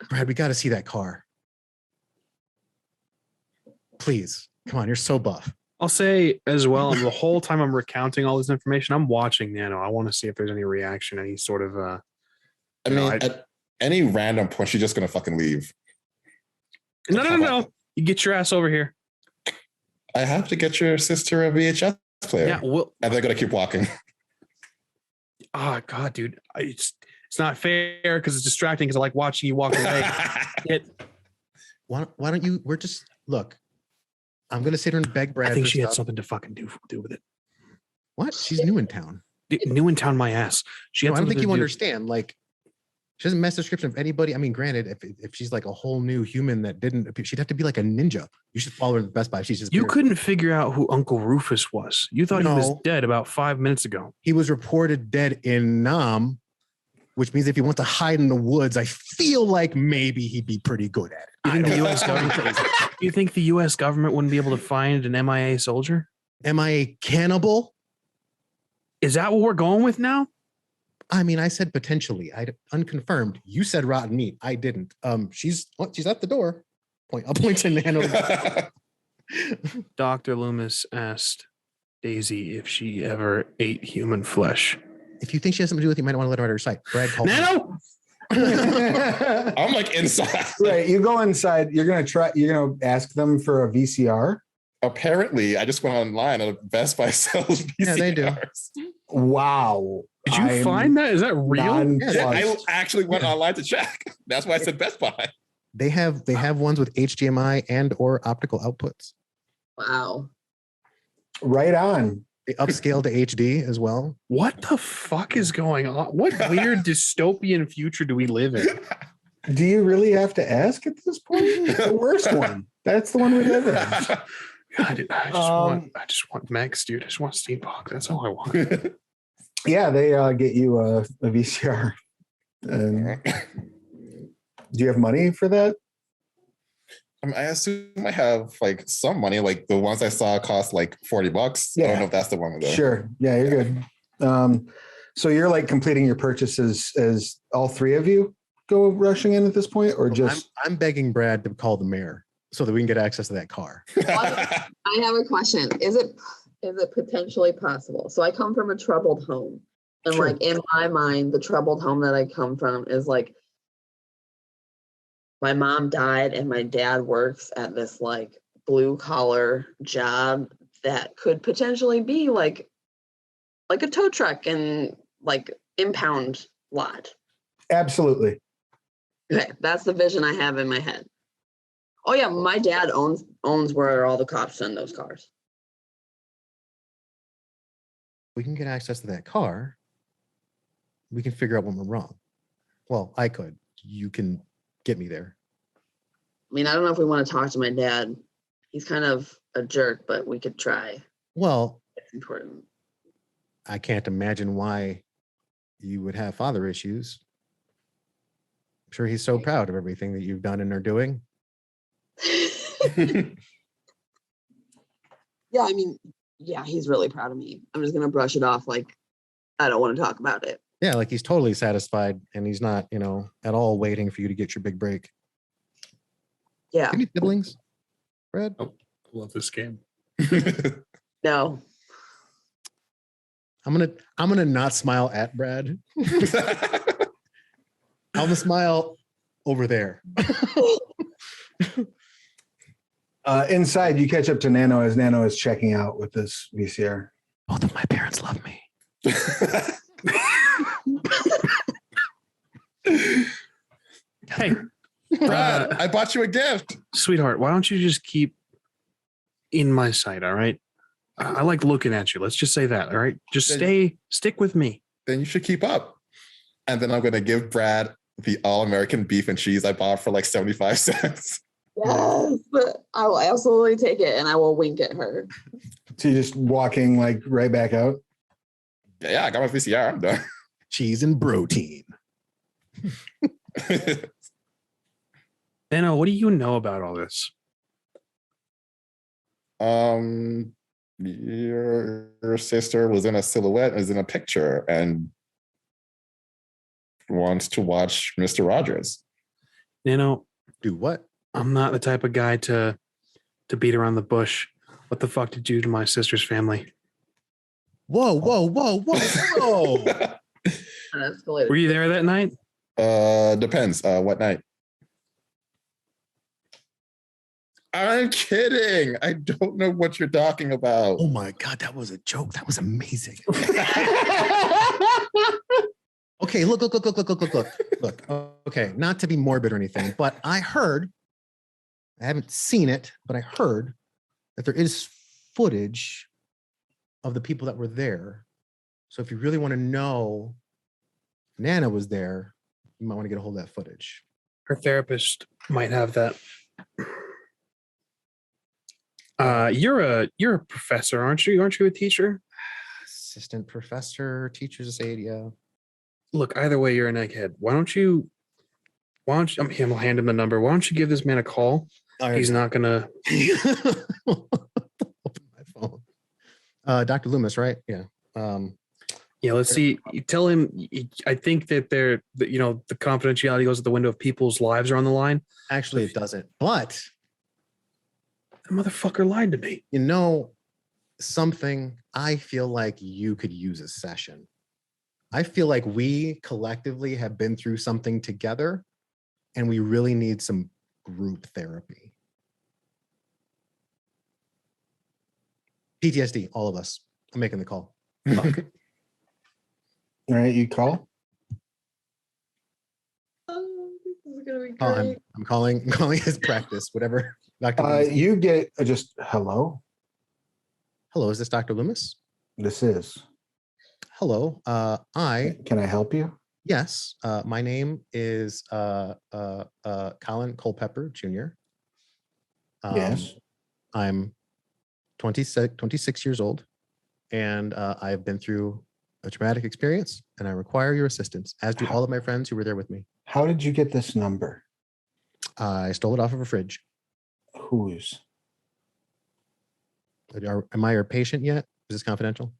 Brad, we got to see that car. Please. Come on, you're so buff. I'll say as well, the whole time I'm recounting all this information, I'm watching Nano. I want to see if there's any reaction, any sort of at any random point, she's just gonna fucking leave. No. You get your ass over here. I have to get your sister a VHS player. Yeah, well, and they're gonna keep walking. Oh God, dude. It's not fair because it's distracting because I like watching you walk away. Why don't you, look, I'm going to sit here and beg Brad. I think for she had stuff. something to fucking do with it. What? She's new in town. New in town, my ass. She had No, I don't something think to you do- understand. She doesn't match the description of anybody. I mean, granted, if she's a whole new human that didn't appear, she'd have to be like a ninja. You should follow her to Best Buy. She's just You couldn't figure out who Uncle Rufus was. You thought he was No. dead about 5 minutes ago. He was reported dead in Nam, which means if he went to hide in the woods, I feel like maybe he'd be pretty good at it. You think the U.S. government? You think the U.S. government wouldn't be able to find an MIA soldier? MIA cannibal? Is that what we're going with now? I mean, I said potentially. I unconfirmed. You said rotten meat. I didn't. She's at the door. I'll point to Nano. Dr. Loomis asked Daisy if she ever ate human flesh. If you think she has something to do with it, you might want to let her out of her sight. Brad called me. Nano! I'm inside. Right. You go inside. You're going to ask them for a VCR. Apparently, I just went online and Best Buy sells VCRs. Yeah, they do. Wow. Did you find that? Is that real? Yeah, I nonplussed. actually went online to check. That's why I said Best Buy. They have ones with HDMI and or optical outputs. Wow. Right on. They upscale to HD as well. What the fuck is going on? What weird dystopian future do we live in? Do you really have to ask at this point? The worst one. That's the one we live in. God, I just want mechs, dude. I just want steampunk. That's all I want. Yeah, they get you a VCR. And do you have money for that? I assume I have like some money. Like the ones I saw cost like $40. I Yeah. don't know if that's the one. Though. Sure. Yeah, you're good. So you're like completing your purchases as all three of you go rushing in at this point, or just I'm begging Brad to call the mayor so that we can get access to that car. I have a question. Is it potentially possible? So I come from a troubled home. And Sure. like in my mind, the troubled home that I come from is like my mom died and my dad works at this like blue collar job that could potentially be like a tow truck and like impound lot. absolutely. Okay, that's the vision I have in my head. Oh yeah, my dad owns where all the cops send those cars. We can get access to that car. We can figure out when we're wrong. Well, I could. You can get me there. I mean, I don't know if we want to talk to my dad. He's kind of a jerk, but we could try. Well, It's important. I can't imagine why you would have father issues. I'm sure he's so proud of everything that you've done and are doing. Yeah, I mean, yeah, he's really proud of me. I'm just gonna brush it off like I don't want to talk about it. Yeah, like he's totally satisfied and he's not, at all waiting for you to get your big break. Yeah, Any siblings, Brad? I love this game. no. I'm gonna not smile at Brad. I'm gonna smile over there. Inside, you catch up to Nano as Nano is checking out with this VCR. Both of my parents love me. Hey, Brad, I bought you a gift. sweetheart, why don't you just keep in my sight? All right. I like looking at you. Let's just say that. All right. Just stick with me. Then you should keep up. And then I'm going to give Brad the all-American beef and cheese I bought for like 75 cents. Yes, I will absolutely take it, and I will wink at her. So you're just walking like right back out. Yeah, I got my VCR. I'm done. Cheese and protein. Nano, what do you know about all this? Your sister was in a silhouette, is in a picture, and wants to watch Mr. Rogers. Nano, Do what? I'm not the type of guy to beat around the bush. What the fuck did you do to my sister's family? Whoa, whoa, whoa, whoa, whoa. That escalated. Were you there that night? Depends. What night? I'm kidding. I don't know what you're talking about. Oh my God, that was a joke. That was amazing. Okay, look. Okay, not to be morbid or anything, but I haven't seen it, but I heard that there is footage of the people that were there. So if you really want to know if Nana was there, you might want to get a hold of that footage. Her therapist might have that. You're a professor, aren't you? Aren't you a teacher? Assistant professor, teacher's aide, yeah. Look, either way, you're an egghead. Why don't you? I'll hand him the number. Why don't you give this man a call? He's not gonna. Open my phone. Dr. Loomis, right? Yeah. Yeah, let's see. You tell him. I think that the confidentiality goes out the window if people's lives are on the line. Actually, it doesn't. But The motherfucker lied to me. Something I feel like you could use a session. I feel like we collectively have been through something together and we really need some group therapy. PTSD, all of us. I'm making the call. All right, you call. Oh, this is gonna be Oh, great. I'm calling his practice, whatever. Dr. Loomis. You get just hello. Hello, is this Dr. Loomis? This is. Hello. Can I help you? Yes. My name is Colin Culpepper Jr. Yes. I'm 26 years old, and I've been through a traumatic experience, and I require your assistance, as do all of my friends who were there with me. How did you get this number? I stole it off of a fridge. Whose? Am I your patient yet? Is this confidential?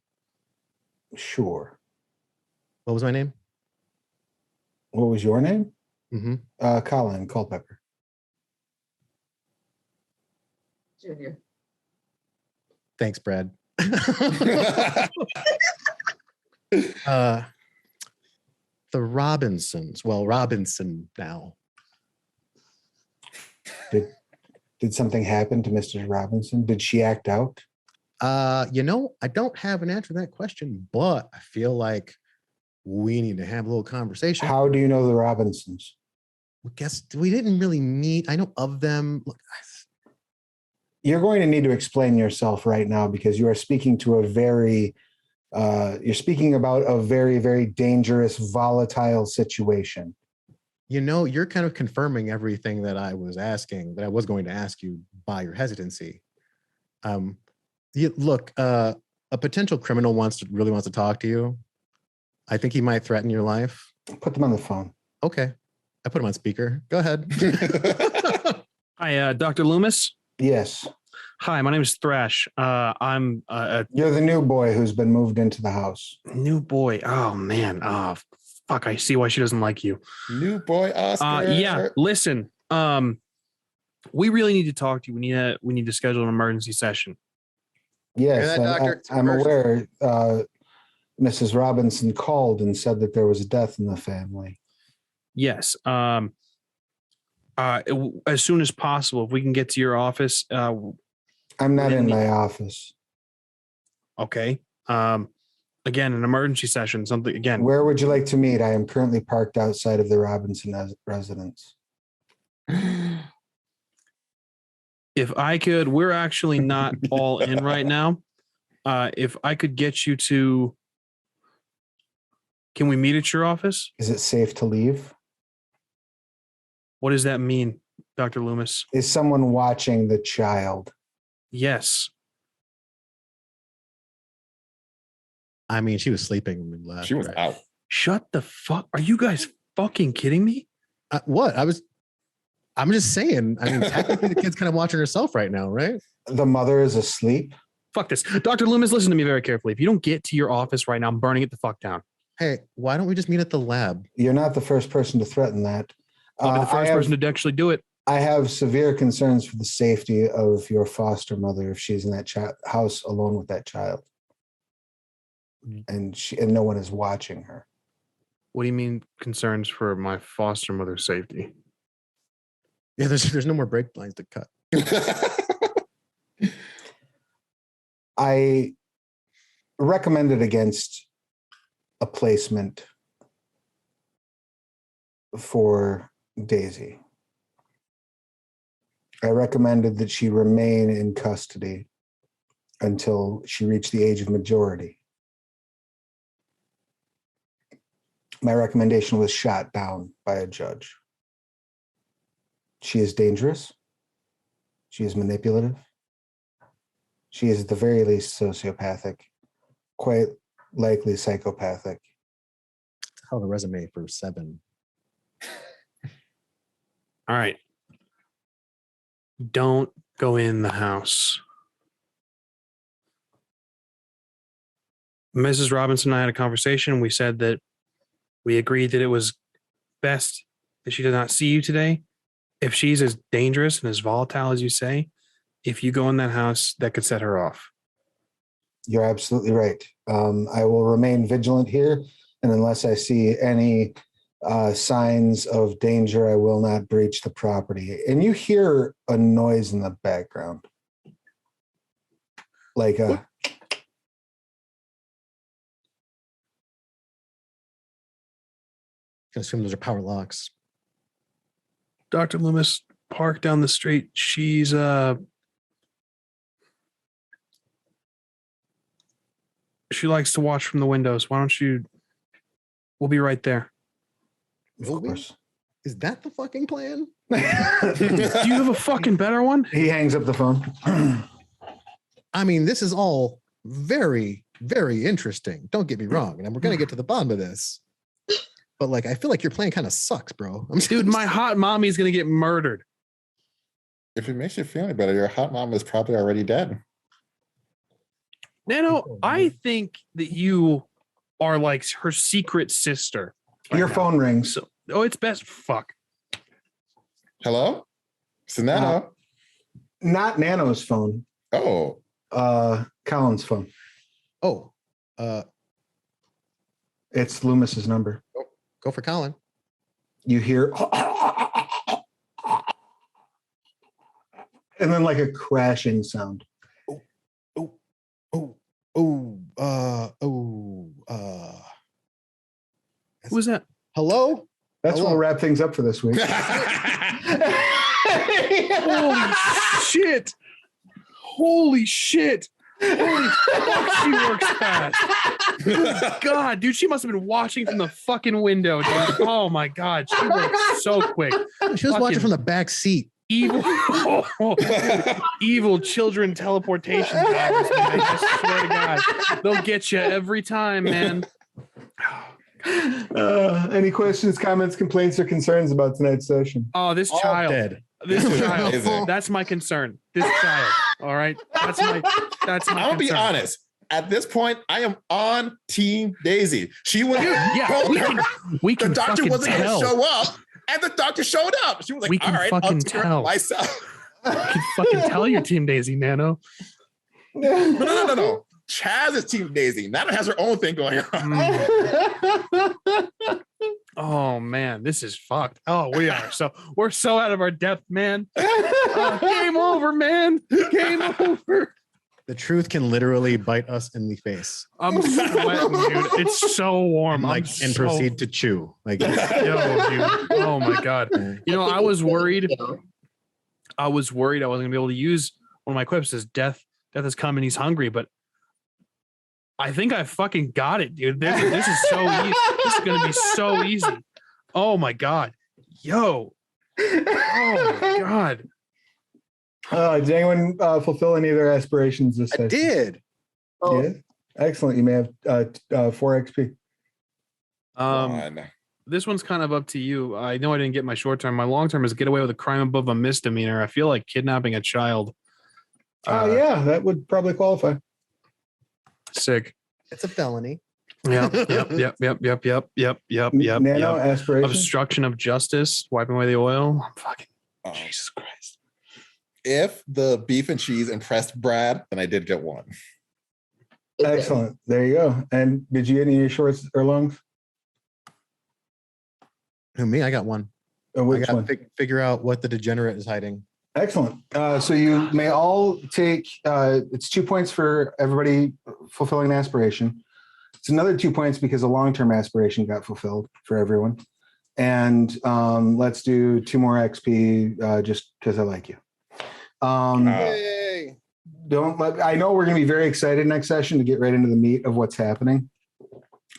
Sure. What was my name? What was your name? Mm-hmm. Colin Culpepper. Junior. Thanks, Brad. The Robinsons. Well, Robinson now. Did something happen to Mrs. Robinson? Did she act out? I don't have an answer to that question, but I feel like we need to have a little conversation. How do you know the Robinsons? I guess we didn't really meet. I know of them. Look, You're going to need to explain yourself right now because you are speaking to you're speaking about a very, very dangerous, volatile situation. you're kind of confirming everything that I was going to ask you by your hesitancy. Look, a potential criminal really wants to talk to you. I think he might threaten your life. Put them on the phone. Okay. I put him on speaker. Go ahead. Hi, Dr. Loomis. Yes. Hi, my name is Thrash. I'm a You're the new boy who's been moved into the house. new boy. Oh man. Oh fuck. I see why she doesn't like you. New boy Oscar. Yeah. Listen. We really need to talk to you. We need to schedule an emergency session. Yes, Hear that, doctor? It's I'm emergency. aware. Mrs. Robinson called and said that there was a death in the family. Yes. As soon as possible, if we can get to your office. I'm not in my office. Okay. Again, an emergency session. Something again. Where would you like to meet? I am currently parked outside of the Robinson residence. If I could, we're actually not all in right now. If I could get you to, can we meet at your office? Is it safe to leave? What does that mean, Dr. Loomis? Is someone watching the child? Yes. I mean, she was sleeping when we left. She was right? out. Shut the fuck. Are you guys fucking kidding me? What? I'm just saying. I mean, technically the kid's kind of watching herself right now, right? The mother is asleep. Fuck this. Dr. Loomis, listen to me very carefully. If you don't get to your office right now, I'm burning it the fuck down. Hey, why don't we just meet at the lab? You're not the first person to threaten that. I'll be the first person to actually do it. I have severe concerns for the safety of your foster mother if she's in that house alone with that child, and no one is watching her. What do you mean concerns for my foster mother's safety? Yeah, there's no more brake lines to cut. I recommended against a placement for Daisy. I recommended that she remain in custody until she reached the age of majority. My recommendation was shot down by a judge. She is dangerous. She is manipulative. She is at the very least sociopathic, quite likely psychopathic. Hell of a resume for 7. All right. Don't go in the house. Mrs. Robinson and I had a conversation. We said that we agreed that it was best that she did not see you today. If she's as dangerous and as volatile as you say, if you go in that house, that could set her off. You're absolutely right. I will remain vigilant here, and unless I see any signs of danger, I will not breach the property. And you hear a noise in the background, like a I assume those are power locks. Dr. Loomis, park down the street. She's she likes to watch from the windows. Why don't you? We'll be right there. Of Will we? course. Is that the fucking plan? Do you have a fucking better one? He hangs up the phone. I mean, this is all very, very interesting. Don't get me wrong. And we're going to get to the bottom of this. But like, I feel like your plan kind of sucks, bro. Dude, my hot mommy's going to get murdered. If it makes you feel any better, your hot mom is probably already dead. Nano, I think that you are like her secret sister. Your now. phone rings. So, it's best. Fuck. Hello? Sonata? Not Nano's phone. Oh. Colin's phone. Oh, It's Loomis's number. go for Colin. You hear and then like a crashing sound. Who was that? Hello? That's Hello. what we'll wrap things up for this week. Holy shit. Holy shit. Holy fuck, she works fast. Oh, God, dude, she must have been watching from the fucking window, dude. Oh my God, she works so quick. She was watching from the back seat. Evil, evil children teleportation powers, man. I swear to God, they'll get you every time, man. Any questions, comments, complaints, or concerns about tonight's session? Oh, this All child. dead. This child. Amazing. That's my concern. This child. All right. That's my I'll be concern. honest. At this point, I am on Team Daisy. She was Yeah, told we her can the doctor fucking wasn't going to tell. show up, and the doctor showed up. She was like, We "All can right, I'll fucking take care of tell. myself." We can fucking tell your Team Daisy, Nano. No. Chaz is Team Daisy. Nana has her own thing going on. Oh man, this is fucked. Oh, we're so out of our depth, man. Game over, man. Game over. The truth can literally bite us in the face I'm sweating, dude. It's so warm. and proceed to chew. Like, Yo, dude. Oh my God. You know, I was worried. I wasn't gonna be able to use one of my quips as death is coming, he's hungry, but I think I fucking got it, dude. This is so easy. This is gonna be so easy. Oh my God. Yo. Oh my God. Did anyone fulfill any of their aspirations this session? I did. Oh, Yeah. Excellent. You may have 4 XP. This one's kind of up to you. I know I didn't get my short term. My long term is get away with a crime above a misdemeanor. I feel like kidnapping a child. Yeah, that would probably qualify. Sick. It's a felony. Yep. Nano aspiration. Obstruction of justice, wiping away the oil. I'm fucking Oh. Jesus Christ. If the beef and cheese impressed Brad, then I did get one. Excellent. There you go. And did you get any of your shorts or longs? Who, me? I got one. Which I one? got to figure out what the degenerate is hiding. Excellent. So you may all take, it's 2 points for everybody fulfilling an aspiration. It's another 2 points because a long-term aspiration got fulfilled for everyone. And let's do 2 more XP just because I like you. Yay! I know we're going to be very excited next session to get right into the meat of what's happening.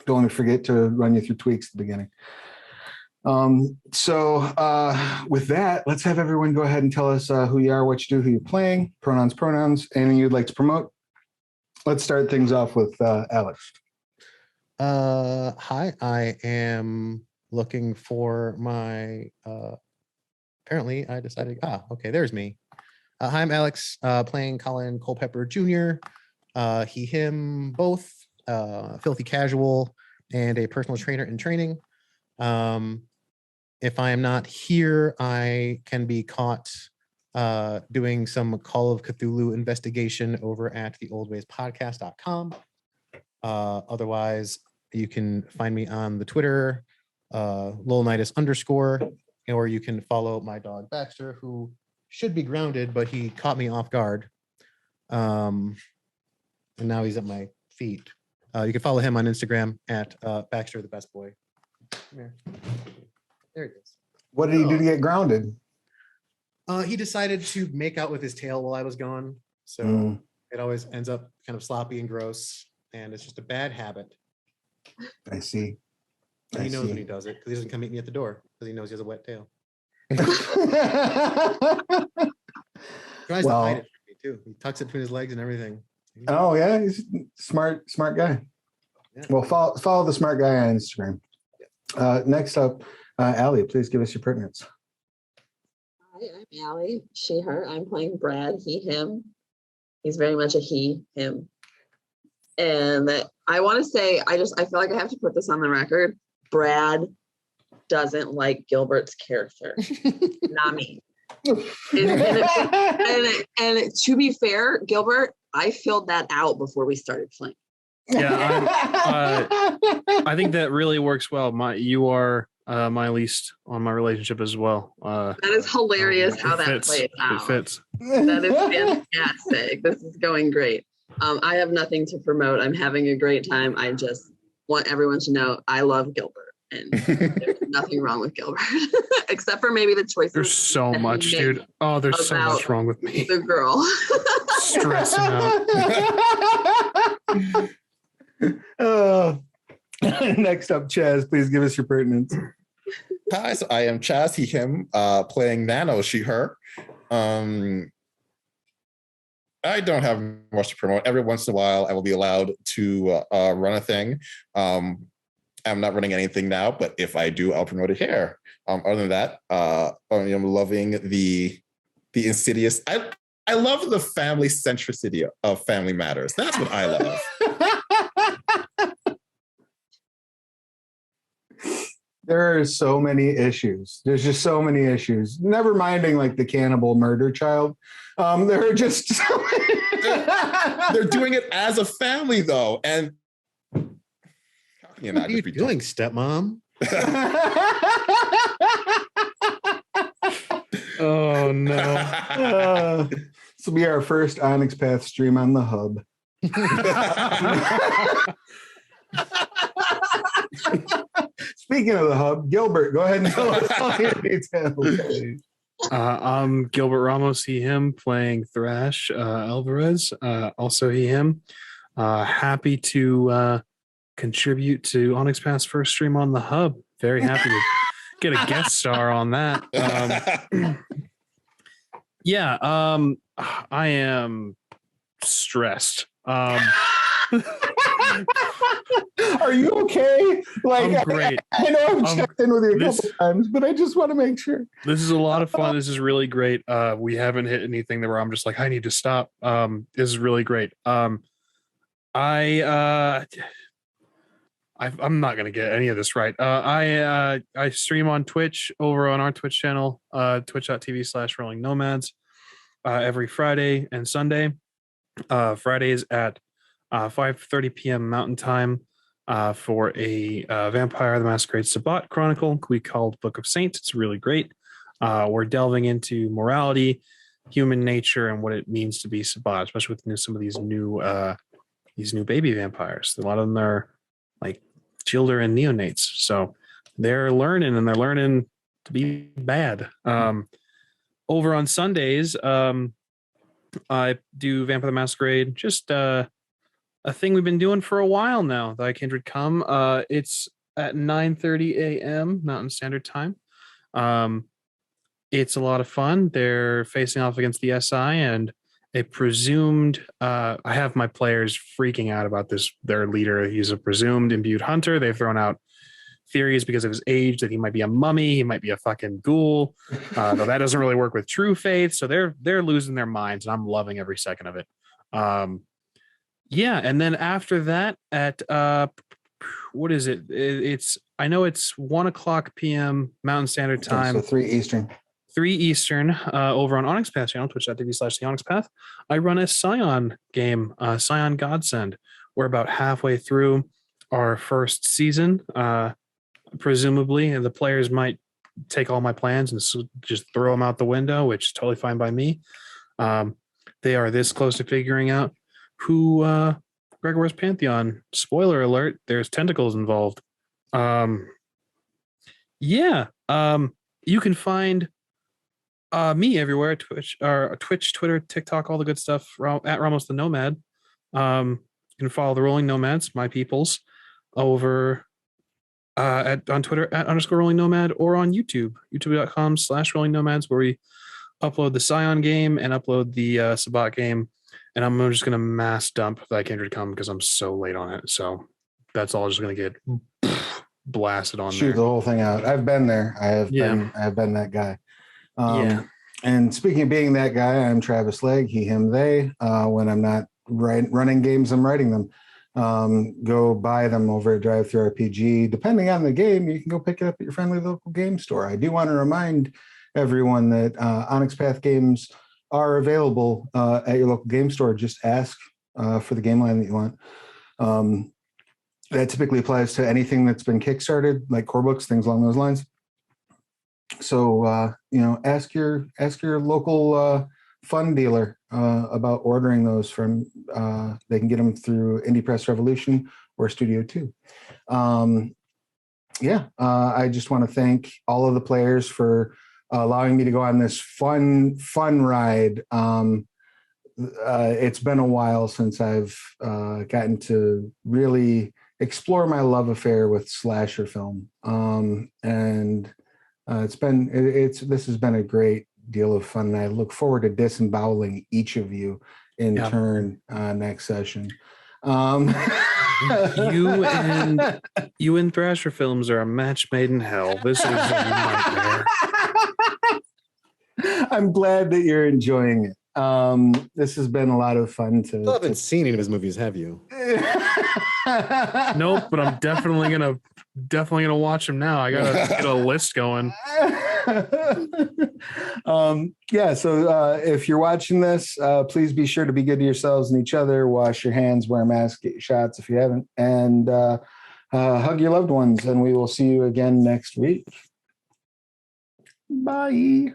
Don't forget to run you through tweaks at the beginning. With that, let's have everyone go ahead and tell us who you are, what you do, who you're playing, pronouns, anything you'd like to promote. Let's start things off with Alex. Hi, I am looking for my, apparently I decided, okay, there's me. Hi, I'm Alex, playing Colin Culpepper Jr., he, him, both, filthy casual and a personal trainer in training. If I am not here, I can be caught doing some Call of Cthulhu investigation over at theoldwayspodcast.com. Otherwise, you can find me on the Twitter, lolnitus_, or you can follow my dog Baxter, who should be grounded, but he caught me off guard. And now he's at my feet. You can follow him on Instagram at Baxter the Best Boy. Come here. There it is. What did he do to get grounded? He decided to make out with his tail while I was gone. So it always ends up kind of sloppy and gross. And it's just a bad habit. I see. And he knows when he does it because he doesn't come meet me at the door because he knows he has a wet tail. Tries to hide it from me too. He tucks it between his legs and everything. Oh yeah, he's a smart guy. Yeah. Well, follow the smart guy on Instagram. Next up, Allie, please give us your pertinence. Hi, I'm Allie. She, her. I'm playing Brad. He, him. He's very much a he, him. And I want to say, I feel like I have to put this on the record. Brad doesn't like Gilbert's character. Not me. And to be fair, Gilbert, I filled that out before we started playing. Yeah, I think that really works well. You are my least on my relationship as well. That is hilarious how that plays out. It fits. That is fantastic. This is going great. I have nothing to promote. I'm having a great time. I just want everyone to know I love Gilbert, and there's nothing wrong with Gilbert, except for maybe the choices. There's so much, dude. Oh, there's so much wrong with me. The girl. Stressing out. Next up, Chaz, please give us your pertinence. Hi, so I am Chaz, he, him, playing Nano, she, her. I don't have much to promote. Every once in a while, I will be allowed to run a thing. I'm not running anything now, but if I do, I'll promote it here. Other than that, I'm loving the insidious. I love the family centricity of Family Matters. That's what I love. There are so many issues. There's just so many issues. Never minding like the cannibal murder child. There are just so many. They're doing it as a family though, and how can you not what are you just be doing, stepmom? Oh no. This will be our first Onyx Path stream on the hub. Speaking of the hub, Gilbert, go ahead and tell us all your details. I'm Gilbert Ramos, he, him, playing Thrash Alvarez, also he, him. Happy to contribute to Onyx Path's first stream on the hub. Very happy to get a guest star on that. I am stressed. Are you okay? Like, I'm great. I know I've checked in with you a couple times, but I just want to make sure. This is a lot of fun. This is really great. We haven't hit anything that where I'm just like, I need to stop. This is really great. I'm not gonna get any of this right. I stream on Twitch over on our Twitch channel, twitch.tv/rolling nomads, every Friday and Sunday. Fridays at 5:30 p.m. Mountain Time, for a Vampire the Masquerade Sabbat Chronicle we called Book of Saints. It's really great. We're delving into morality, human nature, and what it means to be Sabbat, especially with some of these new baby vampires. A lot of them are like children and neonates, so they're learning to be bad. Over on Sundays, I do Vampire the Masquerade, just a thing we've been doing for a while now. Thy Kindred Come. It's at 9:30 a.m. Mountain Standard Time. It's a lot of fun. They're facing off against the SI and a presumed. I have my players freaking out about this. Their leader, he's a presumed imbued hunter. They've thrown out theories because of his age that he might be a mummy, he might be a fucking ghoul. Though that doesn't really work with true faith. So they're losing their minds, and I'm loving every second of it. And then after that, at what is it? I know it's 1:00 p.m. Mountain Standard Time. So 3 Eastern. 3 Eastern, over on Onyx Path channel, twitch.tv/the Onyx Path. I run a Scion game, Scion Godsend. We're about halfway through our first season. Presumably, the players might take all my plans and just throw them out the window, which is totally fine by me. They are this close to figuring out who Gregor's Pantheon. Spoiler alert, there's tentacles involved. Yeah. You can find me everywhere, Twitch, Twitter, TikTok, all the good stuff at Ramos the Nomad. You can follow the Rolling Nomads, my peoples, over on Twitter at _Rolling Nomad, or on YouTube, youtube.com/Rolling Nomads, where we upload the Scion game and upload the Sabat game. And I'm just gonna mass dump that Kindred Come because I'm so late on it. So that's all just gonna get blasted on Shoot there. the whole thing out. I've been there. I have been that guy. Yeah. And speaking of being that guy, I'm Travis Legge, he, him, they. When I'm not running games, I'm writing them. Go buy them over at Drive Thru RPG. Depending on the game, you can go pick it up at your friendly local game store. I do want to remind everyone that Onyx Path games are available at your local game store. Just ask for the game line that you want. That typically applies to anything that's been kickstarted, like core books, things along those lines. So ask your local fun dealer about ordering those from. They can get them through Indie Press Revolution or Studio 2. I just want to thank all of the players for allowing me to go on this fun ride. It's been a while since I've gotten to really explore my love affair with slasher film, and this has been a great deal of fun, and I look forward to disemboweling each of you in turn next session. You and Thrasher Films are a match made in hell. This is a nightmare. I'm glad that you're enjoying it. This has been a lot of fun to. Still haven't seen any of his movies, have you? Nope, but I'm definitely gonna watch him now. I gotta get a list going. So if you're watching this, please be sure to be good to yourselves and each other. Wash your hands, wear a mask, get your shots if you haven't, and hug your loved ones. And we will see you again next week. Bye.